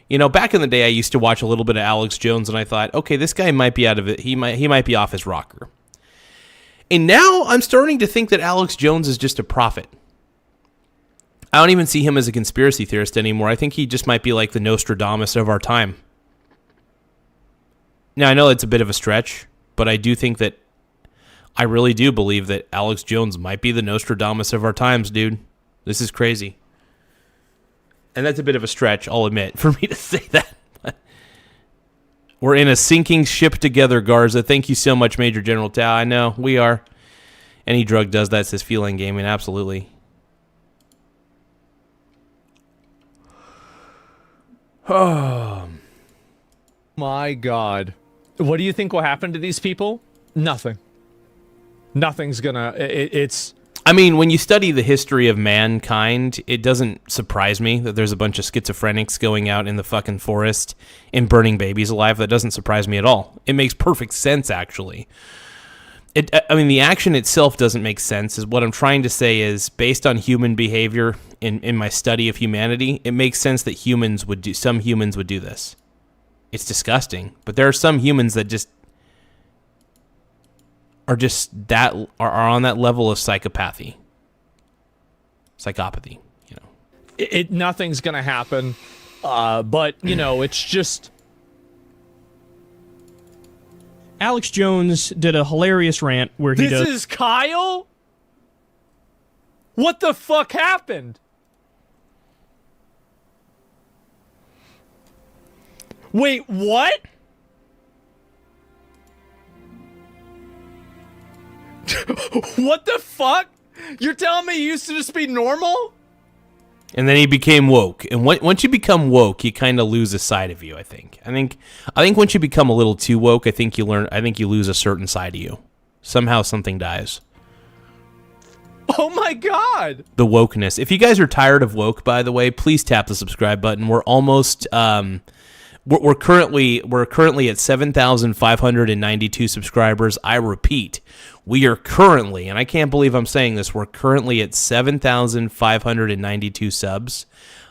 You know, back in the day, I used to watch a little bit of Alex Jones, and I thought, okay, this guy might be out of it. He might be off his rocker. And now I'm starting to think that Alex Jones is just a prophet. I don't even see him as a conspiracy theorist anymore. I think he just might be like the Nostradamus of our time. Now, I know it's a bit of a stretch, but I do think that I really do believe that Alex Jones might be the Nostradamus of our times, dude. This is crazy. And that's a bit of a stretch, I'll admit, for me to say that. We're in a sinking ship together, Garza. Thank you so much, Major General Tao. I know, we are. Any drug does that, says Feeling Gaming. Absolutely. Oh, my God. What do you think will happen to these people? Nothing. Nothing's gonna... It's... I mean, when you study the history of mankind, it doesn't surprise me that there's a bunch of schizophrenics going out in the fucking forest and burning babies alive. That doesn't surprise me at all. It makes perfect sense, actually. I mean, the action itself doesn't make sense. Is what I'm trying to say is, based on human behavior in my study of humanity, it makes sense that some humans would do this. It's disgusting, but there are some humans that just are on that level of psychopathy, you know. Nothing's gonna happen, but you know, it's just. Alex Jones did a hilarious rant where he This is Kyle? What the fuck happened? Wait, what? What the fuck? You're telling me he used to just be normal? And then he became woke. And once you become woke, you kind of lose a side of you, I think. I think once you become a little too woke, I think you lose a certain side of you. Somehow something dies. Oh my God. The wokeness. If you guys are tired of woke, by the way, please tap the subscribe button. We're almost we're currently at 7,592 subscribers. I repeat, we are currently, and I can't believe I'm saying this, we're currently at 7,592 subs.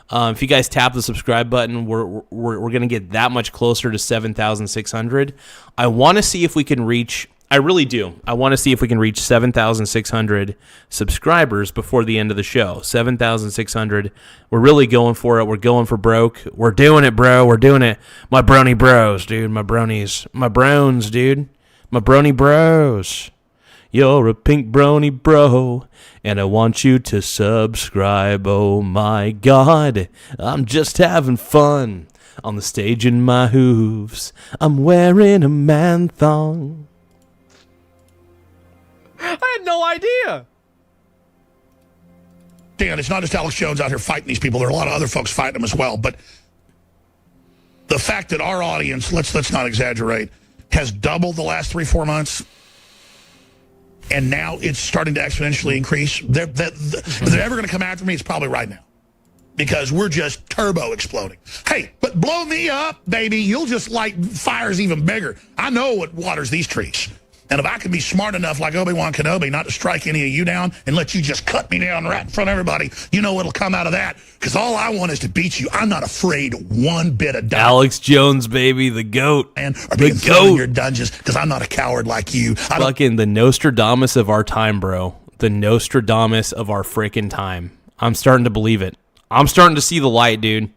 If you guys tap the subscribe button, we're going to get that much closer to 7,600. I want to see if we can reach. I really do. I want to see if we can reach 7,600 subscribers before the end of the show. 7,600. We're really going for it. We're going for broke. We're doing it, bro. We're doing it. My brony bros, dude. My bronies. My brones, dude. My brony bros. You're a pink brony bro, and I want you to subscribe. Oh my God. I'm just having fun on the stage in my hooves. I'm wearing a man thong. I had no idea. Dan, it's not just Alex Jones out here fighting these people. There are a lot of other folks fighting them as well. But the fact that our audience, let's not exaggerate, has doubled the last 3-4 months, and now it's starting to exponentially increase. If they're ever going to come after me, it's probably right now. because we're just turbo exploding. Hey, but blow me up, baby. You'll just light fires even bigger. I know what waters these trees. And if I can be smart enough like Obi-Wan Kenobi not to strike any of you down and let you just cut me down right in front of everybody, you know what'll come out of that. Because all I want is to beat you. I'm not afraid one bit of Alex Jones, baby, the GOAT. And or being thrown in your dungeons because I'm not a coward like you. Fucking the Nostradamus of our time, bro. The Nostradamus of our freaking time. I'm starting to believe it. I'm starting to see the light, dude.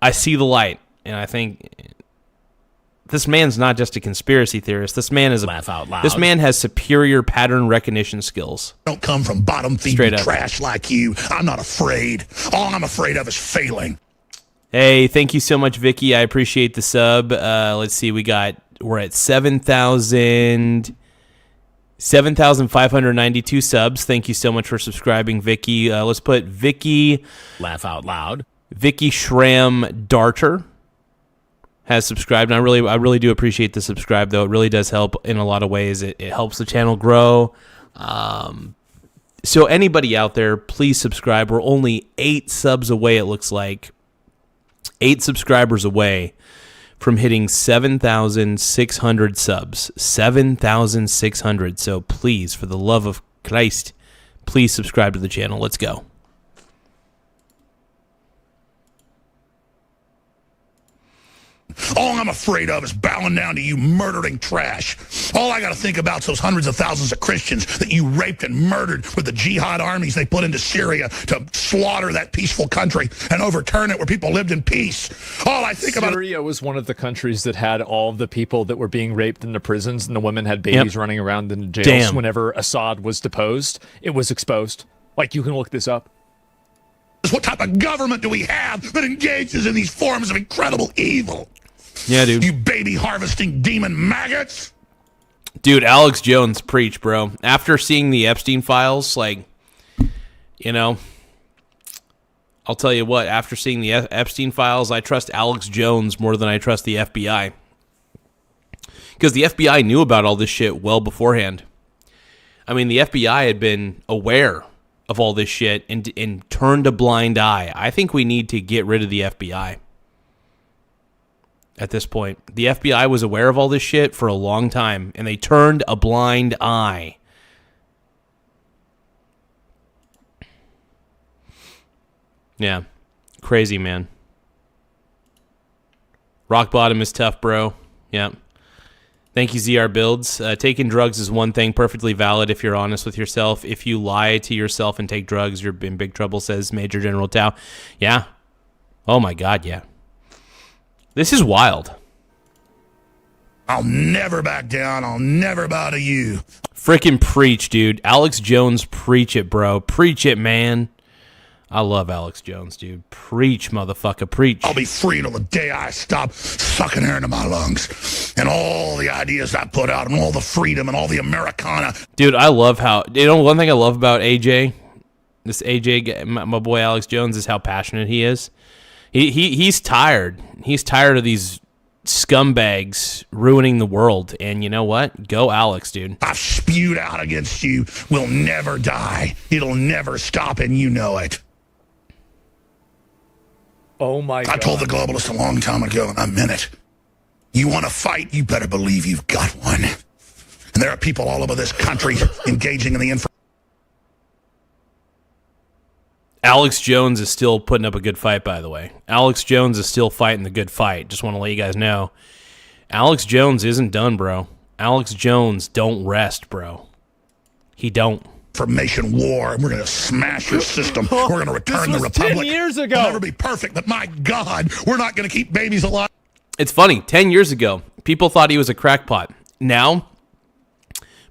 I see the light. And I think this man's not just a conspiracy theorist. This man is laugh out loud. This man has superior pattern recognition skills. Don't come from bottom feeding trash like you. I'm not afraid. All I'm afraid of is failing. Hey, thank you so much, Vicky. I appreciate the sub. Let's see, we're at 7,592 subs. Thank you so much for subscribing, Vicky. Let's put Vicky laugh out loud. Vicky Schramm Darter has subscribed, and I really do appreciate the subscribe, though. It really does help in a lot of ways. It helps the channel grow. So anybody out there, please subscribe. We're only 8 subs away, it looks like. 8 subscribers away from hitting 7,600 subs. 7,600. So please, for the love of Christ, please subscribe to the channel. Let's go. All I'm afraid of is bowing down to you murdering trash. All I got to think about is those hundreds of thousands of Christians that you raped and murdered with the jihad armies they put into Syria to slaughter that peaceful country and overturn it where people lived in peace. All I think about... Syria was one of the countries that had all of the people that were being raped in the prisons, and the women had babies running around in jails. Whenever Assad was deposed, it was exposed. Like, you can look this up. What type of government do we have that engages in these forms of incredible evil? Yeah, dude. You baby harvesting demon maggots. Dude, Alex Jones, preach, bro. After seeing the Epstein files, like, you know, I'll tell you what, after seeing the Epstein files, I trust Alex Jones more than I trust the FBI. Because the FBI knew about all this shit well beforehand. I mean, the FBI had been aware of all this shit and turned a blind eye. I think we need to get rid of the FBI. At this point, the FBI was aware of all this shit for a long time, and they turned a blind eye. Yeah, crazy, man. Rock bottom is tough, bro. Yeah. Thank you, ZR Builds. Taking drugs is one thing, perfectly valid if you're honest with yourself. If you lie to yourself and take drugs, you're in big trouble, says Major General Tao. Yeah. Oh, my God, yeah. This is wild. I'll never back down. I'll never bow to you. Frickin' preach, dude. Alex Jones, preach it, bro. Preach it, man. I love Alex Jones, dude. Preach, motherfucker, preach. I'll be free until the day I stop sucking air into my lungs. And all the ideas I put out and all the freedom and all the Americana. Dude, I love how... You know, one thing I love about AJ, this AJ, my boy Alex Jones, is how passionate he is. He's tired. He's tired of these scumbags ruining the world. And you know what? Go Alex, dude. I've spewed out against you. We'll never die. It'll never stop, and you know it. Oh, my God. I told the globalists a long time ago, and I meant it. You want to fight, you better believe you've got one. And there are people all over this country engaging in the information. Alex Jones is still putting up a good fight, by the way. Alex Jones is still fighting the good fight. Just want to let you guys know. Alex Jones isn't done, bro. Alex Jones don't rest, bro. He don't. Information war, and we're going to smash your system. We're going to return the republic. 10 years ago. It'll never be perfect, but my God, we're not going to keep babies alive. It's funny. 10 years ago, people thought he was a crackpot. Now,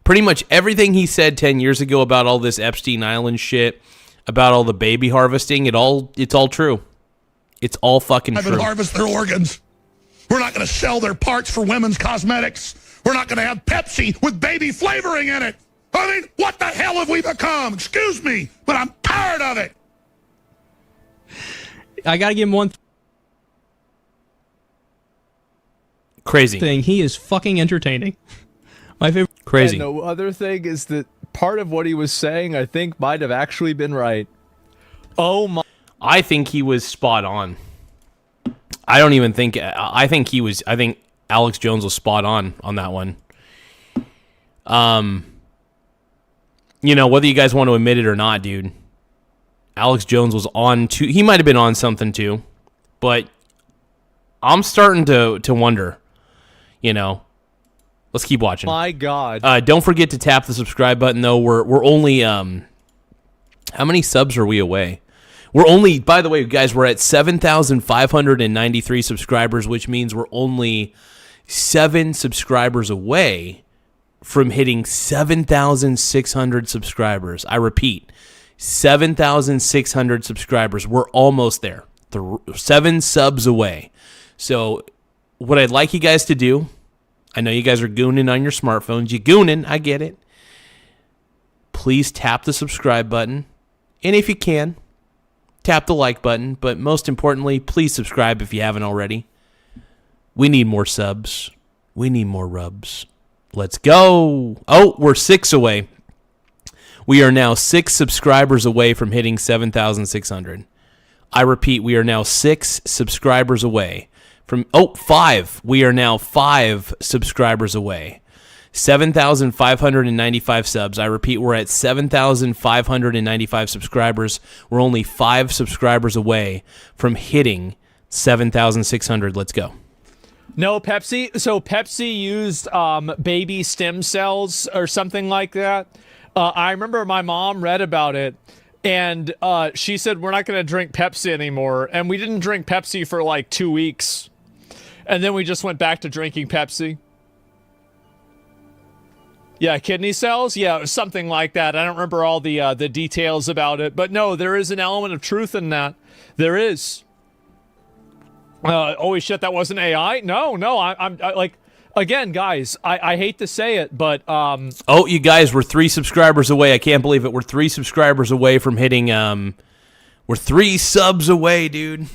pretty much everything he said 10 years ago about all this Epstein Island shit, about all the baby harvesting, it's all true. It's all fucking true. And harvest their organs. We're not going to sell their parts for women's cosmetics. We're not going to have Pepsi with baby flavoring in it. I mean, what the hell have we become? Excuse me, but I'm tired of it. I got to give him one crazy thing. He is fucking entertaining. My favorite. Crazy. And the other thing is that part of what he was saying, I think, might have actually been right. Oh my! I think he was spot on. I don't even think. I think he was. I think Alex Jones was spot on that one. You know, whether you guys want to admit it or not, dude, Alex Jones was on too. He might have been on something too, but I'm starting to wonder. You know, let's keep watching. My God! Don't forget to tap the subscribe button, though. We're only how many subs are we away? We're only, by the way, guys, we're at 7,593 subscribers, which means we're only 7 subscribers away from hitting 7,600 subscribers. I repeat, 7,600 subscribers. We're almost there. 7 subs away. So what I'd like you guys to do, I know you guys are gooning on your smartphones. You gooning, I get it. Please tap the subscribe button. And if you can, tap the like button. But most importantly, please subscribe if you haven't already. We need more subs. We need more rubs. Let's go. Oh, we're 6 away. We are now 6 subscribers away from hitting 7,600. I repeat, we are now 6 subscribers away from 5. We are now 5 subscribers away. 7,595 subs. I repeat, we're at 7,595 subscribers. We're only 5 subscribers away from hitting 7,600. Let's go. No, Pepsi. So Pepsi used baby stem cells or something like that. I remember my mom read about it, and she said, we're not going to drink Pepsi anymore. And we didn't drink Pepsi for like 2 weeks. And then we just went back to drinking Pepsi. Yeah, kidney cells? Yeah, it was something like that. I don't remember all the details about it. But no, there is an element of truth in that. There is. Holy shit, that wasn't AI? No, I'm like, again, guys, I hate to say it, but... Oh, you guys, we're 3 subscribers away. I can't believe it. We're 3 subscribers away from hitting... We're 3 subs away, dude.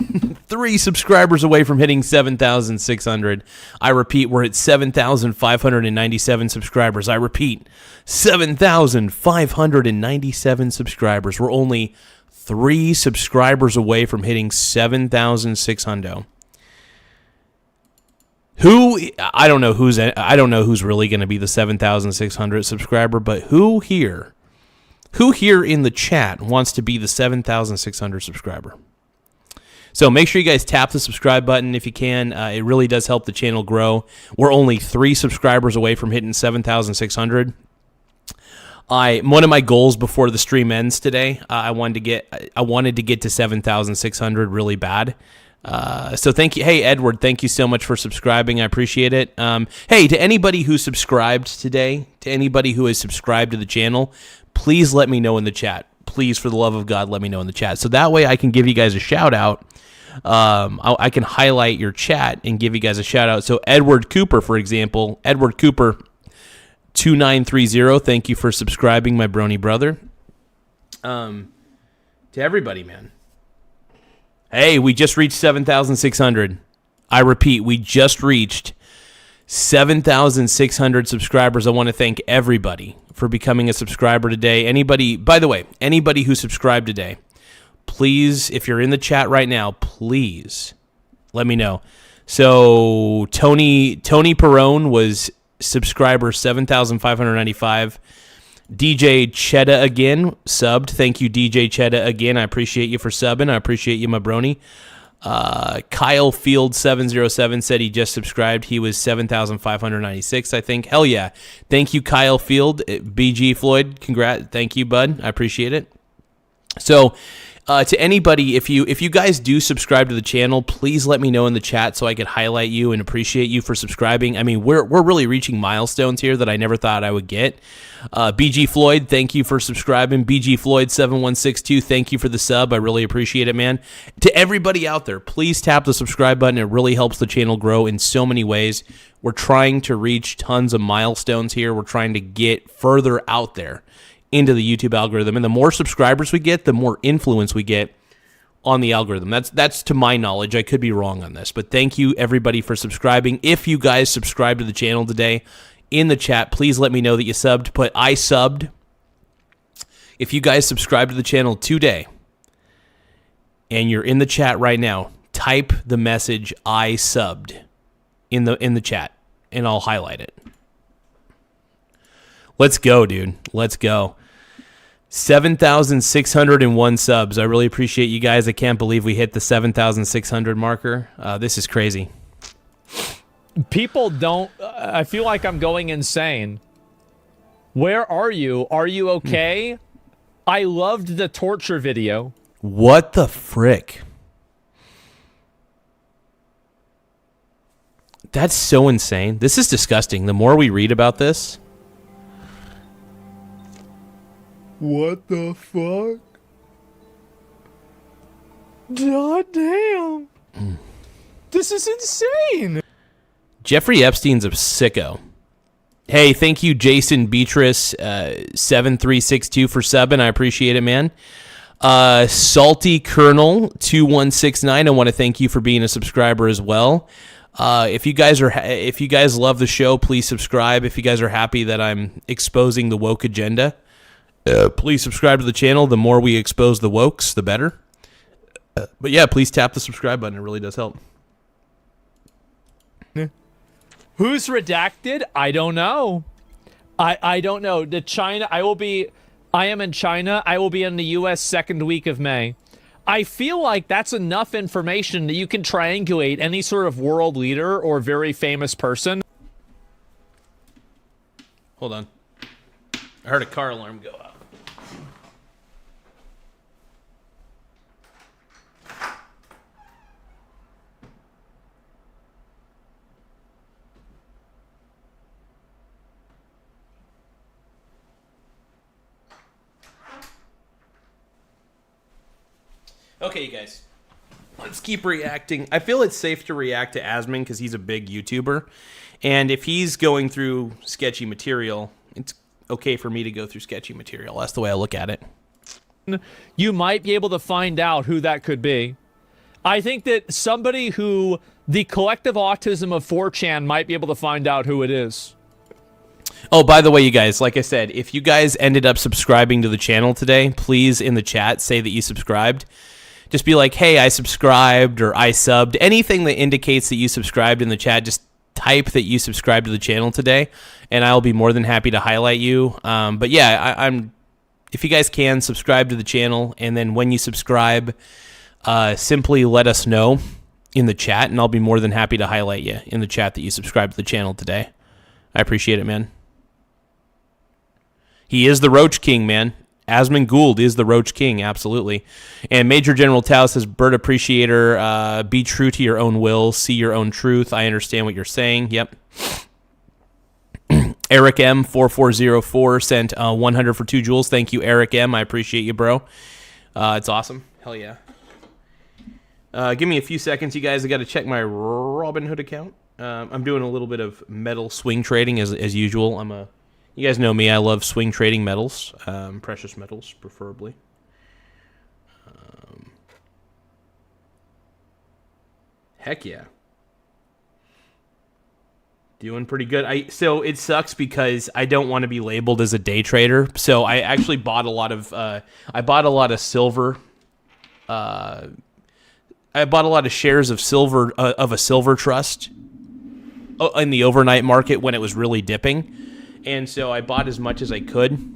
3 subscribers away from hitting 7,600. I repeat, we're at 7,597 subscribers. I repeat, 7,597 subscribers. We're only 3 subscribers away from hitting 7,600. I don't know who's really going to be the 7,600 subscriber, but who here in the chat wants to be the 7,600 subscriber? So make sure you guys tap the subscribe button if you can. It really does help the channel grow. We're only 3 subscribers away from hitting 7,600. One of my goals before the stream ends today, I wanted to get to 7,600 really bad. So thank you. Hey, Edward, thank you so much for subscribing. I appreciate it. Hey, to anybody who subscribed today, to anybody who has subscribed to the channel, please let me know in the chat. Please, for the love of God, let me know in the chat. So that way I can give you guys a shout out. I can highlight your chat and give you guys a shout out. So Edward Cooper, for example, Edward Cooper 2930, thank you for subscribing, my brony brother. To everybody, man. Hey, we just reached 7,600. I repeat, we just reached 7,600 subscribers. I want to thank everybody for becoming a subscriber today. Anybody, by the way, anybody who subscribed today, please, if you're in the chat right now, please let me know. So Tony Perone was subscriber 7,595. DJ Chetta again subbed. Thank you, DJ Chetta again. I appreciate you for subbing. I appreciate you, my brony. Kyle Field 707 said he just subscribed. He was 7,596, I think. Hell yeah. Thank you, Kyle Field. BG Floyd, congrats. Thank you, bud. I appreciate it. So, to anybody, if you guys do subscribe to the channel, please let me know in the chat so I could highlight you and appreciate you for subscribing. I mean, we're really reaching milestones here that I never thought I would get. BG Floyd, thank you for subscribing. BG Floyd 7162, thank you for the sub. I really appreciate it, man. To everybody out there, please tap the subscribe button. It really helps the channel grow in so many ways. We're trying to reach tons of milestones here. We're trying to get further out there into the YouTube algorithm, and the more subscribers we get, the more influence we get on the algorithm. That's to my knowledge. I could be wrong on this, but thank you everybody for subscribing. If you guys subscribe to the channel today, in the chat, please let me know that you subbed. Put I subbed. If you guys subscribe to the channel today, and you're in the chat right now, type the message "I subbed" in the chat, and I'll highlight it. Let's go, dude. Let's go. 7,601 subs. I really appreciate you guys. I can't believe we hit the 7,600 marker. This is crazy. People don't... I feel like I'm going insane. Where are you? Are you okay? I loved the torture video. What the frick? That's so insane. This is disgusting. The more we read about this... What the fuck? God damn. This is insane. Jeffrey Epstein's a sicko. Hey, thank you, Jason Beatrice 7362 for subbing. I appreciate it, man. Salty Colonel 2169. I want to thank you for being a subscriber as well. If you guys love the show, please subscribe. If you guys are happy that I'm exposing the woke agenda, please subscribe to the channel. The more we expose the wokes, the better. But yeah, please tap the subscribe button. It really does help. Who's redacted? I don't know. I don't know. I am in China. I will be in the U.S. second week of May. I feel like that's enough information that you can triangulate any sort of world leader or very famous person. Hold on. I heard a car alarm go off. Okay, you guys. Let's keep reacting. I feel it's safe to react to Asman because he's a big YouTuber. And if he's going through sketchy material, it's okay for me to go through sketchy material. That's the way I look at it. You might be able to find out who that could be. I think that somebody who the collective autism of 4chan might be able to find out who it is. Oh, by the way, you guys, like I said, if you guys ended up subscribing to the channel today, please in the chat say that you subscribed. Just be like, hey, I subscribed or I subbed. Anything that indicates that you subscribed in the chat, just type that you subscribed to the channel today, and I'll be more than happy to highlight you. But yeah, I'm. If you guys can, subscribe to the channel, and then when you subscribe, simply let us know in the chat, and I'll be more than happy to highlight you in the chat that you subscribed to the channel today. I appreciate it, man. He is the Roach King, man. Asman Gould is the Roach King, absolutely. And Major General Tao says, Bird Appreciator, be true to your own will, see your own truth. I understand what you're saying. Yep. Eric M 4404 sent 100 for 2 jewels. Thank you, Eric M. I appreciate you, bro. It's awesome. Hell yeah. Give me a few seconds, you guys. I got to check my Robinhood account. I'm doing a little bit of metal swing trading as usual. You guys know me. I love swing trading metals, precious metals, preferably. Heck yeah. Doing pretty good. So it sucks because I don't want to be labeled as a day trader. So I actually bought a lot of silver. I bought a lot of shares of silver of a silver trust in the overnight market when it was really dipping. And so I bought as much as I could.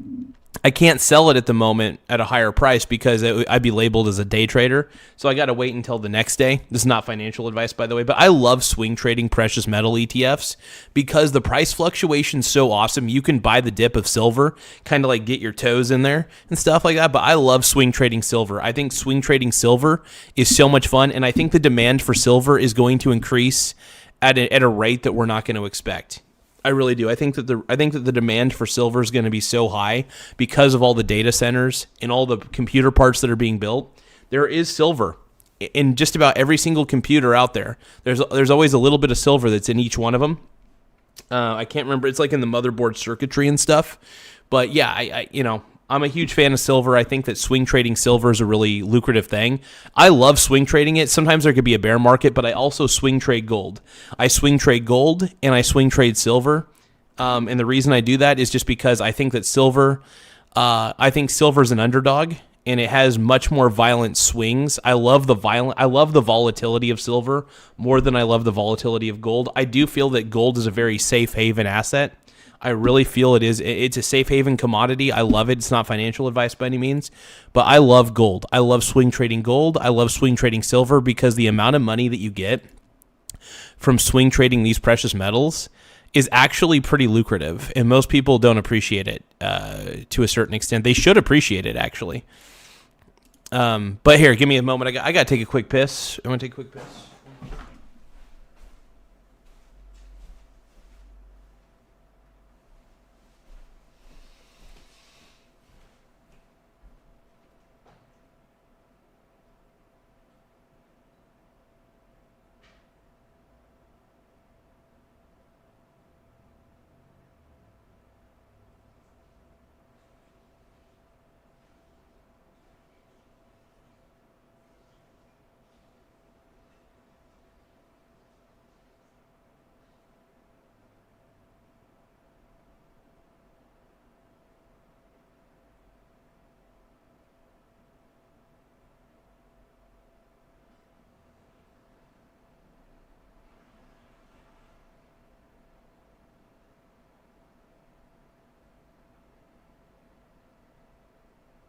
I can't sell it at the moment at a higher price because I'd be labeled as a day trader. So I got to wait until the next day. This is not financial advice, by the way, but I love swing trading precious metal ETFs because the price fluctuation's so awesome. You can buy the dip of silver, kind of like get your toes in there and stuff like that. But I love swing trading silver. I think swing trading silver is so much fun. And I think the demand for silver is going to increase at a rate that we're not going to expect. I really do. I think that the demand for silver is going to be so high because of all the data centers and all the computer parts that are being built. There is silver in just about every single computer out there. There's always a little bit of silver that's in each one of them. I can't remember. It's like in the motherboard circuitry and stuff. But yeah, I'm a huge fan of silver. I think that swing trading silver is a really lucrative thing. I love swing trading it. Sometimes there could be a bear market, but I also swing trade gold. I swing trade gold and I swing trade silver. And the reason I do that is just because I think that silver is an underdog. and it has much more violent swings. I love the volatility of silver more than I love the volatility of gold. I do feel that gold is a very safe haven asset. I really feel it is. It's a safe haven commodity. I love it. It's not financial advice by any means, but I love gold. I love swing trading gold. I love swing trading silver because the amount of money that you get from swing trading these precious metals is actually pretty lucrative, and most people don't appreciate it to a certain extent. They should appreciate it, actually. But here, give me a moment. I got to take a quick piss. I want to take a quick piss.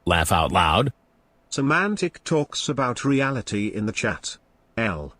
Laugh out loud. Semantic talks about reality in the chat. L.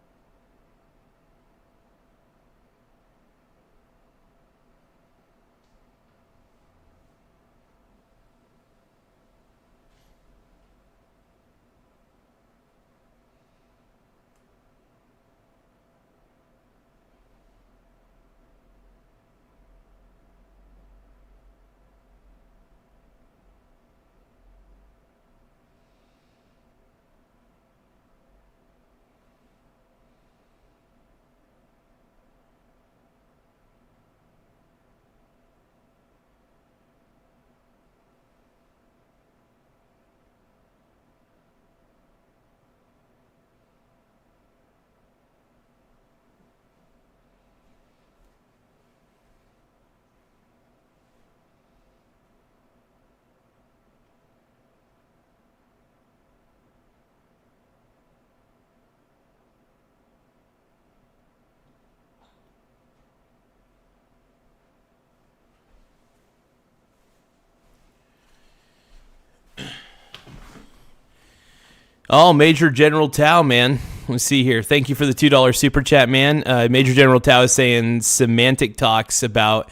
Oh, Major General Tao, man. Let's see here. Thank you for the $2 super chat, man. Major General Tao is saying semantic talks about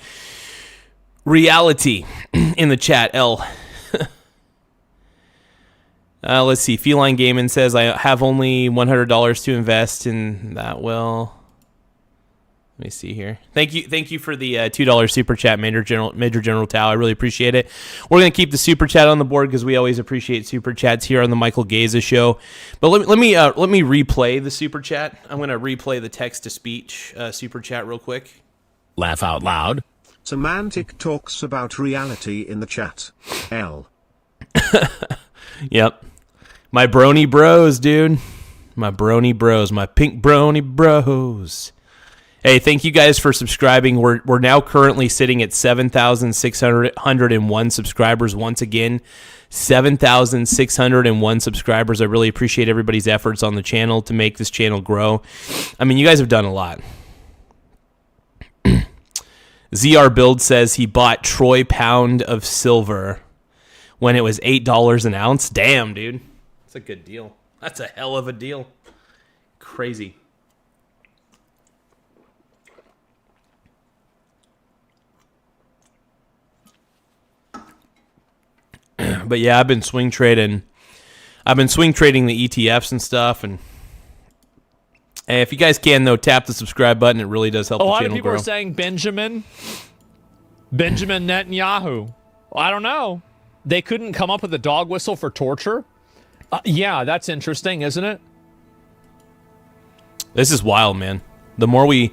reality in the chat. L. Let's see. Feline Gaming says, I have only $100 to invest in that. Well, let me see here. Thank you for the $2 super chat, Major General Tao. I really appreciate it. We're gonna keep the super chat on the board because we always appreciate super chats here on the Michael Gaza Show. But let me replay the super chat. I'm gonna replay the text to speech super chat real quick. Laugh out loud. Semantic talks about reality in the chat. L. Yep. My brony bros, dude. My brony bros. My pink brony bros. Hey, thank you guys for subscribing. We're now currently sitting at 7,601 subscribers once again. 7,601 subscribers. I really appreciate everybody's efforts on the channel to make this channel grow. I mean, you guys have done a lot. ZR Build says he bought troy pound of silver when it was $8 an ounce. Damn, dude. That's a good deal. That's a hell of a deal. Crazy. But yeah, I've been swing trading the ETFs and stuff. And hey, if you guys can, though, tap the subscribe button. It really does help the channel grow. A lot of people are saying Benjamin Netanyahu. Well, I don't know. They couldn't come up with a dog whistle for torture? Yeah, that's interesting, isn't it? This is wild, man. The more we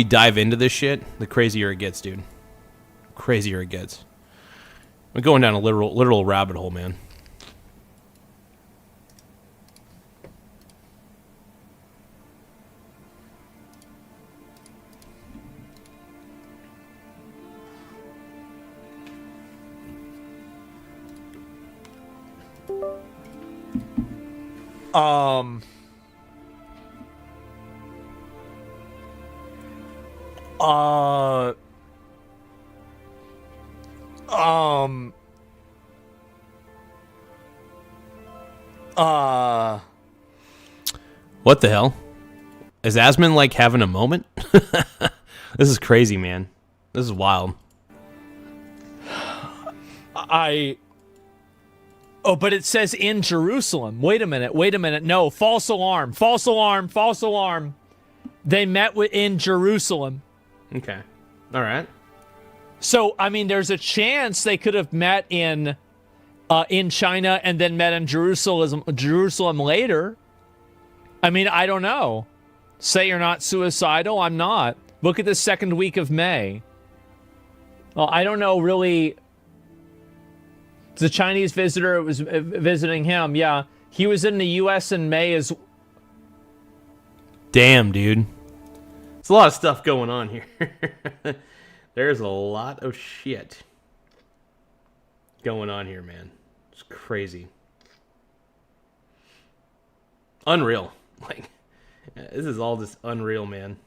dive into this shit, the crazier it gets, dude. Crazier it gets. We're going down a literal rabbit hole, man. What the hell? Is Asman like having a moment? This is crazy, man. This is wild. Oh, but it says in Jerusalem. Wait a minute. No, false alarm. False alarm. They met in Jerusalem. Okay. All right. So, I mean, there's a chance they could have met in China and then met in Jerusalem later. I mean, I don't know. Say you're not suicidal. I'm not. Look at the second week of May. Well, I don't know, really. The Chinese visitor was visiting him. Yeah, he was in the U.S. in May as. Damn, dude. There's a lot of stuff going on here. There's a lot of shit going on here, man. It's crazy. Unreal. Like, this is all just unreal, man.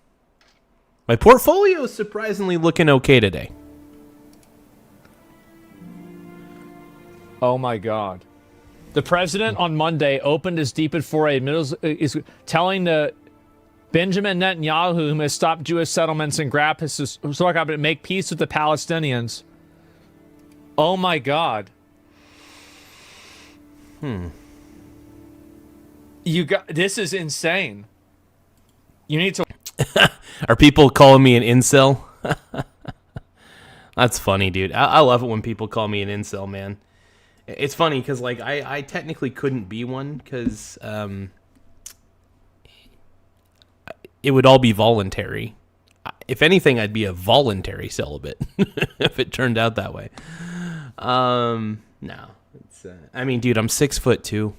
My portfolio is surprisingly looking okay today. Oh my God. The president on Monday opened his deep for a is telling the Benjamin Netanyahu, who must stop Jewish settlements and grab his and make peace with the Palestinians. Oh my God. This is insane. You need to. Are people calling me an incel? That's funny, dude. I love it when people call me an incel, man. It's funny because, like, I technically couldn't be one because it would all be voluntary. If anything, I'd be a voluntary celibate if it turned out that way. No. It's, I mean, dude, I'm 6'2".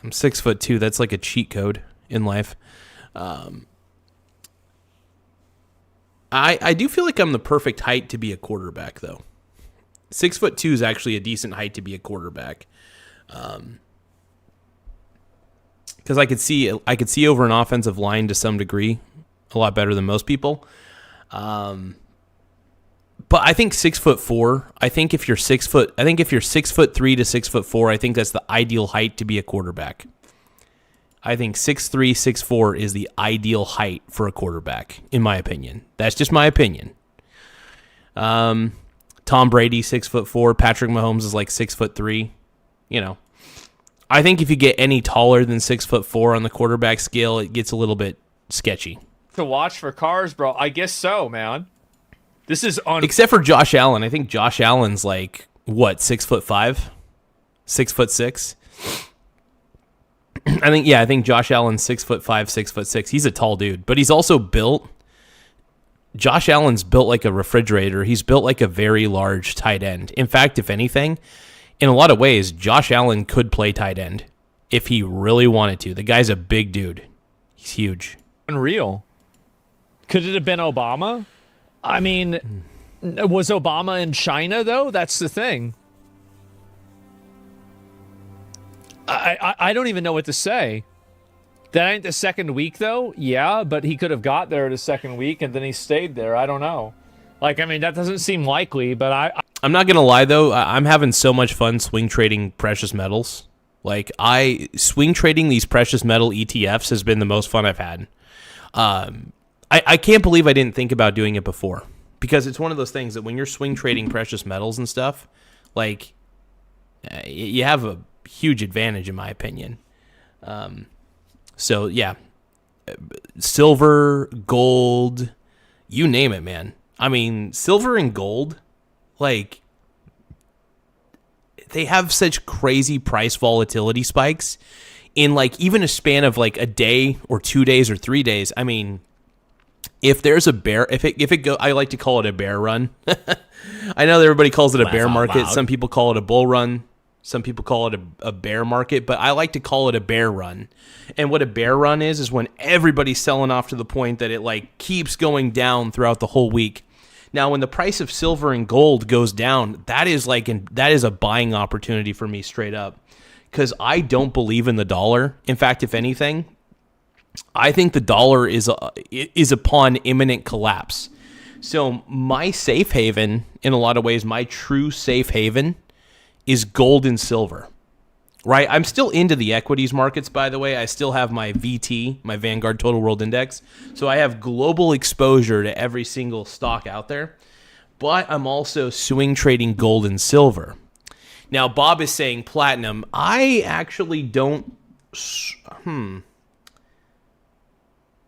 I'm 6'2". That's like a cheat code in life. I do feel like I'm the perfect height to be a quarterback, though. 6'2" is actually a decent height to be a quarterback, because I could see over an offensive line to some degree, a lot better than most people. But I think 6'4". I think if you're 6'3" to 6'4", I think that's the ideal height to be a quarterback. I think 6'3", 6'4" is the ideal height for a quarterback, in my opinion. That's just my opinion. Tom Brady, 6'4". Patrick Mahomes is like 6'3". You know, I think if you get any taller than 6'4" on the quarterback scale, it gets a little bit sketchy. To watch for cars, bro. I guess so, man. This is except for Josh Allen. I think Josh Allen's like what, 6'5", 6'6". I think Josh Allen's 6'5", 6'6". He's a tall dude, but he's also built. Josh Allen's built like a refrigerator. He's built like a very large tight end. In fact, if anything, in a lot of ways, Josh Allen could play tight end if he really wanted to. The guy's a big dude. He's huge. Unreal. Could it have been Obama? I mean, was Obama in China, though? That's the thing. I don't even know what to say. That ain't the second week, though? Yeah, but he could have got there the second week, and then he stayed there. I don't know. Like, I mean, that doesn't seem likely, but I'm not going to lie, though. I'm having so much fun swing trading precious metals. Like, swing trading these precious metal ETFs has been the most fun I've had. I can't believe I didn't think about doing it before. Because it's one of those things that when you're swing trading precious metals and stuff, like, you have a huge advantage, in my opinion. So, yeah, silver, gold, you name it, man. I mean, silver and gold, like, they have such crazy price volatility spikes in, like, even a span of, like, a day or 2 days or 3 days. I mean, if there's a bear, if it go, I like to call it a bear run. I know that everybody calls it a bear market. Some people call it a bull run. Some people call it a bear market, but I like to call it a bear run. And what a bear run is when everybody's selling off to the point that it like keeps going down throughout the whole week. Now, when the price of silver and gold goes down, that is a buying opportunity for me straight up. because I don't believe in the dollar. In fact, if anything, I think the dollar is upon imminent collapse. So my safe haven, in a lot of ways, my true safe haven is gold and silver, right? I'm still into the equities markets, by the way. I still have my VT, my Vanguard Total World Index. So I have global exposure to every single stock out there. But I'm also swing trading gold and silver. Now, Bob is saying platinum. I actually don't...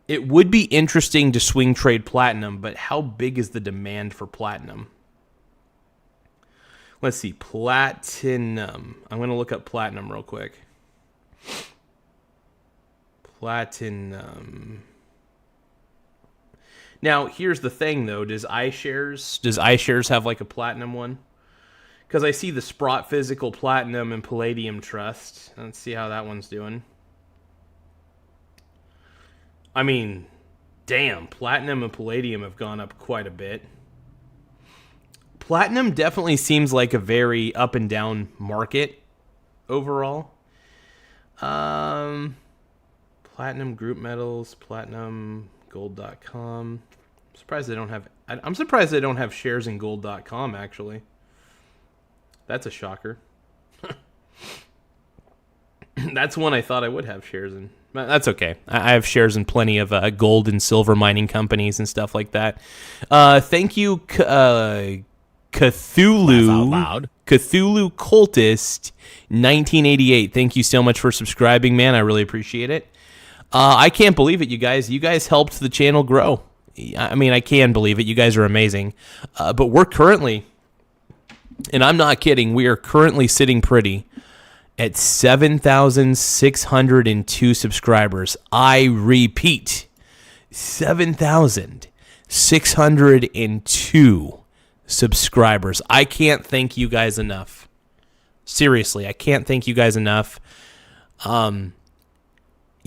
It would be interesting to swing trade platinum, but how big is the demand for platinum? Let's see, platinum. I'm going to look up platinum real quick. Platinum. Now, here's the thing, though. Does iShares have like a platinum one? Because I see the Sprott Physical Platinum and Palladium Trust. Let's see how that one's doing. I mean, damn, platinum and palladium have gone up quite a bit. Platinum definitely seems like a very up and down market overall. Platinum Group Metals, Platinum Gold.com. I'm surprised they don't have shares in Gold.com, actually. That's a shocker. That's one I thought I would have shares in. That's okay. I have shares in plenty of gold and silver mining companies and stuff like that. Thank you, Cthulhu. Cthulhu Cultist 1988. Thank you so much for subscribing, man. I really appreciate it. I can't believe it, you guys. You guys helped the channel grow. I mean, I can believe it. You guys are amazing. But we're currently, and I'm not kidding, we are currently sitting pretty at 7,602 subscribers. I repeat, 7,602 subscribers. I can't thank you guys enough. Seriously, I can't thank you guys enough. You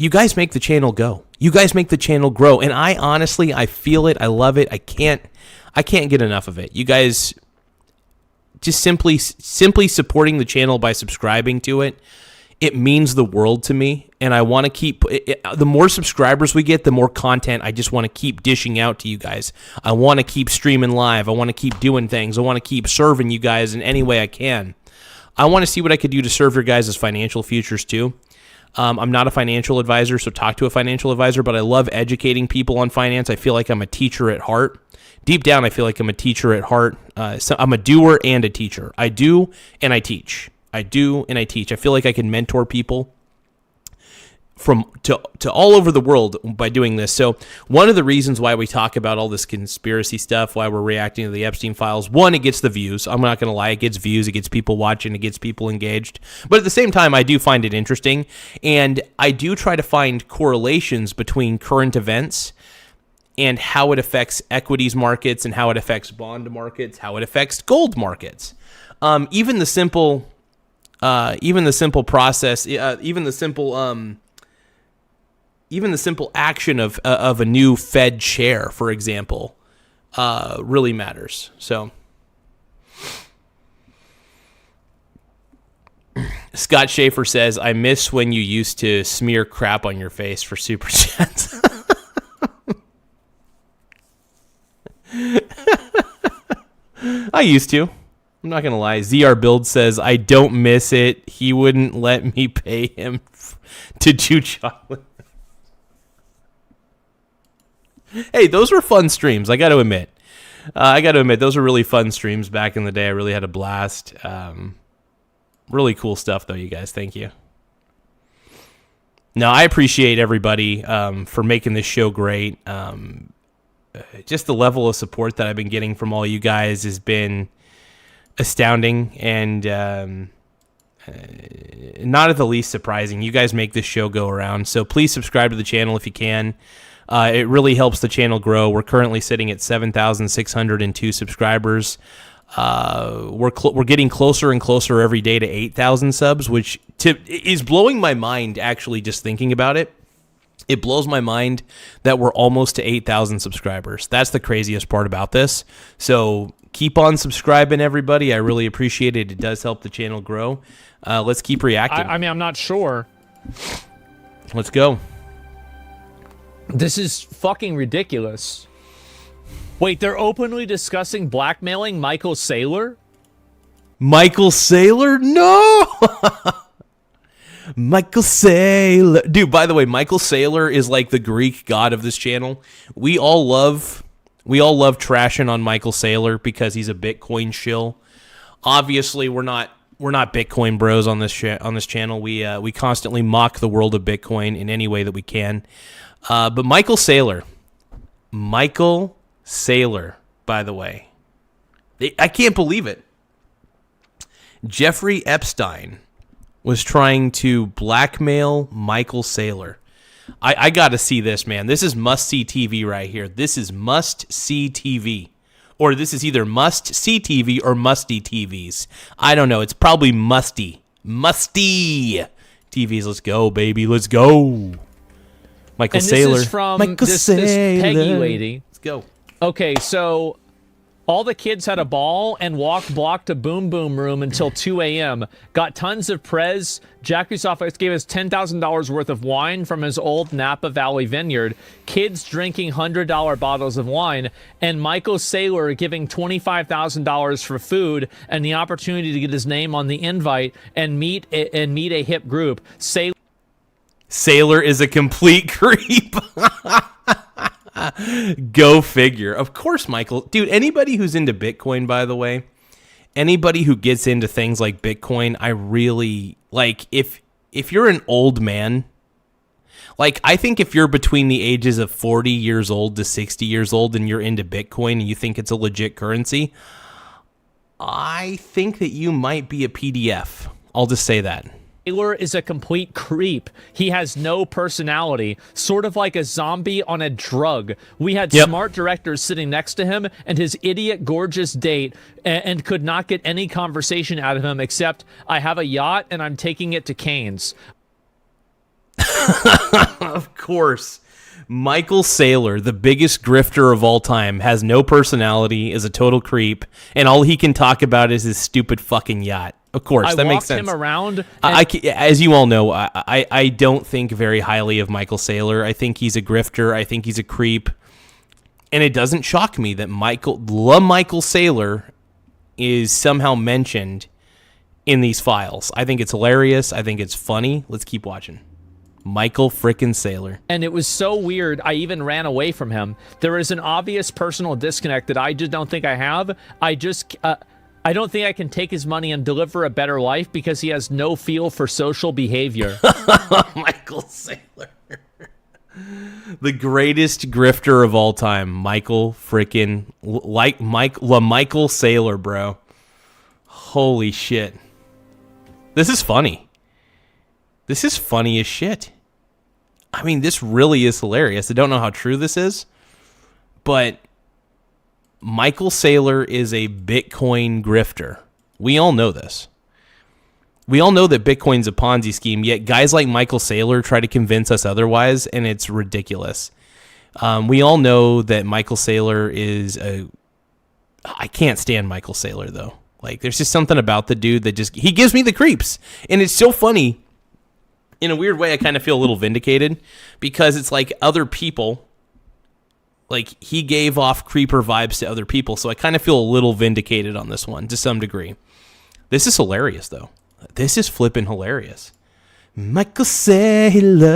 guys make the channel go. You guys make the channel grow. And I honestly, I feel it. I love it. I can't get enough of it. You guys just simply supporting the channel by subscribing to it, it means the world to me. And I want to keep the more subscribers we get, the more content I just want to keep dishing out to you guys. I want to keep streaming live. I want to keep doing things. I want to keep serving you guys in any way I can. I want to see what I could do to serve your guys' financial futures too. I'm not a financial advisor, so talk to a financial advisor, but I love educating people on finance. I feel like I'm a teacher at heart. Deep down, I feel like I'm a teacher at heart. So I'm a doer and a teacher. I do and I teach. I do and I teach. I feel like I can mentor people to all over the world by doing this. So one of the reasons why we talk about all this conspiracy stuff, why we're reacting to the Epstein files, one, it gets the views. I'm not going to lie. It gets views. It gets people watching. It gets people engaged. But at the same time, I do find it interesting. And I do try to find correlations between current events and how it affects equities markets and how it affects bond markets, how it affects gold markets. Even the simple action of a new Fed chair, for example, really matters. So, Scott Schaefer says, "I miss when you used to smear crap on your face for super chats." I used to. I'm not gonna lie. ZR Build says, "I don't miss it. He wouldn't let me pay him to do chocolate." Hey, those were fun streams. I got to admit. Those were really fun streams back in the day. I really had a blast. Really cool stuff, though, you guys. Thank you. No, I appreciate everybody for making this show great. Just the level of support that I've been getting from all you guys has been astounding and not at the least surprising. You guys make this show go around. So please subscribe to the channel if you can. It really helps the channel grow. We're currently sitting at 7,602 subscribers. We're getting closer and closer every day to 8,000 subs, which is blowing my mind, actually, just thinking about it. It blows my mind that we're almost to 8,000 subscribers. That's the craziest part about this. So Keep on subscribing, everybody. I really appreciate it. It does help the channel grow. Let's keep reacting. I mean, I'm not sure. Let's go. This is fucking ridiculous. Wait, they're openly discussing blackmailing Michael Saylor? Michael Saylor? No! Michael Saylor. Dude, by the way, Michael Saylor is like the Greek god of this channel. We all love trashing on Michael Saylor because he's a Bitcoin shill. Obviously, we're not Bitcoin bros on this channel. We constantly mock the world of Bitcoin in any way that we can. But Michael Saylor, by the way, I can't believe it. Jeffrey Epstein was trying to blackmail Michael Saylor. I got to see this, man. This is must-see TV right here. This is must-see TV. Or this is either must-see TV or musty TVs. I don't know. It's probably musty. Musty TVs. Let's go, baby. Let's go. Michael Saylor. This is from this Peggy lady. Let's go. Okay, so all the kids had a ball and blocked a boom boom room until 2 a.m. Got tons of prez. Jack Christophilus gave us $10,000 worth of wine from his old Napa Valley vineyard. Kids drinking $100 bottles of wine. And Michael Saylor giving $25,000 for food and the opportunity to get his name on the invite and meet a hip group. Saylor is a complete creep. Go figure. Of course, Michael. Dude, anybody who's into Bitcoin, by the way, anybody who gets into things like Bitcoin, I really, like, if you're an old man, like, I think if you're between the ages of 40 years old to 60 years old and you're into Bitcoin and you think it's a legit currency, I think that you might be a PDF. I'll just say that. Saylor is a complete creep. He has no personality, sort of like a zombie on a drug. We had smart directors sitting next to him and his idiot gorgeous date and could not get any conversation out of him except, I have a yacht and I'm taking it to Cane's. Of course. Michael Saylor, the biggest grifter of all time, has no personality, is a total creep, and all he can talk about is his stupid fucking yacht. Of course, that makes sense. I walked him around. As you all know, I don't think very highly of Michael Saylor. I think he's a grifter. I think he's a creep. And it doesn't shock me that Michael Saylor is somehow mentioned in these files. I think it's hilarious. I think it's funny. Let's keep watching. Michael frickin' Saylor. And it was so weird, I even ran away from him. There is an obvious personal disconnect that I just don't think I have. I don't think I can take his money and deliver a better life because he has no feel for social behavior. Michael Saylor. The greatest grifter of all time. Michael frickin' Michael Saylor, bro. Holy shit. This is funny. This is funny as shit. I mean, this really is hilarious. I don't know how true this is, but Michael Saylor is a Bitcoin grifter. We all know this. We all know that Bitcoin's a Ponzi scheme, yet guys like Michael Saylor try to convince us otherwise, and it's ridiculous. We all know that Michael Saylor is I can't stand Michael Saylor, though. Like, there's just something about the dude that he gives me the creeps. And it's so funny. In a weird way, I kind of feel a little vindicated because it's like other people, like he gave off creeper vibes to other people. So I kind of feel a little vindicated on this one to some degree. This is hilarious, though. This is flipping hilarious. Michael Saylor.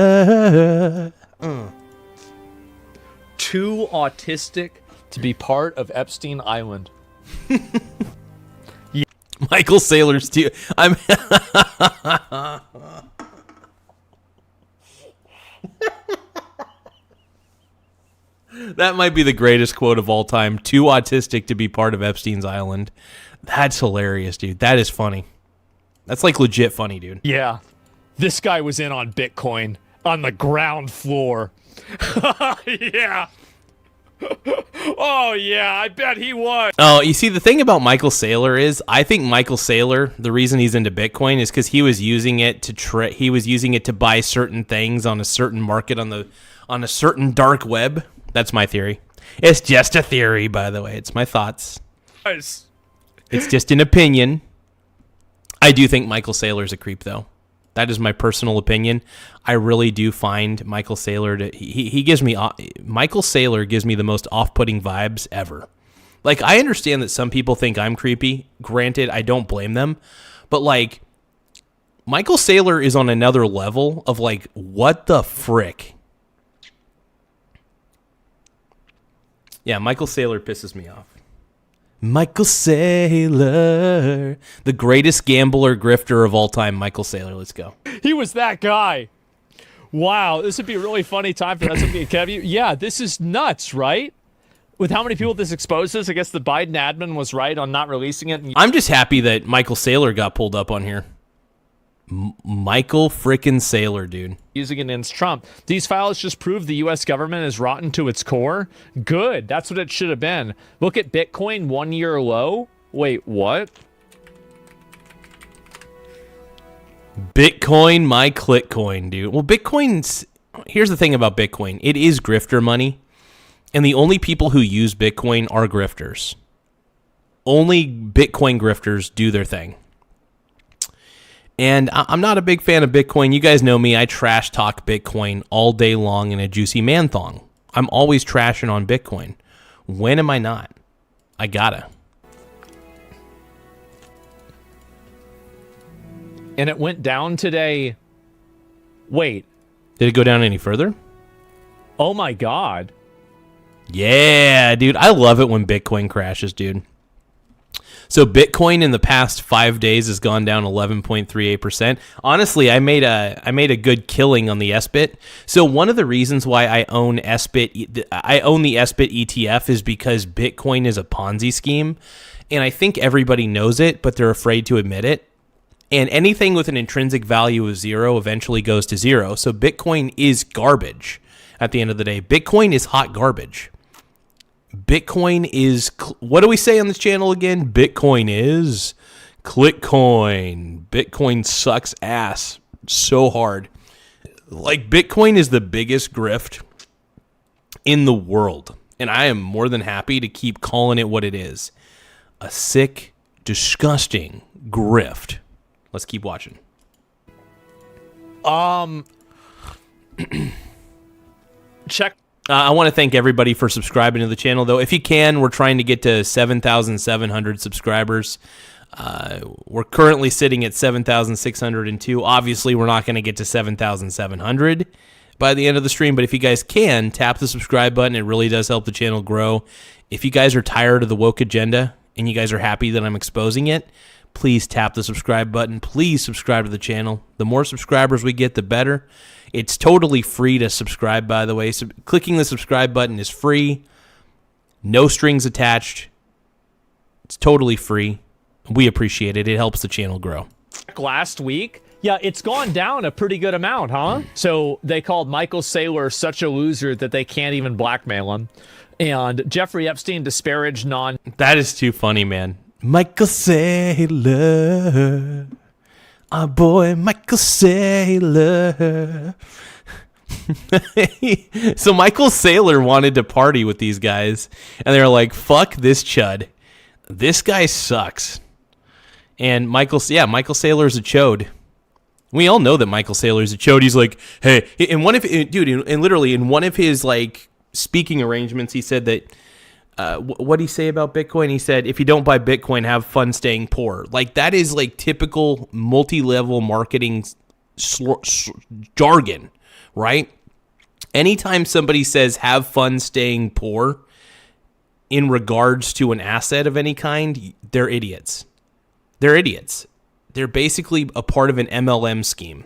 Too autistic to be part of Epstein Island. Michael Saylor's too. That might be the greatest quote of all time. Too autistic to be part of Epstein's Island. That's hilarious, dude. That is funny. That's like legit funny, dude. Yeah. This guy was in on Bitcoin on the ground floor. Yeah. Oh, yeah, I bet he was. Oh, you see, the thing about Michael Saylor is, I think Michael Saylor, the reason he's into Bitcoin is because he was using it to buy certain things on a certain market on a certain dark web. That's my theory. It's just a theory, by the way. It's my thoughts. It's just an opinion. I do think Michael Saylor's a creep, though. That is my personal opinion. I really do find Michael Saylor he gives me Michael Saylor gives me the most off-putting vibes ever. Like, I understand that some people think I'm creepy. Granted, I don't blame them, but like, Michael Saylor is on another level of like, what the frick? Yeah, Michael Saylor pisses me off. Michael Saylor, the greatest gambler grifter of all time. Michael Saylor, let's go. He was that guy. Wow, this would be a really funny time for that. Kev, yeah, this is nuts, right? With how many people this exposes, I guess the Biden admin was right on not releasing it. I'm just happy that Michael Saylor got pulled up on here. Michael frickin' Saylor, dude. Using it against Trump. These files just prove the U.S. government is rotten to its core. Good. That's what it should have been. Look at Bitcoin, 1 year low. Wait, what? Bitcoin, my click coin, dude. Well, here's the thing about Bitcoin. It is grifter money. And the only people who use Bitcoin are grifters. Only Bitcoin grifters do their thing. And I'm not a big fan of Bitcoin. You guys know me. I trash talk Bitcoin all day long in a juicy man thong. I'm always trashing on Bitcoin. When am I not? I gotta. And it went down today. Wait. Did it go down any further? Oh my God. Yeah, dude. I love it when Bitcoin crashes, dude. So Bitcoin in the past 5 days has gone down 11.38%. Honestly, I made a good killing on the SBIT. So one of the reasons why I own SBIT, I own the SBIT ETF, is because Bitcoin is a Ponzi scheme, and I think everybody knows it, but they're afraid to admit it. And anything with an intrinsic value of 0 eventually goes to 0. So Bitcoin is garbage at the end of the day. Bitcoin is hot garbage. Bitcoin is, what do we say on this channel again? Bitcoin is clickcoin. Bitcoin sucks ass so hard. Like, Bitcoin is the biggest grift in the world. And I am more than happy to keep calling it what it is. A sick, disgusting grift. Let's keep watching. Check. I want to thank everybody for subscribing to the channel, though. If you can, we're trying to get to 7,700 subscribers. We're currently sitting at 7,602. Obviously, we're not going to get to 7,700 by the end of the stream, but if you guys can, tap the subscribe button. It really does help the channel grow. If you guys are tired of the woke agenda and you guys are happy that I'm exposing it, please tap the subscribe button. Please subscribe to the channel. The more subscribers we get, the better. It's totally free to subscribe, by the way. So clicking the subscribe button is free. No strings attached. It's totally free. We appreciate it. It helps the channel grow. Last week, yeah, it's gone down a pretty good amount, huh? So they called Michael Saylor such a loser that they can't even blackmail him. And Jeffrey Epstein disparaged That is too funny, man. Michael Saylor. Our boy Michael Saylor. So Michael Saylor wanted to party with these guys, and they were like, fuck this chud. This guy sucks. And Michael Saylor's a chode. We all know that Michael Saylor's a chode. He's like, hey, in one of his like speaking arrangements, he said that what did he say about Bitcoin? He said, if you don't buy Bitcoin, have fun staying poor. Like, that is like typical multi-level marketing jargon, right? Anytime somebody says have fun staying poor in regards to an asset of any kind, they're idiots. They're idiots. They're basically a part of an MLM scheme.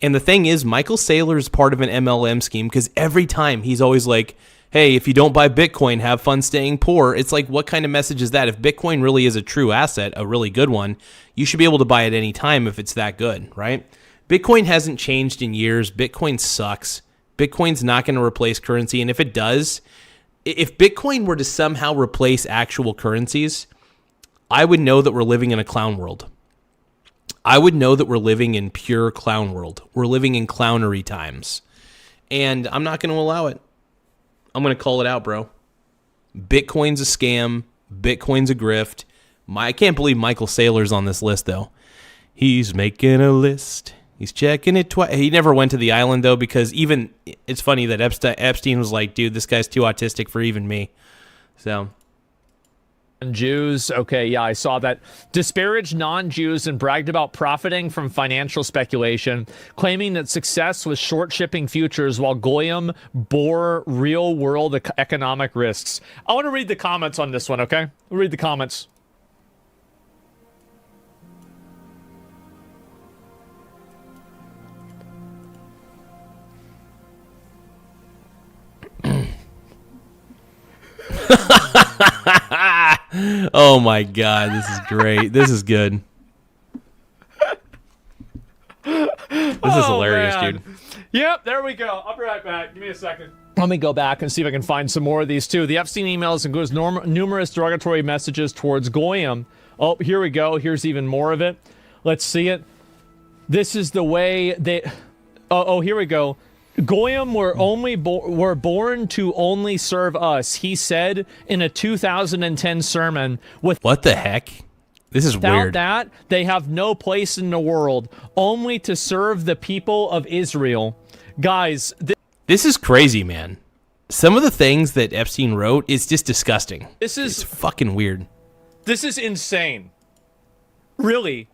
And the thing is, Michael Saylor is part of an MLM scheme because every time he's always like, hey, if you don't buy Bitcoin, have fun staying poor. It's like, what kind of message is that? If Bitcoin really is a true asset, a really good one, you should be able to buy it any time if it's that good, right? Bitcoin hasn't changed in years. Bitcoin sucks. Bitcoin's not going to replace currency. And if it does, if Bitcoin were to somehow replace actual currencies, I would know that we're living in a clown world. I would know that we're living in pure clown world. We're living in clownery times. And I'm not going to allow it. I'm going to call it out, bro. Bitcoin's a scam. Bitcoin's a grift. I can't believe Michael Saylor's on this list, though. He's making a list. He's checking it twice. He never went to the island, though, because even it's funny that Epstein was like, dude, this guy's too autistic for even me. So. And Jews, okay, yeah, I saw that. Disparaged non-Jews and bragged about profiting from financial speculation, claiming that success was short shipping futures while Goyim bore real-world economic risks. I want to read the comments on this one, okay? We'll read the comments. Oh my God, this is great. This is good. This is hilarious, man. dude. Yep, there we go. I'll be right back. Give me a second. Let me go back and see if I can find some more of these, too. The Epstein emails includes numerous derogatory messages towards Goyim. Oh, here we go. Here's even more of it. Let's see it. This is the way they... Oh, here we go. Goyim were born to only serve us, he said in a 2010 sermon. What the heck? This is Without weird. that, they have no place in the world, only to serve the people of Israel. Guys, this is crazy, man. Some of the things that Epstein wrote is just disgusting. It's fucking weird. This is insane. Really.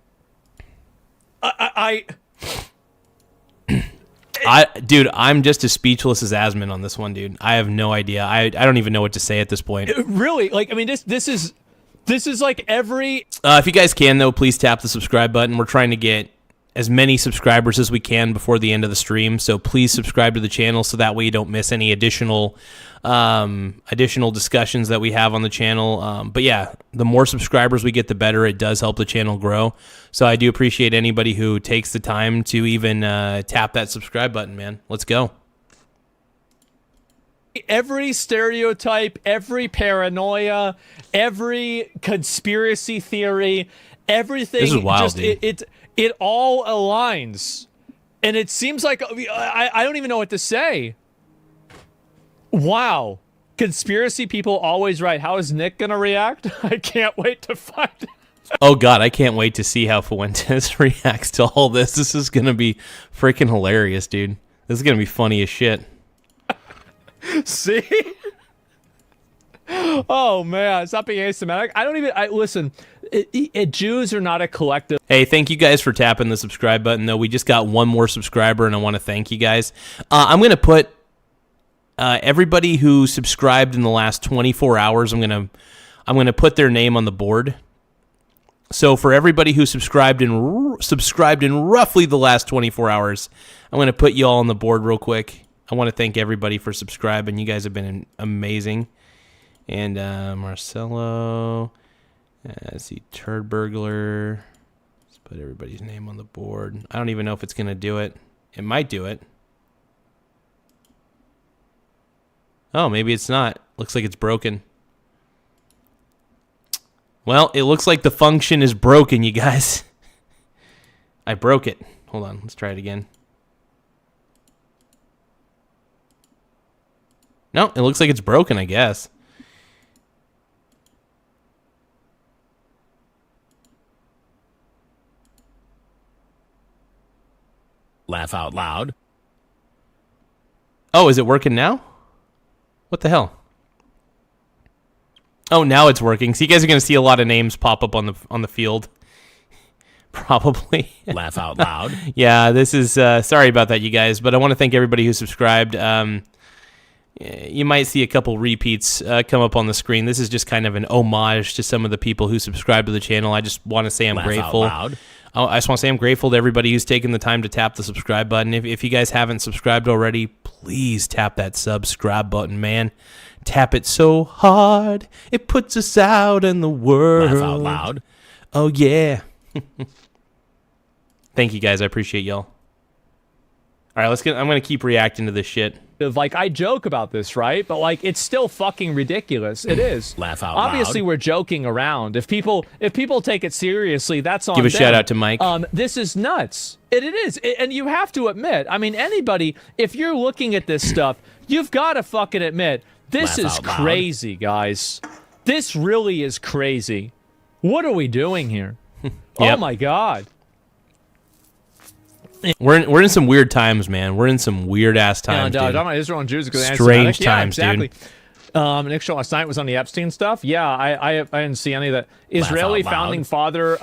Dude, I'm just as speechless as Asman on this one, dude. I have no idea. I don't even know what to say at this point. Really? Like, I mean, this is like every... If you guys can, though, please tap the subscribe button. We're trying to get as many subscribers as we can before the end of the stream, so please subscribe to the channel so that way you don't miss any additional discussions that we have on the channel. But yeah, the more subscribers we get, the better. It does help the channel grow. So I do appreciate anybody who takes the time to even tap that subscribe button, man. Let's go. Every stereotype, every paranoia, every conspiracy theory, everything. This is wild, dude. It all aligns. And it seems like I don't even know what to say. Wow. Conspiracy people always right. How is Nick going to react? I can't wait to find out. Oh, God, I can't wait to see how Fuentes reacts to all this. This is going to be freaking hilarious, dude. This is going to be funny as shit. See? Oh, man. Stop being asymmetric. Listen, Jews are not a collective. Hey, thank you guys for tapping the subscribe button, though. We just got one more subscriber, and I want to thank you guys. I'm going to put everybody who subscribed in the last 24 hours, I'm going to put their name on the board. So for everybody who subscribed in roughly the last 24 hours, I'm going to put you all on the board real quick. I want to thank everybody for subscribing. You guys have been amazing. And Marcelo, let's see, Turd Burglar. Let's put everybody's name on the board. I don't even know if it's going to do it. It might do it. Oh, maybe it's not. Looks like it's broken. Well, it looks like the function is broken, you guys. I broke it. Hold on, let's try it again. No, it looks like it's broken, I guess. Laugh out loud. Oh, is it working now? What the hell? Oh, now it's working. So you guys are going to see a lot of names pop up on the field. Probably. Laugh out loud. Yeah, this is... sorry about that, you guys, but I want to thank everybody who subscribed. You might see a couple repeats come up on the screen. This is just kind of an homage to some of the people who subscribe to the channel. I just want to say I'm grateful. Laugh out loud. I just want to say I'm grateful to everybody who's taken the time to tap the subscribe button. If you guys haven't subscribed already, please tap that subscribe button, man. Tap it so hard, it puts us out in the world. Laugh out loud. Oh, yeah. Thank you, guys. I appreciate y'all. All right, I'm going to keep reacting to this shit. Like, I joke about this, right? But, like, it's still fucking ridiculous. It is. Laugh out Obviously, loud. we're joking around. If people take it seriously, that's on Give a them. shout out to Mike. This is nuts. It is. And you have to admit, I mean, anybody, if you're looking at this stuff, you've got to fucking admit, this Laugh is out loud. crazy, guys. This really is crazy. What are we doing here? Oh my God. We're in some weird times, man. We're in some weird ass times. Talking about Israel and Jews because strange times, exactly. dude. Nick show last night was on the Epstein stuff. Yeah, I didn't see any of that. Israeli founding father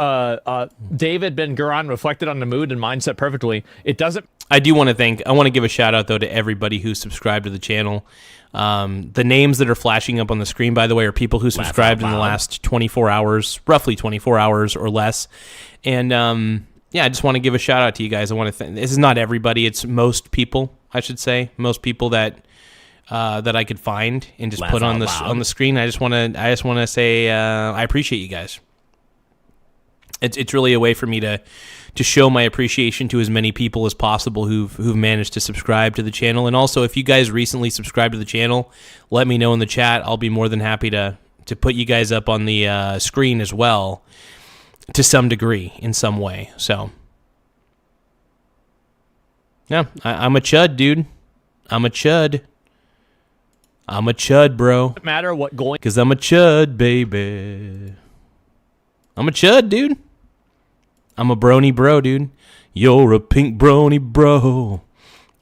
David Ben Gurion reflected on the mood and mindset perfectly. It doesn't. I want to give a shout out though to everybody who subscribed to the channel. The names that are flashing up on the screen, by the way, are people who subscribed in the last 24 hours, roughly 24 hours or less. And yeah, I just want to give a shout out to you guys. I want to. This is not everybody; it's most people. I should say most people that I could find and just put on the screen. I just want to say I appreciate you guys. It's really a way for me to show my appreciation to as many people as possible who've managed to subscribe to the channel. And also, if you guys recently subscribed to the channel, let me know in the chat. I'll be more than happy to put you guys up on the screen as well, to some degree, in some way. So, yeah, I'm a chud, dude. I'm a chud. I'm a chud, bro. Doesn't matter what going. Because I'm a chud, baby. I'm a chud, dude. I'm a brony bro, dude. You're a pink brony bro.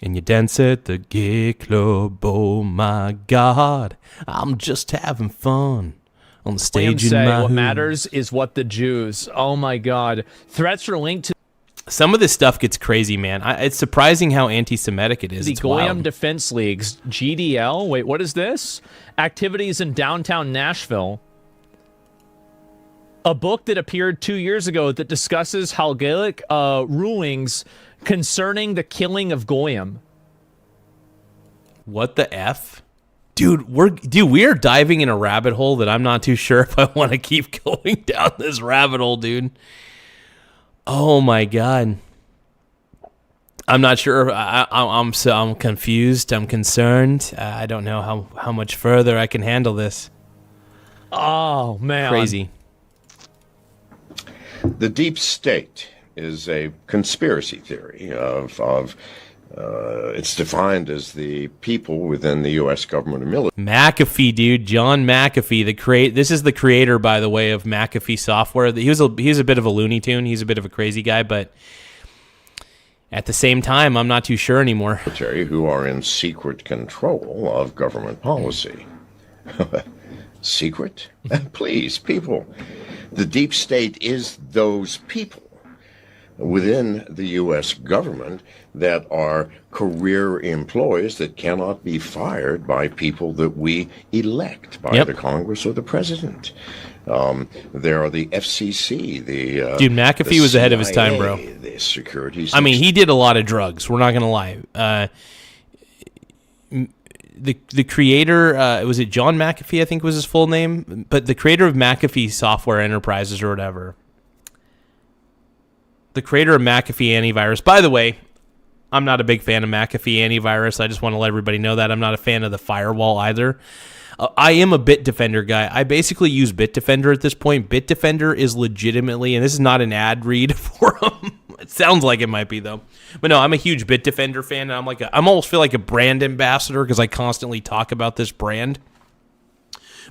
And you dance at the gay club. Oh, my God. I'm just having fun. On the stage in my what matters is what the Jews. Oh my God! Threats are linked to some of this stuff gets crazy, man. It's surprising how anti-Semitic it is. The it's Goyim wild. Defense League's GDL. Wait, what is this? Activities in downtown Nashville. A book that appeared 2 years ago that discusses Halachic rulings concerning the killing of Goyim. What the F? Dude, we are diving in a rabbit hole that I'm not too sure if I want to keep going down this rabbit hole, dude. Oh my God. I'm not sure. I'm confused. I'm concerned. I don't know how much further I can handle this. Oh man. Crazy. The deep state is a conspiracy theory of it's defined as the people within the U.S. government and military. McAfee, dude, John McAfee, This is the creator, by the way, of McAfee software. He's a bit of a Looney Tune. He's a bit of a crazy guy, but at the same time, I'm not too sure anymore. Military who are in secret control of government policy. Secret? Please, people. The deep state is those people within the U.S. government that are career employees that cannot be fired by people that we elect by the Congress or the president. There are the FCC, dude, McAfee was ahead of his time, bro. The securities. I mean, he did a lot of drugs. We're not gonna lie. The creator, was it John McAfee? I think was his full name, but the creator of McAfee Software Enterprises or whatever. The creator of McAfee Antivirus. By the way, I'm not a big fan of McAfee Antivirus. I just want to let everybody know that. I'm not a fan of the firewall either. I am a Bitdefender guy. I basically use Bitdefender at this point. Bitdefender is legitimately, and this is not an ad read for them. It sounds like it might be, though. But no, I'm a huge Bitdefender fan. And I'm almost feel like a brand ambassador because I constantly talk about this brand.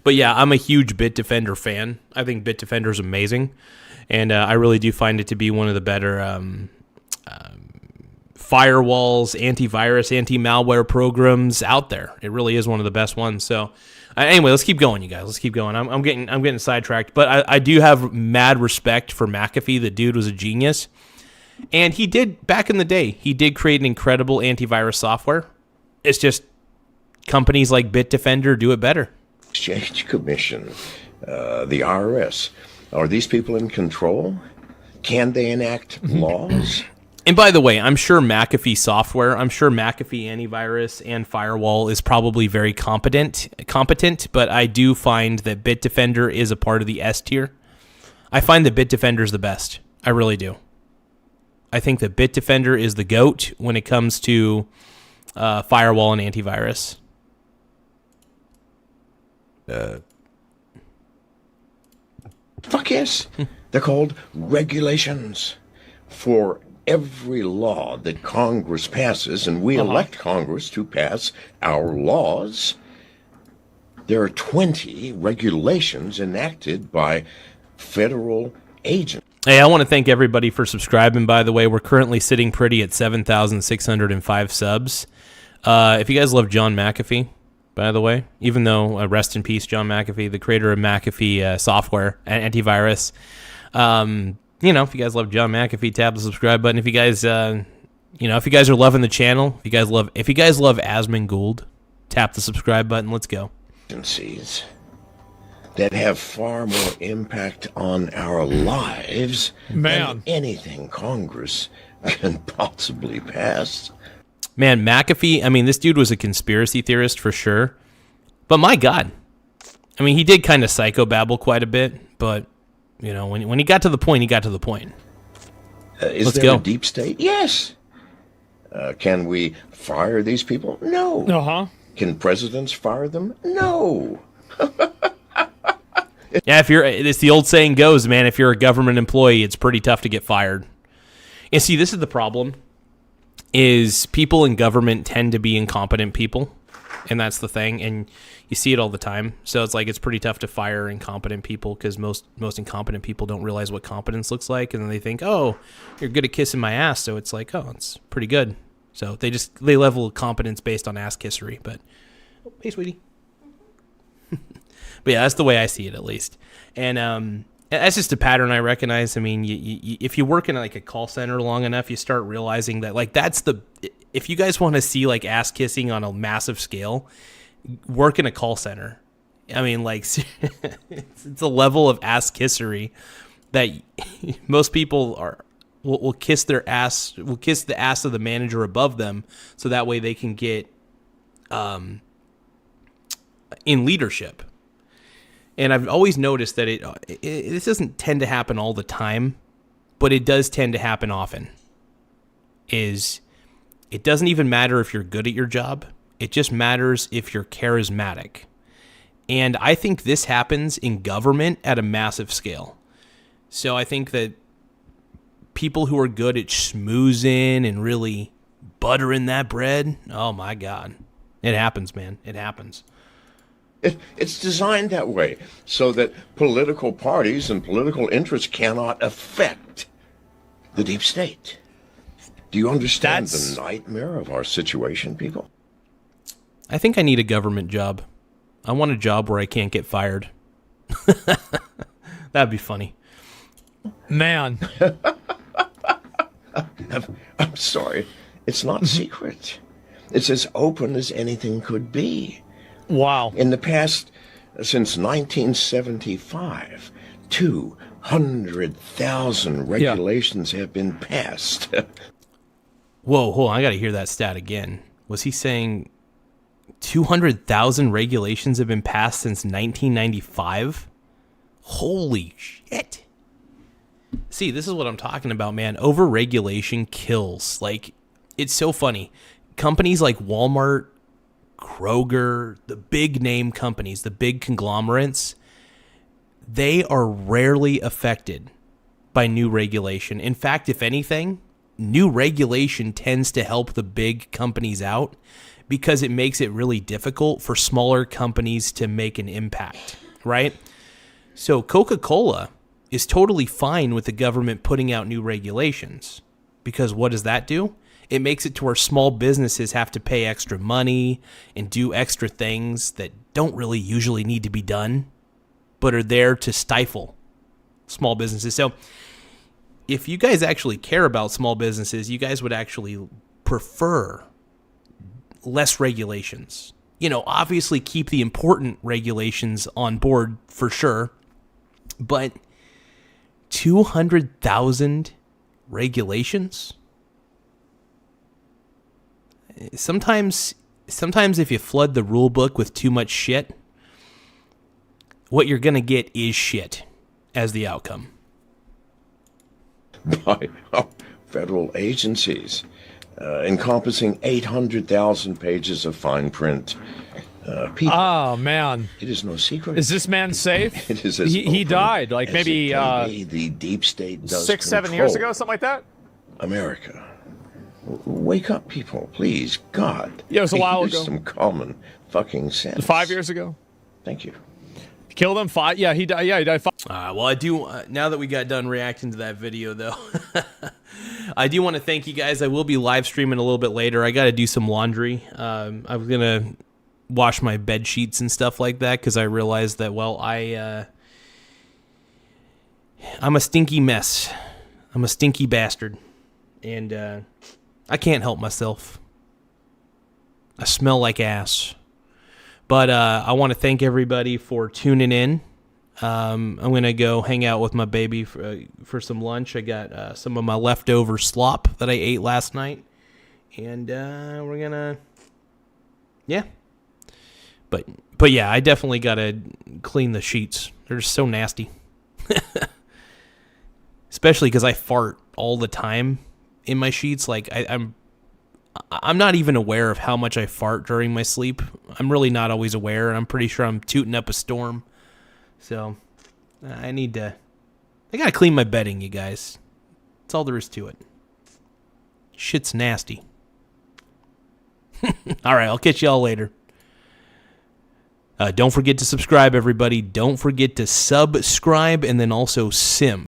But yeah, I'm a huge Bitdefender fan. I think Bitdefender is amazing. And I really do find it to be one of the better firewalls, antivirus, anti-malware programs out there. It really is one of the best ones. So anyway, let's keep going, you guys. Let's keep going. I'm getting sidetracked. But I do have mad respect for McAfee. The dude was a genius. And he did, back in the day, he did create an incredible antivirus software. It's just companies like Bitdefender do it better. Exchange Commission, the IRS. Are these people in control? Can they enact laws? And by the way, I'm sure McAfee software, I'm sure McAfee antivirus and firewall is probably very competent, but I do find that Bitdefender is a part of the S tier. I find that Bitdefender is the best. I really do. I think that Bitdefender is the GOAT when it comes to firewall and antivirus. Fuck yes. They're called regulations. For every law that Congress passes, and we elect Congress to pass our laws, there are 20 regulations enacted by federal agents. Hey, I want to thank everybody for subscribing, by the way. We're currently sitting pretty at 7,605 subs. If you guys love John McAfee, by the way, even though rest in peace, John McAfee, the creator of McAfee software and antivirus. If you guys love John McAfee, tap the subscribe button. If you guys, if you guys are loving the channel, if you guys love Asmund Gould, tap the subscribe button. Let's go. Agencies that have far more impact on our lives than anything Congress can possibly pass. Man, McAfee, I mean, this dude was a conspiracy theorist for sure. But my God. I mean, he did kind of psychobabble quite a bit, but, when he got to the point, he got to the point. Is there a deep state? Yes. Can we fire these people? No. Uh-huh. Can presidents fire them? No. Yeah, it's the old saying goes, man, if you're a government employee, it's pretty tough to get fired. And see, this is the problem, is people in government tend to be incompetent people, and that's the thing, and you see it all the time. So it's pretty tough to fire incompetent people because most incompetent people don't realize what competence looks like, and then they think, oh, you're good at kissing my ass, so it's like, oh, it's pretty good. So they level competence based on ass kissery, but hey, sweetie. But yeah, that's the way I see it, at least. And that's just a pattern I recognize. I mean, if you work in a call center long enough, you start realizing that if you guys want to see ass kissing on a massive scale, work in a call center. I mean, it's a level of ass kissery that most people will kiss their ass, will kiss the ass of the manager above them, so that way they can get in leadership. And I've always noticed that this doesn't tend to happen all the time, but it does tend to happen often. It doesn't even matter if you're good at your job. It just matters if you're charismatic. And I think this happens in government at a massive scale. So I think that people who are good at schmoozing and really buttering that bread, oh my God. It happens, man. It happens. It's designed that way so that political parties and political interests cannot affect the deep state. Do you understand the nightmare of our situation, people? I think I need a government job. I want a job where I can't get fired. That'd be funny. Man. I'm sorry. It's not secret. It's as open as anything could be. Wow. In the past, since 1975, 200,000 regulations have been passed. Whoa, hold on. I got to hear that stat again. Was he saying 200,000 regulations have been passed since 1995? Holy shit. See, this is what I'm talking about, man. Overregulation kills. It's so funny. Companies like Walmart, Kroger, the big name companies, the big conglomerates, they are rarely affected by new regulation. In fact, if anything, new regulation tends to help the big companies out because it makes it really difficult for smaller companies to make an impact, right? So Coca-Cola is totally fine with the government putting out new regulations because what does that do? It makes it to where small businesses have to pay extra money and do extra things that don't really usually need to be done, but are there to stifle small businesses. So if you guys actually care about small businesses, you guys would actually prefer less regulations. Obviously keep the important regulations on board for sure, but 200,000 regulations? Sometimes if you flood the rule book with too much shit, what you're going to get is shit as the outcome. By federal agencies, encompassing 800,000 pages of fine print. People. Oh, man. It is no secret. Is this man safe? It is as he died, as maybe it can be. The deep state does 6-7 years ago, something like that? America. Wake up, people, please. God. Yeah, it was a while use ago. Some common fucking sense. 5 years ago? Thank you. Killed him. Five. Yeah, he died. Yeah, he died. Well, I do. Now that we got done reacting to that video, though, I do want to thank you guys. I will be live streaming a little bit later. I got to do some laundry. I was gonna wash my bed sheets and stuff like that because I realized that, well, I'm a stinky mess. I'm a stinky bastard, and I can't help myself. I smell like ass. But I want to thank everybody for tuning in. I'm going to go hang out with my baby for some lunch. I got some of my leftover slop that I ate last night. And we're going to... Yeah. But yeah, I definitely got to clean the sheets. They're just so nasty. Especially because I fart all the time in my sheets. Like, I'm not even aware of how much I fart during my sleep. I'm really not always aware, and I'm pretty sure I'm tooting up a storm. So, I gotta clean my bedding, you guys. That's all there is to it. Shit's nasty. Alright, I'll catch y'all later. Don't forget to subscribe, everybody. Don't forget to subscribe, and then also sim.